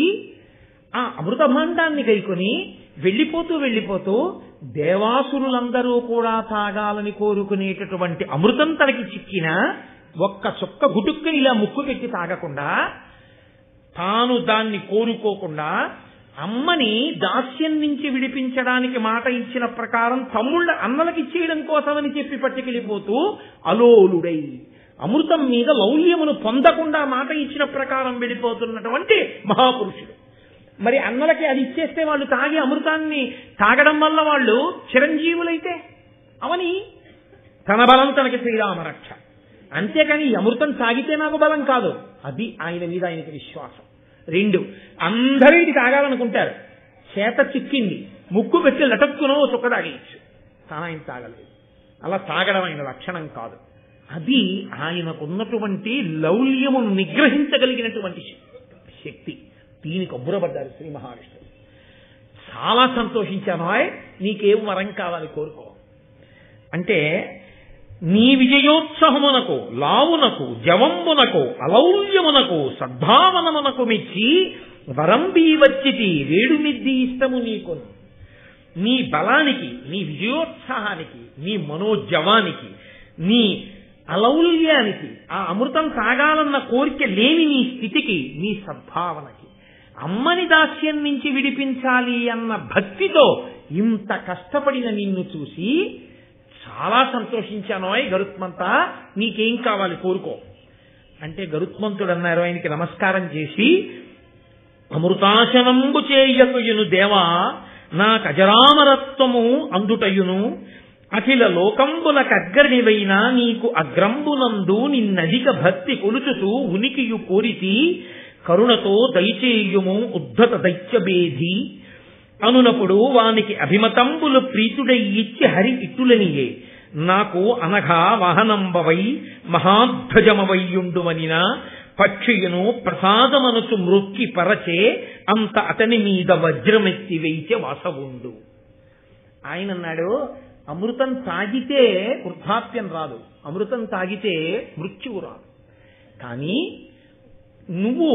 ఆ అమృత భాండాన్ని గైకొని వెళ్ళిపోతూ దేవాసురులందరూ కూడా తాగాలని కోరుకునేటటువంటి అమృతం తనకి చిక్కిన ఒక్క చుక్క గుటుక్కుని ఇలా ముక్కు పెట్టి తాగకుండా, తాను దాన్ని కోరుకోకుండా అమ్మని దాస్యం నుంచి విడిపించడానికి మాట ఇచ్చిన ప్రకారం తమ్ముళ్ళ అన్నలకి ఇచ్చేయడం కోసమని చెప్పి పట్టుకెళ్ళిపోతూ అలోలుడై అమృతం మీద లౌల్యమును పొందకుండా మాట ఇచ్చిన ప్రకారం వెళ్ళిపోతున్నటువంటి మహాపురుషుడు. మరి అన్నలకి అది ఇచ్చేస్తే వాళ్ళు తాగి అమృతాన్ని తాగడం వల్ల వాళ్ళు చిరంజీవులైతే అవని తన బలం తనకి శ్రీరామరక్ష. అంతేకాని ఈ అమృతం తాగితే నాకు బలం కాదు. అది ఆయన మీద ఆయనకి విశ్వాసం. రెండు, అందరూ ఇది తాగాలనుకుంటారు. చేత చిక్కింది, ముక్కు పెట్టి లటక్కునో చుక్క తాగేయచ్చు, ఆయన తాగలేదు. అలా తాగడం ఆయన లక్షణం కాదు. అది ఆయనకున్నటువంటి లౌల్యమును నిగ్రహించగలిగినటువంటి శక్తి. దీనికి అబ్బురపడ్డారు శ్రీ మహావిష్ణువు. చాలా సంతోషించాను. నీకేం వరం కావాలి కోరుకో అంటే, నీ విజయోత్సహమునకు లావునకు జవంబునకు అలౌల్యమునకు సద్భావనమునకు మెచ్చి వరంబీ వచ్చితి వేడుమిద్ది ఇష్టము నీకు. నీ బలానికి, నీ విజయోత్సాహానికి, నీ మనోజవానికి, నీ అలౌల్యానికి, ఆ అమృతం తాగాలన్న కోరిక లేని నీ స్థితికి, నీ సద్భావనకి, అమ్మని దాస్యం నుంచి విడిపించాలి అన్న భక్తితో ఇంత కష్టపడిన నిన్ను చూసి చాలా సంతోషించాను. గరుత్మంత, నీకేం కావాలి కోరుకో అంటే, గరుత్మంతుడు అన్నారు ఆయనకి నమస్కారం చేసి, అమృతాశనంబు చేయకుయును దేవా నాకు అజరామరత్వము అందుటయును అఖిల లోకంబుల కగ్గరివైనా నీకు అగ్రంబునందు నిన్నధిక భక్తి కొలుచుతూ ఉనికియు కోరితి కరుణతో దయచేయుము ఉద్ధత దైత్యభేది అనునప్పుడు వానికి అభిమతంబులు ప్రీతుడై ఇచ్చి హరి ఇట్టులనియే నాకు అనఘా వాహనంబవై మహాధ్వజమవయ్యుండుమనిన పక్షియును ప్రసాదమనసు మృక్కి పరచే అంత అతని మీద వజ్రమెత్తి వేయిచే వాసవుండు. ఆయన అన్నాడు, అమృతం తాగితే వృద్ధాప్యం రాదు, అమృతం తాగితే మృత్యువు రాదు. కానీ నువ్వు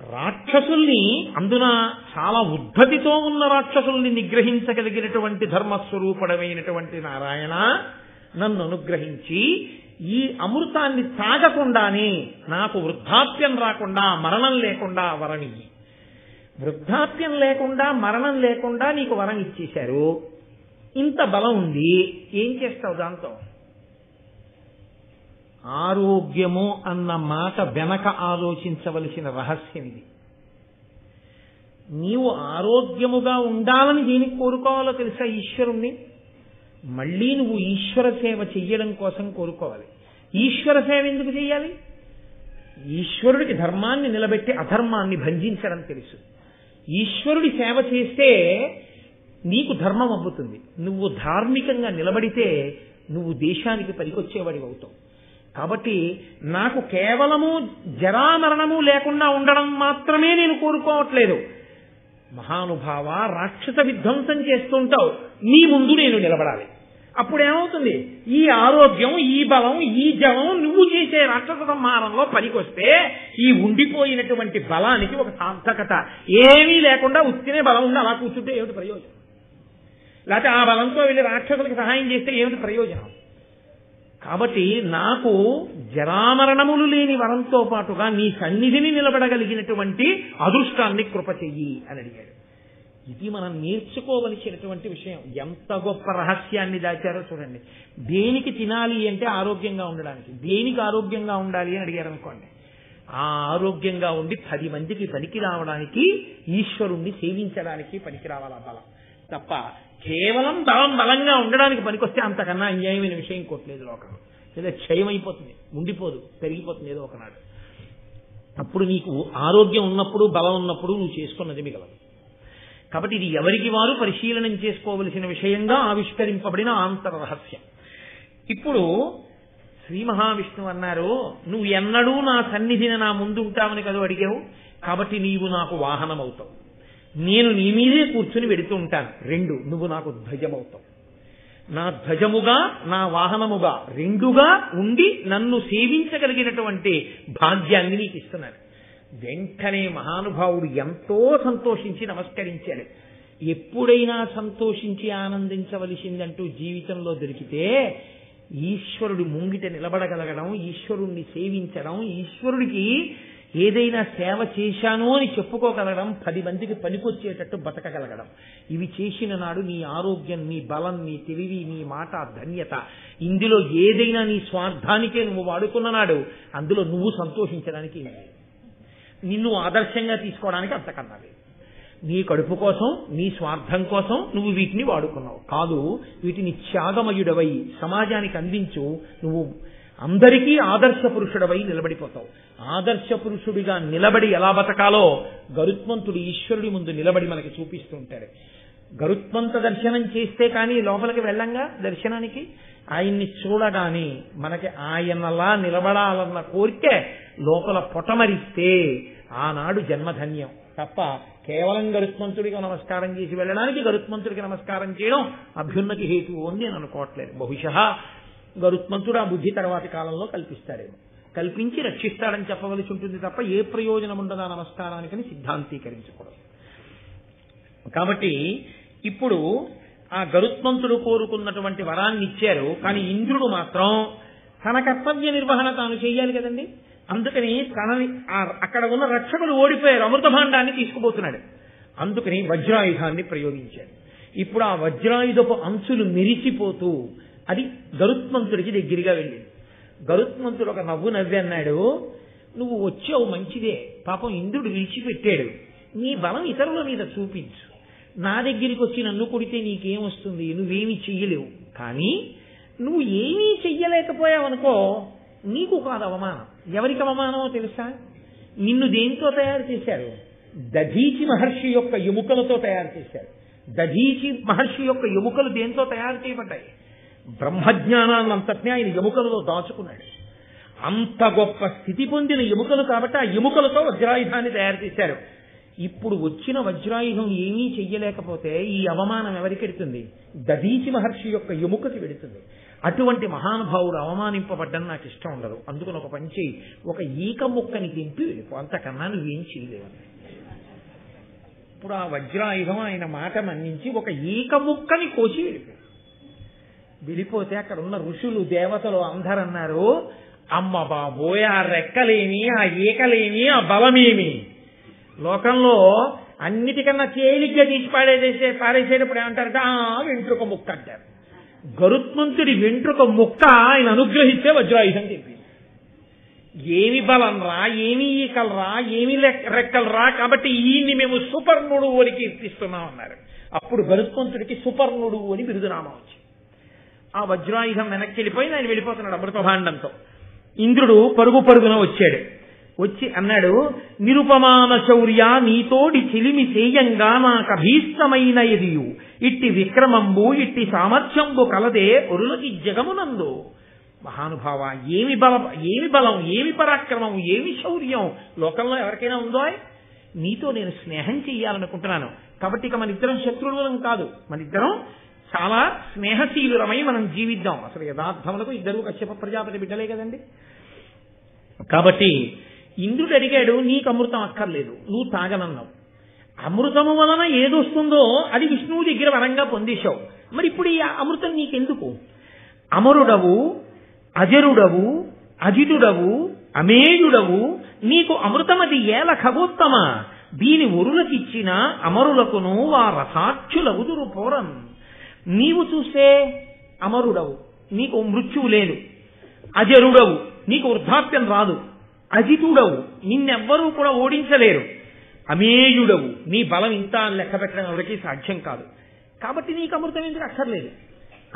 రాక్షసుల్ని, అందున చాలా ఉద్ధతితో ఉన్న రాక్షసుల్ని నిగ్రహించగలిగినటువంటి ధర్మస్వరూపుడమైనటువంటి నారాయణ, నన్ను అనుగ్రహించి ఈ అమృతాన్ని తాగకుండానే నాకు వృద్ధాప్యం రాకుండా, మరణం లేకుండా వరమియ్యి. వృద్ధాప్యం లేకుండా, మరణం లేకుండా నీకు వరం ఇచ్చేశారు. ఇంత బలం ఉంది, ఏం చేస్తావు దాంతో? ఆరోగ్యము అన్న మాట వెనక ఆలోచించవలసిన రహస్యం ఇది. నీవు ఆరోగ్యముగా ఉండాలని దేనికి కోరుకోవాలో తెలుసా? ఈశ్వరుణ్ణి. మళ్ళీ నువ్వు ఈశ్వర సేవ చెయ్యడం కోసం కోరుకోవాలి. ఈశ్వర సేవ ఎందుకు చెయ్యాలి? ఈశ్వరుడికి ధర్మాన్ని నిలబెట్టి అధర్మాన్ని భంజించడం తెలుసు. ఈశ్వరుడి సేవ చేస్తే నీకు ధర్మం అవ్వుతుంది. నువ్వు ధార్మికంగా నిలబడితే నువ్వు దేశానికి పనికొచ్చేవాడి అవుతావు. కాబట్టి నాకు కేవలము జరామరణము లేకుండా ఉండడం మాత్రమే నేను కోరుకోవట్లేదు. మహానుభావ, రాక్షస విధ్వంసం చేస్తుంటావు, నీ ముందు నేను నిలబడాలి. అప్పుడేమవుతుంది? ఈ ఆరోగ్యం, ఈ బలం, ఈ జవం నువ్వు చేసే రాక్షస సంహారంలో పనికొస్తే ఈ ఉండిపోయినటువంటి బలానికి ఒక సార్థకత. ఏమీ లేకుండా ఉత్తినే బలం ఉండి అలా కూర్చుంటే ఏమిటి ప్రయోజనం? లేకపోతే ఆ బలంతో వెళ్ళి రాక్షసులకు సహాయం చేస్తే ఏమిటి ప్రయోజనం? కాబట్టి నాకు జరామరణములు లేని వరంతో పాటుగా నీ సన్నిధిని నిలబడగలిగినటువంటి అదృష్టాన్ని కృప చెయ్యి అని అడిగాడు. ఇది మనం నేర్చుకోవలసినటువంటి విషయం. ఎంత గొప్ప రహస్యాన్ని దాచారో చూడండి. దేనికి తినాలి అంటే ఆరోగ్యంగా ఉండడానికి. దేనికి ఆరోగ్యంగా ఉండాలి అని అడిగారు అనుకోండి, ఆ ఆరోగ్యంగా ఉండి 10 మందికి పనికి రావడానికి, ఈశ్వరుణ్ణి సేవించడానికి పనికి రావాలి ఆ బలం. తప్ప కేవలం బలంగా ఉండడానికి పనికొస్తే అంతకన్నా అన్యాయమైన విషయం ఇంకోట్లేదు లోకం. లేదా క్షయమైపోతుంది, ఉండిపోదు, పెరిగిపోతుంది ఏదో ఒకనాడు. అప్పుడు నీకు ఆరోగ్యం ఉన్నప్పుడు, బలం ఉన్నప్పుడు నువ్వు చేసుకున్నది మిగలదు. కాబట్టి ఇది ఎవరికి వారు పరిశీలనం చేసుకోవలసిన విషయంగా ఆవిష్కరింపబడిన ఆంతర రహస్యం. ఇప్పుడు శ్రీ మహావిష్ణువు అన్నారు, నువ్వు ఎన్నడూ నా సన్నిధిని నా ముందు ఉంటావని కదా అడిగావు, కాబట్టి నీవు నాకు వాహనం అవుతావు. నేను నీ మీదే కూర్చుని వెడుతూ ఉంటాను. 2, నువ్వు నాకు ధ్వజమవుతావు. నా ధ్వజముగా, నా వాహనముగా, 2గా ఉండి నన్ను సేవించగలిగినటువంటి భాగ్యాన్ని నీకు ఇస్తున్నాను. వెంటనే మహానుభావుడు ఎంతో సంతోషించి నమస్కరించాడు. ఎప్పుడైనా సంతోషించి ఆనందించవలసిందంటూ జీవితంలో దొరికితే ఈశ్వరుడి ముంగిట నిలబడగలగడం, ఈశ్వరుణ్ణి సేవించడం, ఈశ్వరుడికి ఏదైనా సేవ చేశాను అని చెప్పుకోగలగడం, 10 మందికి పనికొచ్చేటట్టు బతకగలగడం. ఇవి చేసిన నాడు నీ ఆరోగ్యం, నీ బలం, నీ తెలివి, నీ మాట, ధన్యత, ఇందులో ఏదైనా నీ స్వార్థానికే నువ్వు వాడుకున్న నాడు అందులో నువ్వు సంతోషించడానికి నిన్ను ఆదర్శంగా తీసుకోవడానికి అంతకన్నా లేదు. నీ కడుపు కోసం, నీ స్వార్థం కోసం నువ్వు వీటిని వాడుకున్నావు కాదు. వీటిని త్యాగమయుడవై సమాజానికి అందించు. నువ్వు అందరికీ ఆదర్శ పురుషుడవై నిలబడిపోతావు. ఆదర్శ పురుషుడిగా నిలబడి ఎలా బతకాలో గరుత్మంతుడు ఈశ్వరుడి ముందు నిలబడి మనకి చూపిస్తూ ఉంటాడు. గరుత్మంత దర్శనం చేస్తే కానీ లోపలికి వెళ్ళంగా దర్శనానికి, ఆయన్ని చూడగానే మనకి ఆయనలా నిలబడాలన్న కోరికే లోపల పొటమరిస్తే ఆనాడు జన్మధన్యం. తప్ప కేవలం గరుత్మంతుడికి నమస్కారం చేసి వెళ్ళడానికి గరుత్మంతుడికి నమస్కారం చేయడం అభ్యున్నతి హేతువు అని నేను అనుకోవట్లేదు. బహుశः గరుత్మంతుడు ఆ బుద్ధి తర్వాతి కాలంలో కల్పిస్తాడేమో, కల్పించి రక్షిస్తాడని చెప్పవలసి ఉంటుంది తప్ప ఏ ప్రయోజనం ఉండదా నమస్కారానికని సిద్ధాంతీకరించకూడదు. కాబట్టి ఇప్పుడు ఆ గరుత్మంతుడు కోరుకున్నటువంటి వరాన్ని ఇచ్చారు. కానీ ఇంద్రుడు మాత్రం తన కర్తవ్య నిర్వహణ తాను చేయాలి కదండి. అందుకని తనని అక్కడ ఉన్న రక్షకులు ఓడిపోయారు, అమృత భాండాన్ని తీసుకుపోతున్నాడు. అందుకని వజ్రాయుధాన్ని ప్రయోగించాడు. ఇప్పుడు ఆ వజ్రాయుధపు అంచులు మెరిసిపోతూ అది గరుత్మంతుడికి దగ్గరగా వెళ్ళింది. గరుత్మంతుడు ఒక నవ్వు నవ్వి అన్నాడు, నువ్వు వచ్చావు మంచిదే, పాపం ఇంద్రుడు విడిచిపెట్టాడు, నీ బలం ఇతరుల మీద చూపించు. నా దగ్గరికి వచ్చి నన్ను కొడితే నీకేం వస్తుంది? నువ్వేమీ చెయ్యలేవు. కానీ నువ్వు ఏమీ చెయ్యలేకపోయావనుకో నీకు కాదు అవమానం. ఎవరికి అవమానమో తెలుసా? నిన్ను దేంతో తయారు చేశారు? దధీచి మహర్షి యొక్క ఎముకలతో తయారు చేశారు. దధీచి మహర్షి యొక్క ఎముకలు దేంతో తయారు చేయబడ్డాయి? బ్రహ్మజ్ఞానాన్ని అంతటినీ ఆయన ఎముకలలో దాచుకున్నాడు. అంత గొప్ప స్థితి పొందిన ఎముకలు కాబట్టి ఆ ఎముకలతో వజ్రాయుధాన్ని తయారు చేశారు. ఇప్పుడు వచ్చిన వజ్రాయుధం ఏమీ చెయ్యలేకపోతే ఈ అవమానం ఎవరికి వెడుతుంది? దధీచి మహర్షి యొక్క ఎముకకి వెడుతుంది. అటువంటి మహానుభావుడు అవమానింపబడ్డం నాకు ఇష్టం ఉండదు. అందుకని ఒక పని చేయి, ఒక ఈక ముక్కని తింపి వెళ్ళిపో, అంతకన్నా నువ్వేం చేయలేవని. ఇప్పుడు ఆ వజ్రాయుధం ఆయన మాట మన్నించి ఒక ఈక ముక్కని కోసి వెళ్ళిపోతే అక్కడ ఉన్న ఋషులు, దేవతలు అందరూ అన్నారు, అమ్మ బాబోయ్, ఆ రెక్కలేమి, ఆ ఈకలేమి, ఆ బలమేమి, లోకంలో అన్నిటికన్నా తేలిగ్గా తీసి పారేసేటప్పుడు ఏమంటారంటే వెంట్రుక ముక్క అంటారు. గరుత్మంతుడి వెంట్రుక ముక్క ఆయన అనుగ్రహిస్తే వజ్రాయుధం చెప్పింది. ఏమి బలం రా, ఏమి ఈకలరా, ఏమి రెక్కలరా, కాబట్టి ఈయన్ని మేము సుపర్ణుడు అని కీర్తిస్తున్నాం అన్నారు. అప్పుడు గరుత్మంతుడికి సుపర్ణుడు అని బిరుదునామం వచ్చింది. ఆ వజ్రాయుధం వెనక్కి వెళ్ళిపోయి ఆయన వెళ్ళిపోతున్నాడు అమృతభాండంతో. ఇంద్రుడు పరుగున వచ్చాడు. వచ్చి అన్నాడు, నిరుపమాన శౌర్య నీతోడి చిలిమి సేయంగా నాకభీష్టమైన ఎదియు ఇట్టి విక్రమంబు ఇట్టి సామర్థ్యంబు కలదే ఒరులకి జగమునందు. మహానుభావ, ఏమి బలం, ఏమి పరాక్రమం, ఏమి శౌర్యం లోకంలో ఎవరికైనా ఉందో? నీతో నేను స్నేహం చెయ్యాలనుకుంటున్నాను. కాబట్టి ఇక మన ఇద్దరం శత్రువులం కాదు, మన ఇద్దరం చాలా స్నేహశీలురమై మనం జీవిద్దాం. అసలు యథార్థములకు ఇద్దరు కశ్యప ప్రజాపతి బిడ్డలే కదండి. కాబట్టి ఇంద్రుడు అడిగాడు, నీకు అమృతం అక్కర్లేదు, నువ్వు తాగనన్నావు. అమృతము వలన ఏదొస్తుందో అది విష్ణువు దగ్గర వరంగా పొందేశావు. మరి ఇప్పుడు ఈ అమృతం నీకెందుకు? అమరుడవు, అజరుడవు, అజితుడవు, అమేయుడవు, నీకు అమృతమది ఏల ఖగోత్తమ. దీని ఒరులకిచ్చిన అమరులకును వారసాక్షులవుదురు పోరం. నీవు చూస్తే అమరుడవు, నీకు మృత్యువు లేదు. అజరుడవు, నీకు వృద్ధాప్యం రాదు. అజితుడవు, నిన్నెవ్వరూ కూడా ఓడించలేరు. అమేయుడవు, నీ బలం ఇంత అని లెక్క పెట్టడం ఎవరికీ సాధ్యం కాదు. కాబట్టి నీకు అమృతం ఎందుకు అక్కర్లేదు.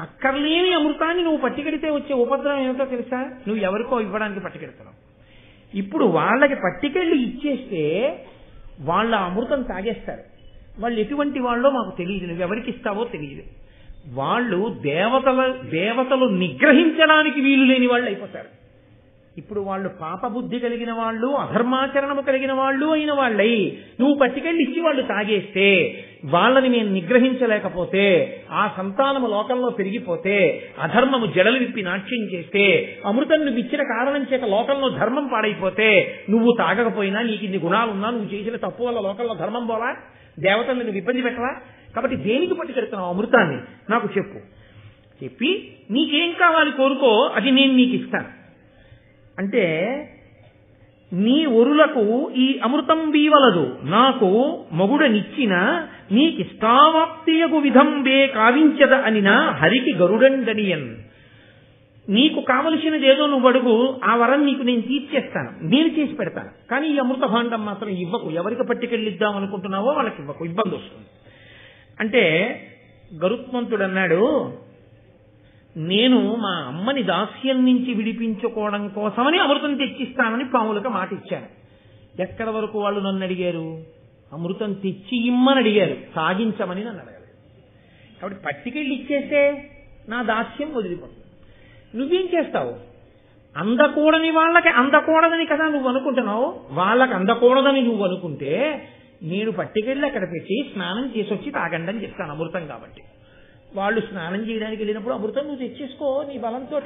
అక్కర్లేని అమృతాన్ని నువ్వు పట్టికెడితే వచ్చే ఉపద్రవం ఏమిటో తెలుసా? నువ్వు ఎవరికో ఇవ్వడానికి పట్టికెడుతున్నావు. ఇప్పుడు వాళ్ళకి పట్టికెళ్ళి ఇచ్చేస్తే వాళ్ళ అమృతం తాగేస్తారు. వాళ్ళు ఎటువంటి వాళ్ళో మాకు తెలియదు, నువ్వు ఎవరికి ఇస్తావో తెలియదు. వాళ్ళు దేవతలు నిగ్రహించడానికి వీలు లేని వాళ్ళు అయిపోతారు. ఇప్పుడు వాళ్ళు పాపబుద్ధి కలిగిన వాళ్ళు, అధర్మాచరణము కలిగిన వాళ్ళు అయిన వాళ్ళై నువ్వు పట్టుకెళ్ళి ఇచ్చి వాళ్ళు తాగేస్తే, వాళ్ళని మేము నిగ్రహించలేకపోతే, ఆ సంతానము లోకంలో పెరిగిపోతే, అధర్మము జడలు విప్పి నాట్యం చేస్తే, అమృతం నువ్వు ఇచ్చిన కారణం చేత లోకంలో ధర్మం పాడైపోతే, నువ్వు తాగకపోయినా నీకు ఇన్ని గుణాలున్నా నువ్వు చేసిన తప్పు వల్ల లోకంలో ధర్మం పోవా? దేవతలను నువ్వు ఇబ్బంది పెట్టవా? కాబట్టి దేనికి పట్టుకెడుతున్నావు అమృతాన్ని? నాకు చెప్పు. చెప్పి నీకేం కావాలి కోరుకో, అది నేను నీకు ఇస్తాను అంటే, నీ ఒరులకు ఈ అమృతం వీవలదు, నాకు మగుడనిచ్చిన నీకిష్టావాప్తియగు విధంబే కావించద అనిన హరికి గరుడండనియన్. నీకు కావలసినదేదో నువ్వు అడుగు, ఆ వరం నీకు నేను తీర్చేస్తాను, నేను చేసి పెడతాను. కానీ ఈ అమృత భాండం మాత్రం ఇవ్వకు. ఎవరికి పట్టుకెళ్ళిద్దాం అనుకుంటున్నావో వాళ్ళకి ఇవ్వకు, ఇబ్బంది వస్తుంది అంటే. గరుత్మంతుడు అన్నాడు, నేను మా అమ్మని దాస్యం నుంచి విడిపించుకోవడం కోసమని అమృతం తెచ్చిస్తానని పాములకు మాట ఇచ్చాను. ఎక్కడి వరకు వాళ్ళు నన్ను అడిగారు? అమృతం తెచ్చి ఇమ్మని అడిగారు, సాగించమని నన్ను అడగారు. కాబట్టి పట్టుకెళ్ళి ఇచ్చేస్తే నా దాస్యం వదిలిపోతుంది. నువ్వేం చేస్తావు? అందకూడని వాళ్ళకి అందకూడదని కదా నువ్వు అనుకుంటున్నావు. వాళ్ళకి అందకూడదని నువ్వు అనుకుంటే నేను పట్టుకెళ్ళి అక్కడ పెట్టి స్నానం చేసి వచ్చి తాగండి అని చెప్తాను, అమృతం కాబట్టి. వాళ్ళు స్నానం చేయడానికి వెళ్ళినప్పుడు అమృతం నువ్వు తెచ్చేసుకో నీ బలంతో.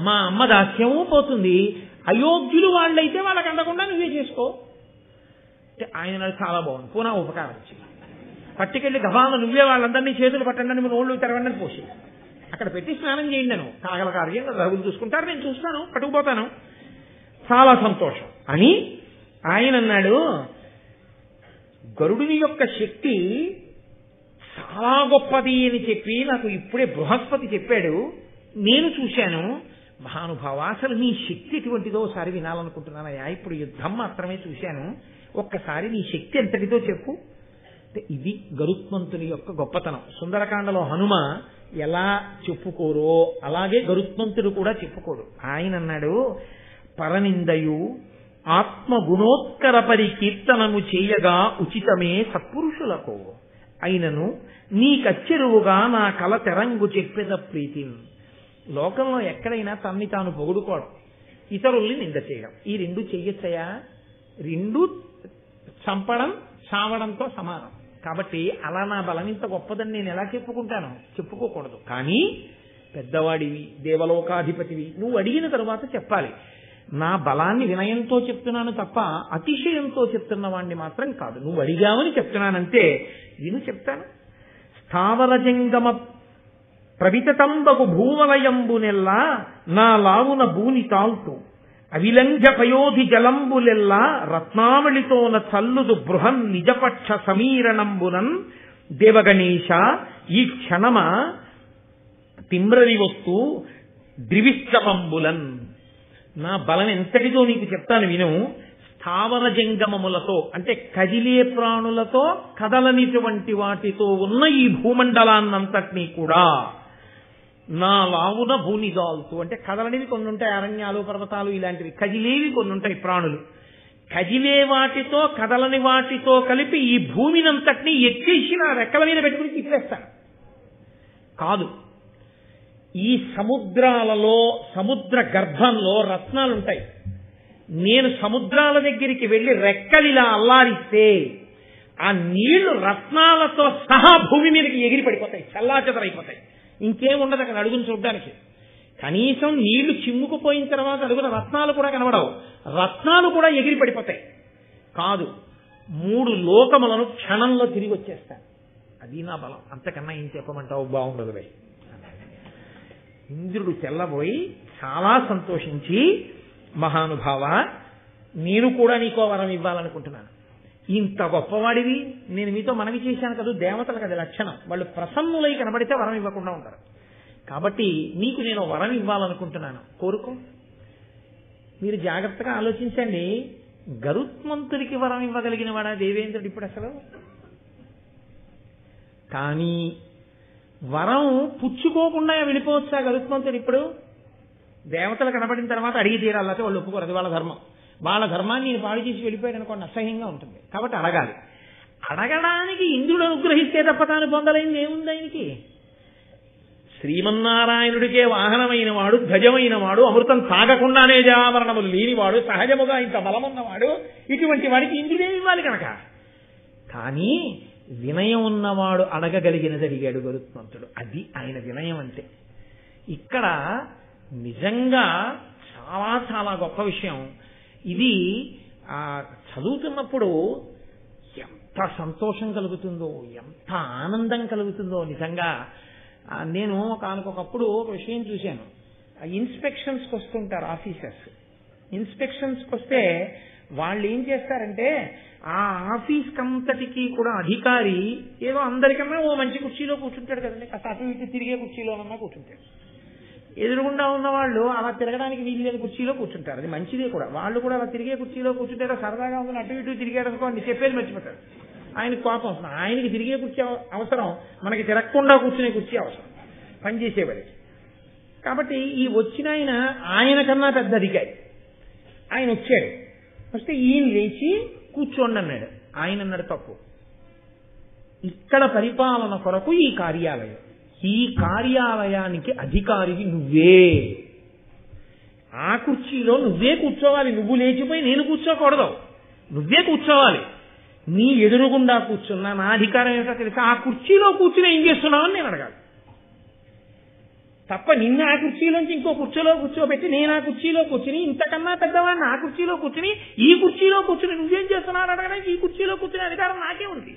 మా అమ్మ దాస్యము పోతుంది. అయోగ్యులు వాళ్ళైతే వాళ్ళకి అందకుండా నువ్వే చేసుకో అంటే ఆయన నాకు చాలా బాగుంది. పూనా ఉపకారం వచ్చింది. పట్టుకెళ్ళి గబాలను నువ్వే వాళ్ళందరినీ చేతులు పట్టండి, నువ్వు నోళ్ళు తెరవండి పోసి అక్కడ పెట్టి స్నానం చేయండి. నేను కాగల కార్యం రఘులు చూసుకుంటారు, నేను చూస్తాను, పట్టుకుపోతాను, చాలా సంతోషం అని ఆయన అన్నాడు. గరుడుని యొక్క శక్తి చాలా గొప్పది అని చెప్పి నాకు ఇప్పుడే బృహస్పతి చెప్పాడు. నేను చూశాను. మహానుభావ, అసలు నీ శక్తి ఎటువంటిదో ఒకసారి వినాలనుకుంటున్నానయ్యా. ఇప్పుడు యుద్ధం మాత్రమే చూశాను, ఒక్కసారి నీ శక్తి ఎంతటిదో చెప్పు. ఇది గరుత్మంతుని యొక్క గొప్పతనం. సుందరకాండలో హనుమ ఎలా చెప్పుకోరో అలాగే గరుత్మంతుడు కూడా చెప్పుకోడు. ఆయన అన్నాడు, పరనిందయు ఆత్మగుణోత్కర పరికీర్తనము చేయగా ఉచితమే సత్పురుషులకు అయినను నీకచ్చెరువుగా నా కల తెరంగు చెప్పేద ప్రీతి. లోకంలో ఎక్కడైనా తన్ని తాను పొగుడుకోవడం, ఇతరుల్ని నింద చేయడం, ఈ రెండు చెయ్యొచ్చయా? రెండు చంపడం చావడంతో సమానం. కాబట్టి అలా నా బలం ఇంత గొప్పదని నేను ఎలా చెప్పుకుంటాను? చెప్పుకోకూడదు. కానీ పెద్దవాడివి, దేవలోకాధిపతివి, నువ్వు అడిగిన తరువాత చెప్పాలి. నా బలాన్ని వినయంతో చెప్తున్నాను తప్ప అతిశయంతో చెప్తున్న వాడిని మాత్రం కాదు. నువ్వు అడిగావని చెప్తున్నానంటే విను, చెప్తాను. స్థావర జంగమ ప్రవితంబగు భూవలయంబునెల్లా నా లావున భూని తాల్తూ అవిలంఘ పయోధి జలంబులెల్లా రత్నావళితోన చల్లుదు బృహన్ నిజపక్ష సమీరణంబునన్ దేవగణేశ ఈ క్షణమ తిమ్రరి వస్తు ద్రివిష్టమంబులన్. నా బలం ఎంతటిదో నీకు చెప్తాను విను. స్థావర జంగమములతో అంటే కదిలే ప్రాణులతో కదలనిటువంటి వాటితో ఉన్న ఈ భూమండలాన్నంతటినీ కూడా నా లావున భూనిదాల్తూ అంటే కదలనివి కొన్ని ఉంటాయి, అరణ్యాలు పర్వతాలు ఇలాంటివి. కదిలేవి కొన్ని ఉంటాయి ప్రాణులు. కదిలే వాటితో కదలని వాటితో కలిపి ఈ భూమినంతటినీ ఎక్కేసి నా రెక్కల మీద పెట్టుకుని తిప్పేస్తాను. కాదు, ఈ సముద్రాలలో సముద్ర గర్భంలో రత్నాలుంటాయి. నేను సముద్రాల దగ్గరికి వెళ్లి రెక్కలిలా అల్లారిస్తే ఆ నీళ్లు రత్నాలతో సహా భూమి మీదకి ఎగిరి పడిపోతాయి, చల్లాచెదరైపోతాయి. ఇంకేముండదు అక్కడ అడుగును చూడడానికి. కనీసం నీళ్లు చిమ్ముకుపోయిన తర్వాత అడుగున రత్నాలు కూడా కనబడవు, రత్నాలు కూడా ఎగిరి పడిపోతాయి. కాదు, 3 లోకములను క్షణంలో తిరిగి వచ్చేస్తాను. అది నా బలం. అంతకన్నా ఏం చెప్పమంటావు? బాగుండదు భయ్. ఇంద్రుడు తెల్లబోయి చాలా సంతోషించి, మహానుభావ, నేను కూడా నీకో వరం ఇవ్వాలనుకుంటున్నాను. ఇంత గొప్పవాడివి, నేను మీతో మనవి చేశాను కదా, దేవతలకు అది లక్షణం. వాళ్ళు ప్రసన్నులై కనబడితే వరం ఇవ్వకుండా ఉంటారు. కాబట్టి నీకు నేను వరం ఇవ్వాలనుకుంటున్నాను, కోరుకో. మీరు జాగ్రత్తగా ఆలోచించండి. గరుత్మంతుడికి వరం ఇవ్వగలిగిన వాడా దేవేంద్రుడు ఇప్పుడు అసలు? కానీ వరం పుచ్చుకోకుండా వెళ్ళిపోవచ్చా గరుత్మంతుడు? ఇప్పుడు దేవతలు కనబడిన తర్వాత అడిగి తీరాలంటే వాళ్ళు ఒప్పుకోరు, అది వాళ్ళ ధర్మం. వాళ్ళ ధర్మాన్ని నేను పాడు చేసి వెళ్ళిపోయాడు అనుకోండి, అసహ్యంగా ఉంటుంది. కాబట్టి అడగాలి. అడగడానికి ఇంద్రుడు అనుగ్రహిస్తే తప్ప తాను పొందలేనిది ఏముంది ఆయనకి? శ్రీమన్నారాయణుడికే వాహనమైన వాడు, ధ్వజమైన వాడు, అమృతం తాగకుండానే జరామరణములు లేనివాడు, సహజముగా ఇంత బలమున్నవాడు, ఇటువంటి వాడికి ఇంద్రుడేమి ఇవ్వాలి కనుక. కానీ వినయం ఉన్నవాడు అడగగలిగినది అడిగాడు గరుత్మంతుడు. అది ఆయన వినయం అంటే. ఇక్కడ నిజంగా చాలా చాలా గొప్ప విషయం ఇది. చదువుతున్నప్పుడు ఎంత సంతోషం కలుగుతుందో, ఎంత ఆనందం కలుగుతుందో నిజంగా. నేను ఒకనకొకప్పుడు ఒక విషయం చూశాను. ఇన్స్పెక్షన్స్కి వస్తుంటారు ఆఫీసర్స్. ఇన్స్పెక్షన్స్కి వస్తే వాళ్ళు ఏం చేస్తారంటే ఆ ఆఫీస్కి అంతటికీ కూడా అధికారి ఏదో అందరికన్నా ఓ మంచి కుర్చీలో కూర్చుంటాడు కదండి, కాస్త అటు ఇటు తిరిగే కుర్చీలోనన్నా కూర్చుంటాడు. ఎదురుగుండా ఉన్న వాళ్ళు అలా తిరగడానికి వీలు లేని కుర్చీలో కూర్చుంటారు. అది మంచిదే కూడా. వాళ్ళు కూడా అలా తిరిగే కుర్చీలో కూర్చుంటారో సరదాగా ఉందని అటు ఇటు తిరిగాడు అనుకోండి, చెప్పేది మర్చిపోతారు. ఆయనకు కోపం వస్తుంది. ఆయనకి తిరిగే కుర్చీ అవసరం, మనకి తిరగకుండా కూర్చునే కుర్చీ అవసరం పనిచేసేవాడికి. కాబట్టి ఈ వచ్చిన ఆయన కన్నా పెద్ద అధికారి. ఆయన వచ్చాడు. వస్తే ఈయన లేచి కూర్చోండి అన్నాడు. ఆయన అన్నాడు తప్పు, ఇక్కడ పరిపాలన కొరకు ఈ కార్యాలయం, ఈ కార్యాలయానికి అధికారివి నువ్వే. ఆ కుర్చీలో నువ్వే కూర్చోవాలి. నువ్వు లేచిపోయి నేను కూర్చోకూడదు, నువ్వే కూర్చోవాలి. నీ ఎదురుగుండా కూర్చున్నా నా అధికారం ఏమిటో తెలుసా? ఆ కుర్చీలో కూర్చుని ఏం చేస్తున్నావని నేను అడగాలి తప్ప నిన్ను ఆ కుర్చీలోంచి ఇంకో కుర్చీలో కూర్చోబెట్టి నేను ఆ కుర్చీలో కూర్చుని ఇంతకన్నా పెద్దవాడిని ఆ కుర్చీలో కూర్చుని ఈ కుర్చీలో కూర్చుని నువ్వేం చేస్తున్నావు అడగడానికి ఈ కుర్చీలో కూర్చునే అధికారం నాకే ఉంది.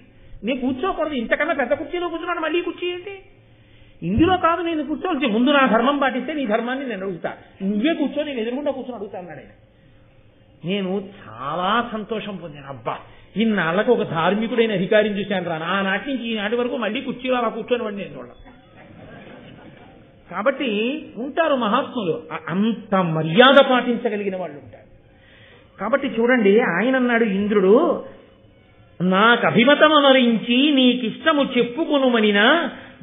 నేను కూర్చోకూడదు. ఇంతకన్నా పెద్ద కుర్చీలో కూర్చున్నాను, మళ్ళీ కుర్చీ ఏంటి? ఇందులో కాదు నేను కూర్చోవలసి. ముందు నా ధర్మం పాటిస్తే నీ ధర్మాన్ని నేను అడుగుతా, నువ్వే కూర్చో, నేను ఎదురుగుండా కూర్చొని అడుగుతా అన్నాడు ఆయన. నేను చాలా సంతోషం పొందాను. అబ్బా, ఇన్నాళ్లకు ఒక ధార్మికుడైన అధికారిని చూశాను రా. నాటి నుంచి ఈనాటి వరకు మళ్ళీ కుర్చీలో అలా కూర్చొని వాడిని నేను చూడాలి. కాబట్టి ఉంటారు మహాత్ములు, అంత మర్యాద పాటించగలిగిన వాళ్ళు ఉంటారు. కాబట్టి చూడండి, ఆయన అన్నాడు ఇంద్రుడు, నాకు అభిమతమనరించి నీకిష్టము చెప్పుకొనుమనినా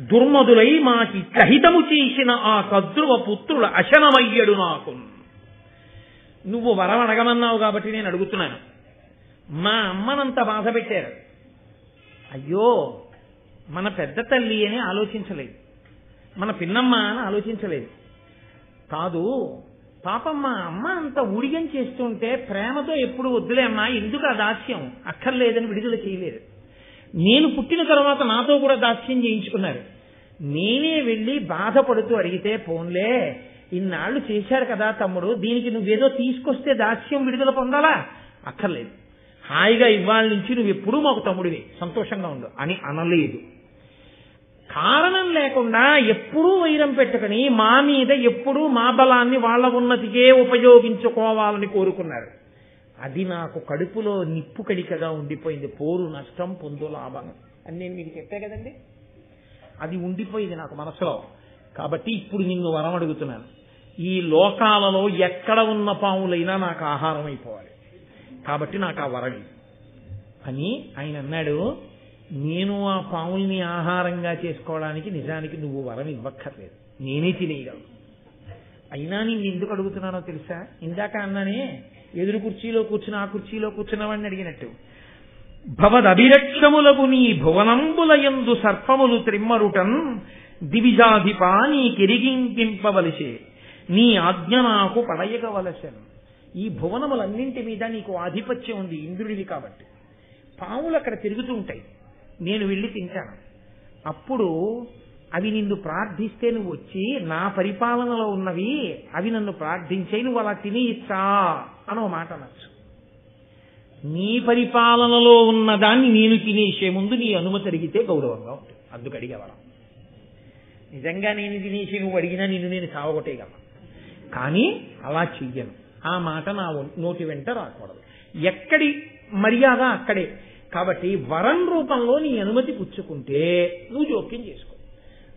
దుర్మదులై మాకి కహితము చేసిన ఆ కద్రువ పుత్రుల అశనమయ్యడు నాకు. నువ్వు వరం అడగమన్నావు కాబట్టి నేను అడుగుతున్నాను. మా అమ్మనంత బాధ పెట్టారు. అయ్యో, మన పెద్ద తల్లి అని ఆలోచించలేదు, మన పిన్నమ్మ అని ఆలోచించలేదు. కాదు, పాపం మా అమ్మ అంత ఊడిగం చేస్తుంటే ప్రేమతో ఎప్పుడు వద్దులే అమ్మా, ఎందుకు ఆ దాస్యం అక్కర్లేదని విడుదల చేయలేదు. నేను పుట్టిన తర్వాత నాతో కూడా దాస్యం చేయించుకున్నారు. నేనే వెళ్ళి బాధపడుతూ అడిగితే, పోన్లే ఇన్నాళ్ళు చేశారు కదా తమ్ముడు, దీనికి నువ్వేదో తీసుకొస్తే దాస్యం విడుదల పొందాలా? అక్కర్లేదు, హాయిగా ఇవాళ నుంచి నువ్వు ఎప్పుడూ మాకు తమ్ముడివి, సంతోషంగా ఉండు అని అనలేదు. కారణం లేకుండా ఎప్పుడూ వైరం పెట్టుకుని మా మీద ఎప్పుడూ మా బలాన్ని వాళ్ళ ఉన్నతికే ఉపయోగించుకోవాలని కోరుకున్నారు. అది నాకు కడుపులో నిప్పు కడికగా ఉండిపోయింది. పోరు నష్టం పొందు లాభం అని నేను మీకు చెప్పే కదండి. అది ఉండిపోయింది నాకు మనసులో. కాబట్టి ఇప్పుడు నిన్ను వరం అడుగుతున్నాను, ఈ లోకాలలో ఎక్కడ ఉన్న పాములైనా నాకు ఆహారం అయిపోవాలి, కాబట్టి నాకు ఆ వరం అని ఆయన అన్నాడు. నేను ఆ పాముల్ని ఆహారంగా చేసుకోవడానికి నిజానికి నువ్వు వరం ఇవ్వక్కర్లేదు, నేనే తినేయగలను. అయినా నేను ఎందుకు అడుగుతున్నానో తెలుసా? ఇందాక అన్నానే, ఎదురు కుర్చీలో కూర్చుని ఆ కుర్చీలో కూర్చున్నవాడిని అడిగినట్టు. భవదభిరక్షములకు నీ భువనంబులయందు సర్పములు త్రిమ్మరుటన్ దివిజాధిపా నీ కిరిగింకింపవలసే నీ ఆజ్ఞ నాకు పడయగవలసెను. ఈ భువనములన్నింటి మీద నీకు ఆధిపత్యం ఉంది, ఇంద్రుడివి కాబట్టి. పాములు అక్కడ తిరుగుతూ ఉంటాయి, నేను వెళ్ళి తింటాను. అప్పుడు అవి నిన్ను ప్రార్థిస్తే నువ్వు వచ్చి నా పరిపాలనలో ఉన్నవి అవి నన్ను ప్రార్థించే, నువ్వు అలా తినేయచ్చా అనో మాట అనొచ్చు. నీ పరిపాలనలో ఉన్నదాన్ని నేను తినేసే ముందు నీ అనుమతి అడిగితే గౌరవంగా ఉంటుంది, అందుకు అడిగేవాళ్ళం. నిజంగా నేను తినేసి నువ్వు అడిగినా నిన్ను నేను సావగొట్టేయగలను, కానీ అలా చెయ్యను. ఆ మాట నా నోటి వెంట రాకూడదు. ఎక్కడి మర్యాద అక్కడే. కాబట్టి వరం రూపంలో నీ అనుమతి పుచ్చుకుంటే నువ్వు జోక్యం చేసుకో.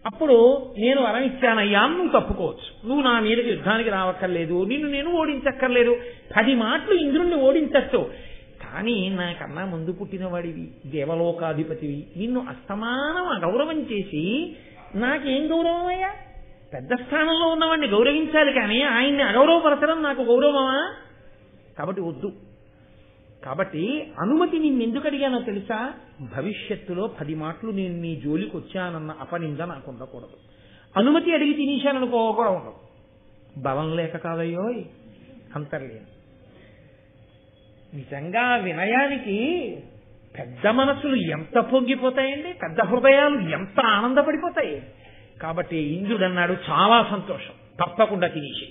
అప్పుడు నేను వరం ఇచ్చానయ్యా నువ్వు తప్పుకోవచ్చు. నువ్వు నా మీదకి యుద్ధానికి రావక్కర్లేదు, నిన్ను నేను ఓడించక్కర్లేదు. 10 మాటలు ఇంద్రుణ్ణి ఓడించచ్చు. కానీ నాకన్నా ముందు పుట్టినవాడివి, దేవలోకాధిపతివి, నిన్ను అస్తమానం అగౌరవం చేసి నాకేం గౌరవం అయ్యా? పెద్ద స్థానంలో ఉన్నవాడిని గౌరవించాలి, కానీ ఆయన్ని అగౌరవపరచడం నాకు గౌరవమా? కాబట్టి వద్దు. కాబట్టి అనుమతి నిన్ను ఎందుకు అడిగానో తెలుసా? భవిష్యత్తులో 10 మాటలు నేను నీ జోలికి వచ్చానన్న అపనింద నాకు ఉండకూడదు. అనుమతి అడిగి తినేశాననుకో కూడా ఉండదు. బలం లేక కాదయ్యో, అంతర్లేని. నిజంగా వినయానికి పెద్ద మనసులు ఎంత పొంగిపోతాయండి, పెద్ద హృదయాలు ఎంత ఆనందపడిపోతాయి. కాబట్టి ఇంద్రుడు అన్నాడు, చాలా సంతోషం, తప్పకుండా తినేసి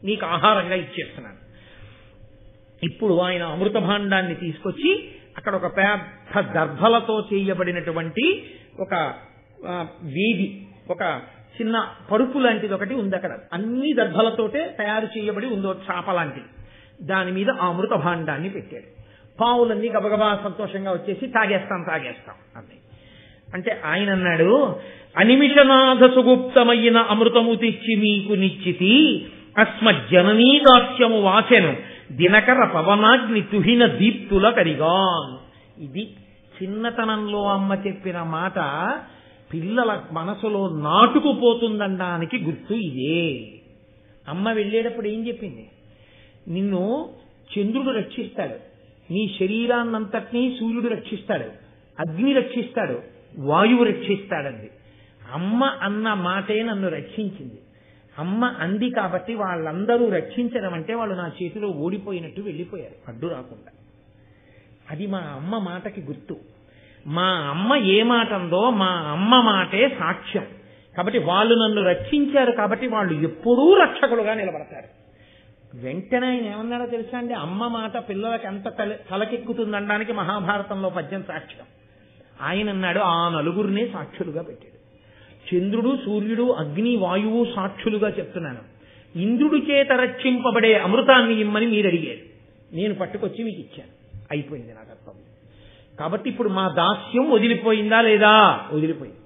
నీకు ఆహారంగా ఇచ్చేస్తున్నాను. ఇప్పుడు ఆయన అమృత భాండాన్ని తీసుకొచ్చి అక్కడ ఒక పెద్ద దర్భలతో చేయబడినటువంటి ఒక వీధి, ఒక చిన్న పరుపు లాంటిది ఒకటి ఉంది. అక్కడ అన్ని దర్భలతోటే తయారు చేయబడి ఉందో చాప లాంటిది. దాని మీద ఆ అమృత భాండాన్ని పెట్టాడు. పావులన్నీ గబగబా సంతోషంగా వచ్చేసి తాగేస్తాం అన్నాయి. అంటే ఆయన అన్నాడు, అనిమిషనాథ సుగుప్తమైన అమృతము తెచ్చి మీకు నిశ్చితి అస్మజ్జననీ దాస్యము వాసెను దినకర పవనాగ్ని తుహిన దీప్తుల కరిగాన్. ఇది చిన్నతనంలో అమ్మ చెప్పిన మాట పిల్లల మనసులో నాటుకుపోతుందనడానికి గుర్తు ఇదే. అమ్మ వెళ్ళేటప్పుడు ఏం చెప్పింది? నిన్ను చంద్రుడు రక్షిస్తాడు, నీ శరీరాన్నంతటినీ సూర్యుడు రక్షిస్తాడు, అగ్ని రక్షిస్తాడు, వాయువు రక్షిస్తాడంది. అమ్మ అన్న మాటే నన్ను రక్షించింది. అమ్మ అంది కాబట్టి వాళ్ళందరూ రక్షించడం అంటే వాళ్ళు నా చేతిలో ఓడిపోయినట్టు వెళ్ళిపోయారు, అడ్డు రాకుండా. అది మా అమ్మ మాటకి గుర్తు. మా అమ్మ ఏ మాట అందో మా అమ్మ మాటే సాక్ష్యం. కాబట్టి వాళ్ళు నన్ను రక్షించారు, కాబట్టి వాళ్ళు ఎప్పుడూ రక్షకులుగా నిలబడతారు. వెంటనే ఆయన ఏమన్నాడో తెలుసా అండి? అమ్మ మాట పిల్లలకి ఎంత తలకెక్కుతుందనడానికి మహాభారతంలో పద్యం సాక్ష్యం. ఆయన అన్నాడు, ఆ నలుగురినే సాక్షులుగా పెట్టాడు. చంద్రుడు, సూర్యుడు, అగ్ని, వాయువు సాక్షులుగా చెప్తున్నాను. ఇంద్రుడి చేత రక్షింపబడే అమృతాన్ని ఇమ్మని మీరు అడిగారు, నేను పట్టుకొచ్చి మీకు ఇచ్చాను. అయిపోయింది నా కర్తవ్యం. కాబట్టి ఇప్పుడు మా దాస్యం వదిలిపోయిందా లేదా? వదిలిపోయింది.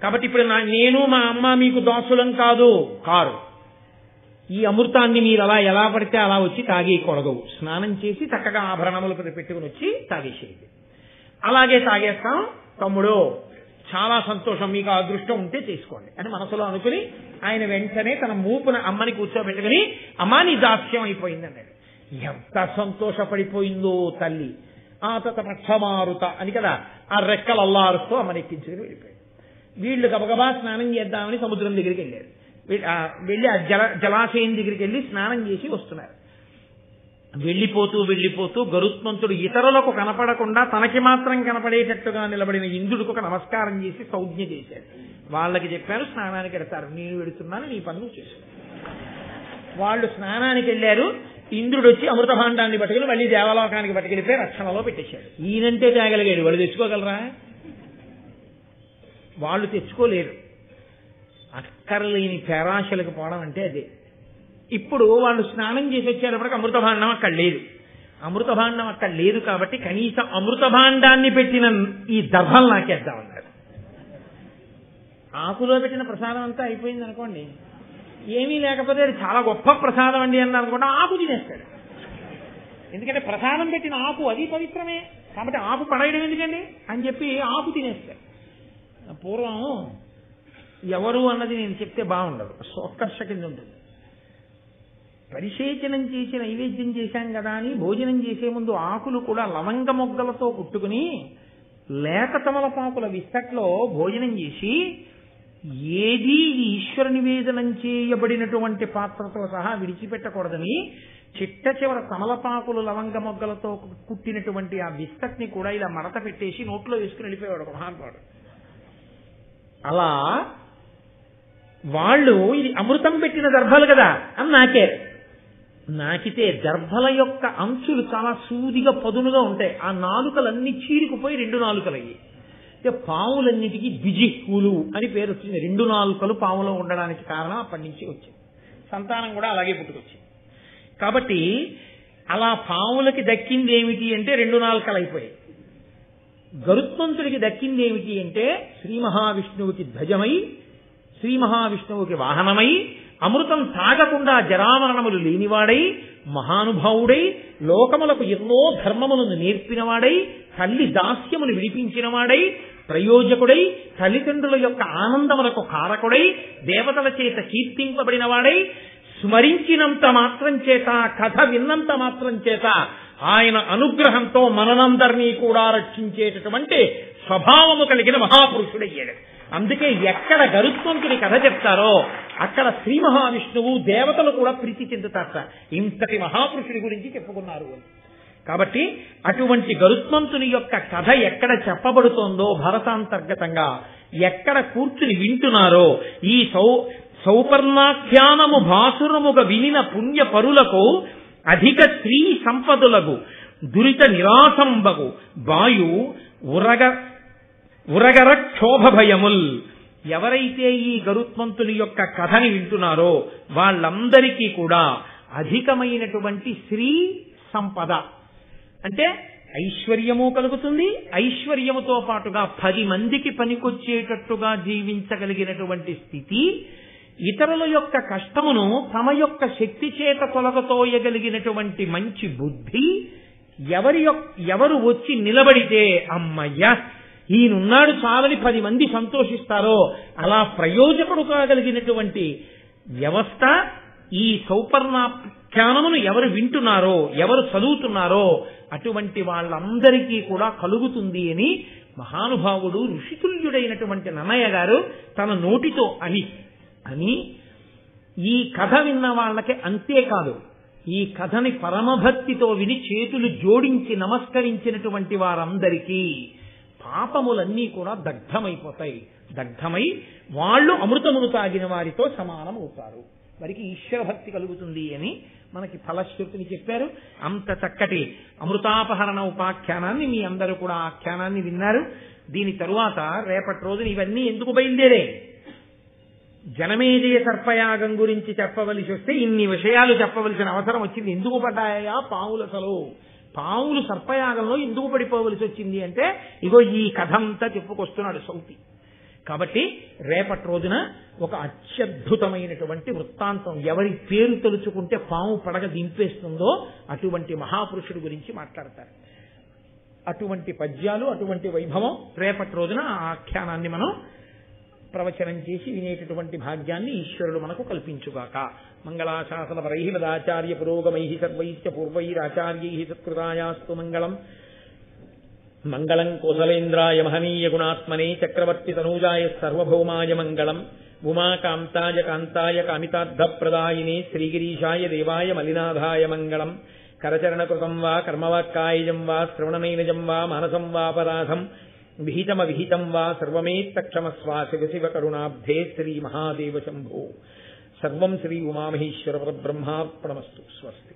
కాబట్టి ఇప్పుడు నేను మా అమ్మ మీకు దాసులం కారు. ఈ అమృతాన్ని మీరు అలా ఎలా పడితే అలా వచ్చి తాగేయకూడదు. స్నానం చేసి చక్కగా ఆభరణములు పెట్టుకుని వచ్చి తాగేసేది. అలాగే తాగేస్తాం తమ్ముడు, చాలా సంతోషం, మీకు అదృష్టం ఉంటే చేసుకోండి అని మనసులో అనుకుని ఆయన వెంటనే తన మూపున అమ్మని కూర్చోబెట్టుకుని, అమ్మా నీ దాస్యం అయిపోయింది అన్నాడు. ఎంత సంతోషపడిపోయిందో తల్లి. ఆ తతపక్షమారుత అని కదా ఆ రెక్కలు అల్లారుస్తూ అమ్మని ఎక్కించుకుని వెళ్ళిపోయాడు. వీళ్ళు గబగబా స్నానం చేద్దామని సముద్రం దగ్గరికి వెళ్ళారు. వెళ్ళి ఆ జలాశయం దగ్గరికి వెళ్ళి స్నానం చేసి వస్తున్నారు. వెళ్ళిపోతూ గరుత్మంతుడు ఇతరులకు కనపడకుండా తనకి మాత్రం కనపడేటట్టుగా నిలబడిన ఇంద్రుడికి ఒక నమస్కారం చేసి సౌజ్ఞ చేశాడు. వాళ్ళకి చెప్పారు స్నానానికి వెడతారు, నేను వెడుతున్నాను, నీ పనులు చేశాను. వాళ్ళు స్నానానికి వెళ్ళారు. ఇంద్రుడు వచ్చి అమృత భాండాన్ని పట్టుకుని మళ్ళీ దేవలోకానికి పట్టుకెళ్ళిపోయి రక్షణలో పెట్టేశాడు. ఈయనంటే తేగలిగాడు, వాళ్ళు తెచ్చుకోగలరా? వాళ్ళు తెచ్చుకోలేరు. అక్కర్లేని పేరాశలకు పోవడం అంటే అదే. ఇప్పుడు వాళ్ళు స్నానం చేసి వచ్చేటప్పటికి అమృతభాండం అక్కడ లేదు. అమృతభాండం అక్కడ లేదు కాబట్టి కనీసం అమృతభాండాన్ని పెట్టిన ఈ దర్భలు నాకేద్దామన్నారు. ఆకులో పెట్టిన ప్రసాదం అంతా అయిపోయింది అనుకోండి, ఏమీ లేకపోతే అది చాలా గొప్ప ప్రసాదం అండి అని అనుకుంటే ఆకు తినేస్తాడు. ఎందుకంటే ప్రసాదం పెట్టిన ఆకు అది పవిత్రమే కాబట్టి ఆకు పడేయడం ఎందుకండి అని చెప్పి ఆకు తినేస్తాడు. పూర్వం ఎవరు అన్నది నేను చెప్తే బాగుండదు, సోత్కర్ష కింద ఉంటుంది. పరిసేచనం చేసి నైవేద్యం చేశాం కదా అని భోజనం చేసే ముందు ఆకులు కూడా లవంగ మొగ్గలతో కుట్టుకుని లేత తమలపాకుల విస్తట్లో భోజనం చేసి ఏదీ ఈశ్వర నివేదనం చేయబడినటువంటి పాత్రతో సహా విడిచిపెట్టకూడదని చిట్ట చివర తమలపాకులు లవంగ మొగ్గలతో కుట్టినటువంటి ఆ విస్తట్ని కూడా ఇలా మడత పెట్టేసి నోట్లో వేసుకుని వెళ్ళిపోయాడు ఒక మహానుభావుడు. అలా వాళ్ళు ఇది అమృతం పెట్టిన దర్భలు కదా అని నాకితే దర్భల యొక్క అంచులు చాలా సూదిగా పదునుగా ఉంటాయి. ఆ నాలుకలన్నీ చీరుకుపోయి 2 నాలుకలయ్యి. పాములన్నిటికీ బిజిహ్వులు అని పేరు వచ్చింది. 2 నాలుకలు పాములో ఉండడానికి కారణం అప్పటి నుంచి వచ్చింది. సంతానం కూడా అలాగే పుట్టుకొచ్చింది. కాబట్టి అలా పాములకి దక్కింది ఏమిటి అంటే 2 నాలుకలు అయిపోయాయి. గరుత్మంతుడికి దక్కింది ఏమిటి అంటే శ్రీ మహావిష్ణువుకి ధ్వజమై, శ్రీ మహావిష్ణువుకి వాహనమై, అమృతం తాగకుండా జరామరణములు లేనివాడై, మహానుభావుడై, లోకములకు ఎన్నో ధర్మములను నేర్పినవాడై, తల్లి దాస్యమును విడిపించినవాడై, ప్రయోజకుడై, తల్లిదండ్రుల యొక్క ఆనందములకు కారకుడై, దేవతల చేత కీర్తింపబడినవాడై, స్మరించినంత మాత్రం చేత, కథ విన్నంత మాత్రం చేత ఆయన అనుగ్రహంతో మననందరినీ కూడా రక్షించేటటువంటి స్వభావము కలిగిన మహాపురుషుడయ్యాడు. అందుకే ఎక్కడ గరుత్మంతుడి కథ చెప్తారో అక్కడ శ్రీ మహావిష్ణువు దేవతలు కూడా ప్రీతి చెందుతారట. ఇంతటి మహాపురుషుడి గురించి చెప్పుకున్నారు. కాబట్టి అటువంటి గరుత్మంతుని యొక్క కథ ఎక్కడ చెప్పబడుతోందో భరతాంతర్గతంగా ఎక్కడ కూర్చుని వింటున్నారో ఈ సౌపర్ణాఖ్యానము భాసురముగా వినిన పుణ్య పరులకు అధిక స్త్రీ సంపదులకు దురిత నిరాసంబగు వాయు ఉరగర క్షోభ భయముల్. ఎవరైతే ఈ గరుత్మంతుని యొక్క కథని వింటున్నారో వాళ్ళందరికీ కూడా అధికమైనటువంటి స్త్రీ సంపద అంటే ఐశ్వర్యము కలుగుతుంది. ఐశ్వర్యముతో పాటుగా 10 మందికి పనికొచ్చేటట్టుగా జీవించగలిగినటువంటి స్థితి, ఇతరుల యొక్క కష్టమును తమ యొక్క శక్తి చేత తొలగతోయగలిగినటువంటి మంచి బుద్ధి, ఎవరు వచ్చి నిలబడితే అమ్మయ్య ఈయనున్నాడు చాలని 10 మంది సంతోషిస్తారో అలా ప్రయోజకుడు కాగలిగినటువంటి వ్యవస్థ ఈ సౌపర్ణాఖ్యానమును ఎవరు వింటున్నారో, ఎవరు చదువుతున్నారో అటువంటి వాళ్ళందరికీ కూడా కలుగుతుంది అని మహానుభావుడు ఋషితుల్యుడైనటువంటి నన్నయ్య గారు తన నోటితో అని ఈ కథ విన్న వాళ్ళకి అంతేకాదు, ఈ కథని పరమభక్తితో విని చేతులు జోడించి నమస్కరించినటువంటి వారందరికీ పాపములన్నీ కూడా దగ్ధమైపోతాయి. దగ్ధమై వాళ్ళు అమృతమును తాగిన వారితో సమానం అవుతారు. వారికి ఈశ్వర భక్తి కలుగుతుంది అని మనకి ఫలశ్రుతిని చెప్పారు. అంత చక్కటి అమృతాపహరణ ఉపాఖ్యానాన్ని మీ అందరూ కూడా ఆఖ్యానాన్ని విన్నారు. దీని తరువాత రేపటి రోజున ఇవన్నీ ఎందుకు బయలుదేరే, జనమేజయ సర్పయాగం గురించి చెప్పవలసి వస్తే ఇన్ని విషయాలు చెప్పవలసిన అవసరం వచ్చింది. ఎందుకు పడ్డాయా పావులసలు, పావులు సర్పయాగంలో ఎందుకు పడిపోవలసి వచ్చింది అంటే ఇగో ఈ కథ అంతా చెప్పుకొస్తున్నాడు సౌతి. కాబట్టి రేపటి రోజున ఒక అత్యద్భుతమైనటువంటి వృత్తాంతం, ఎవరి పేరు తలుచుకుంటే పాము పడగ దింపేస్తుందో అటువంటి మహాపురుషుడి గురించి మాట్లాడతారు. అటువంటి పద్యాలు, అటువంటి వైభవం రేపటి రోజున ఆ ఆఖ్యానాన్ని మనం ప్రవచనం చేసి వినేటటువంటి భాగ్యాన్ని ఈశ్వరుడు మనకు కల్పించుగాక. మంగళాశాసన పరైహిమదాచార్య పురోగమై సర్వైశ్చ పూర్వైరాచార్యై సత్కృతాయాస్తు మంగళం. మంగళం కోసలేంద్రాయ మహనీయ గుణాత్మనే చక్రవర్తి తనూజాయ సర్వభౌమాయ మంగళం. ఉమాకాంతాయ కాంతాయ కామితార్థప్రదాయినే శ్రీగిరీశాయ దేవాయ మలినాథాయ మంగళం. కరచరణకృతం వా కర్మవాక్కాయజం వా శ్రవణనైనజం వా మానసం వాపరాధం విహితమవిహితం వా సర్వమేత్తక్షమస్వా శివ శివ కరుణాబ్ధే శ్రీ మహాదేవ శంభో. సర్వం శ్రీ ఉమామహేశ్వర పరబ్రహ్మార్పణమస్తు. స్వస్తి.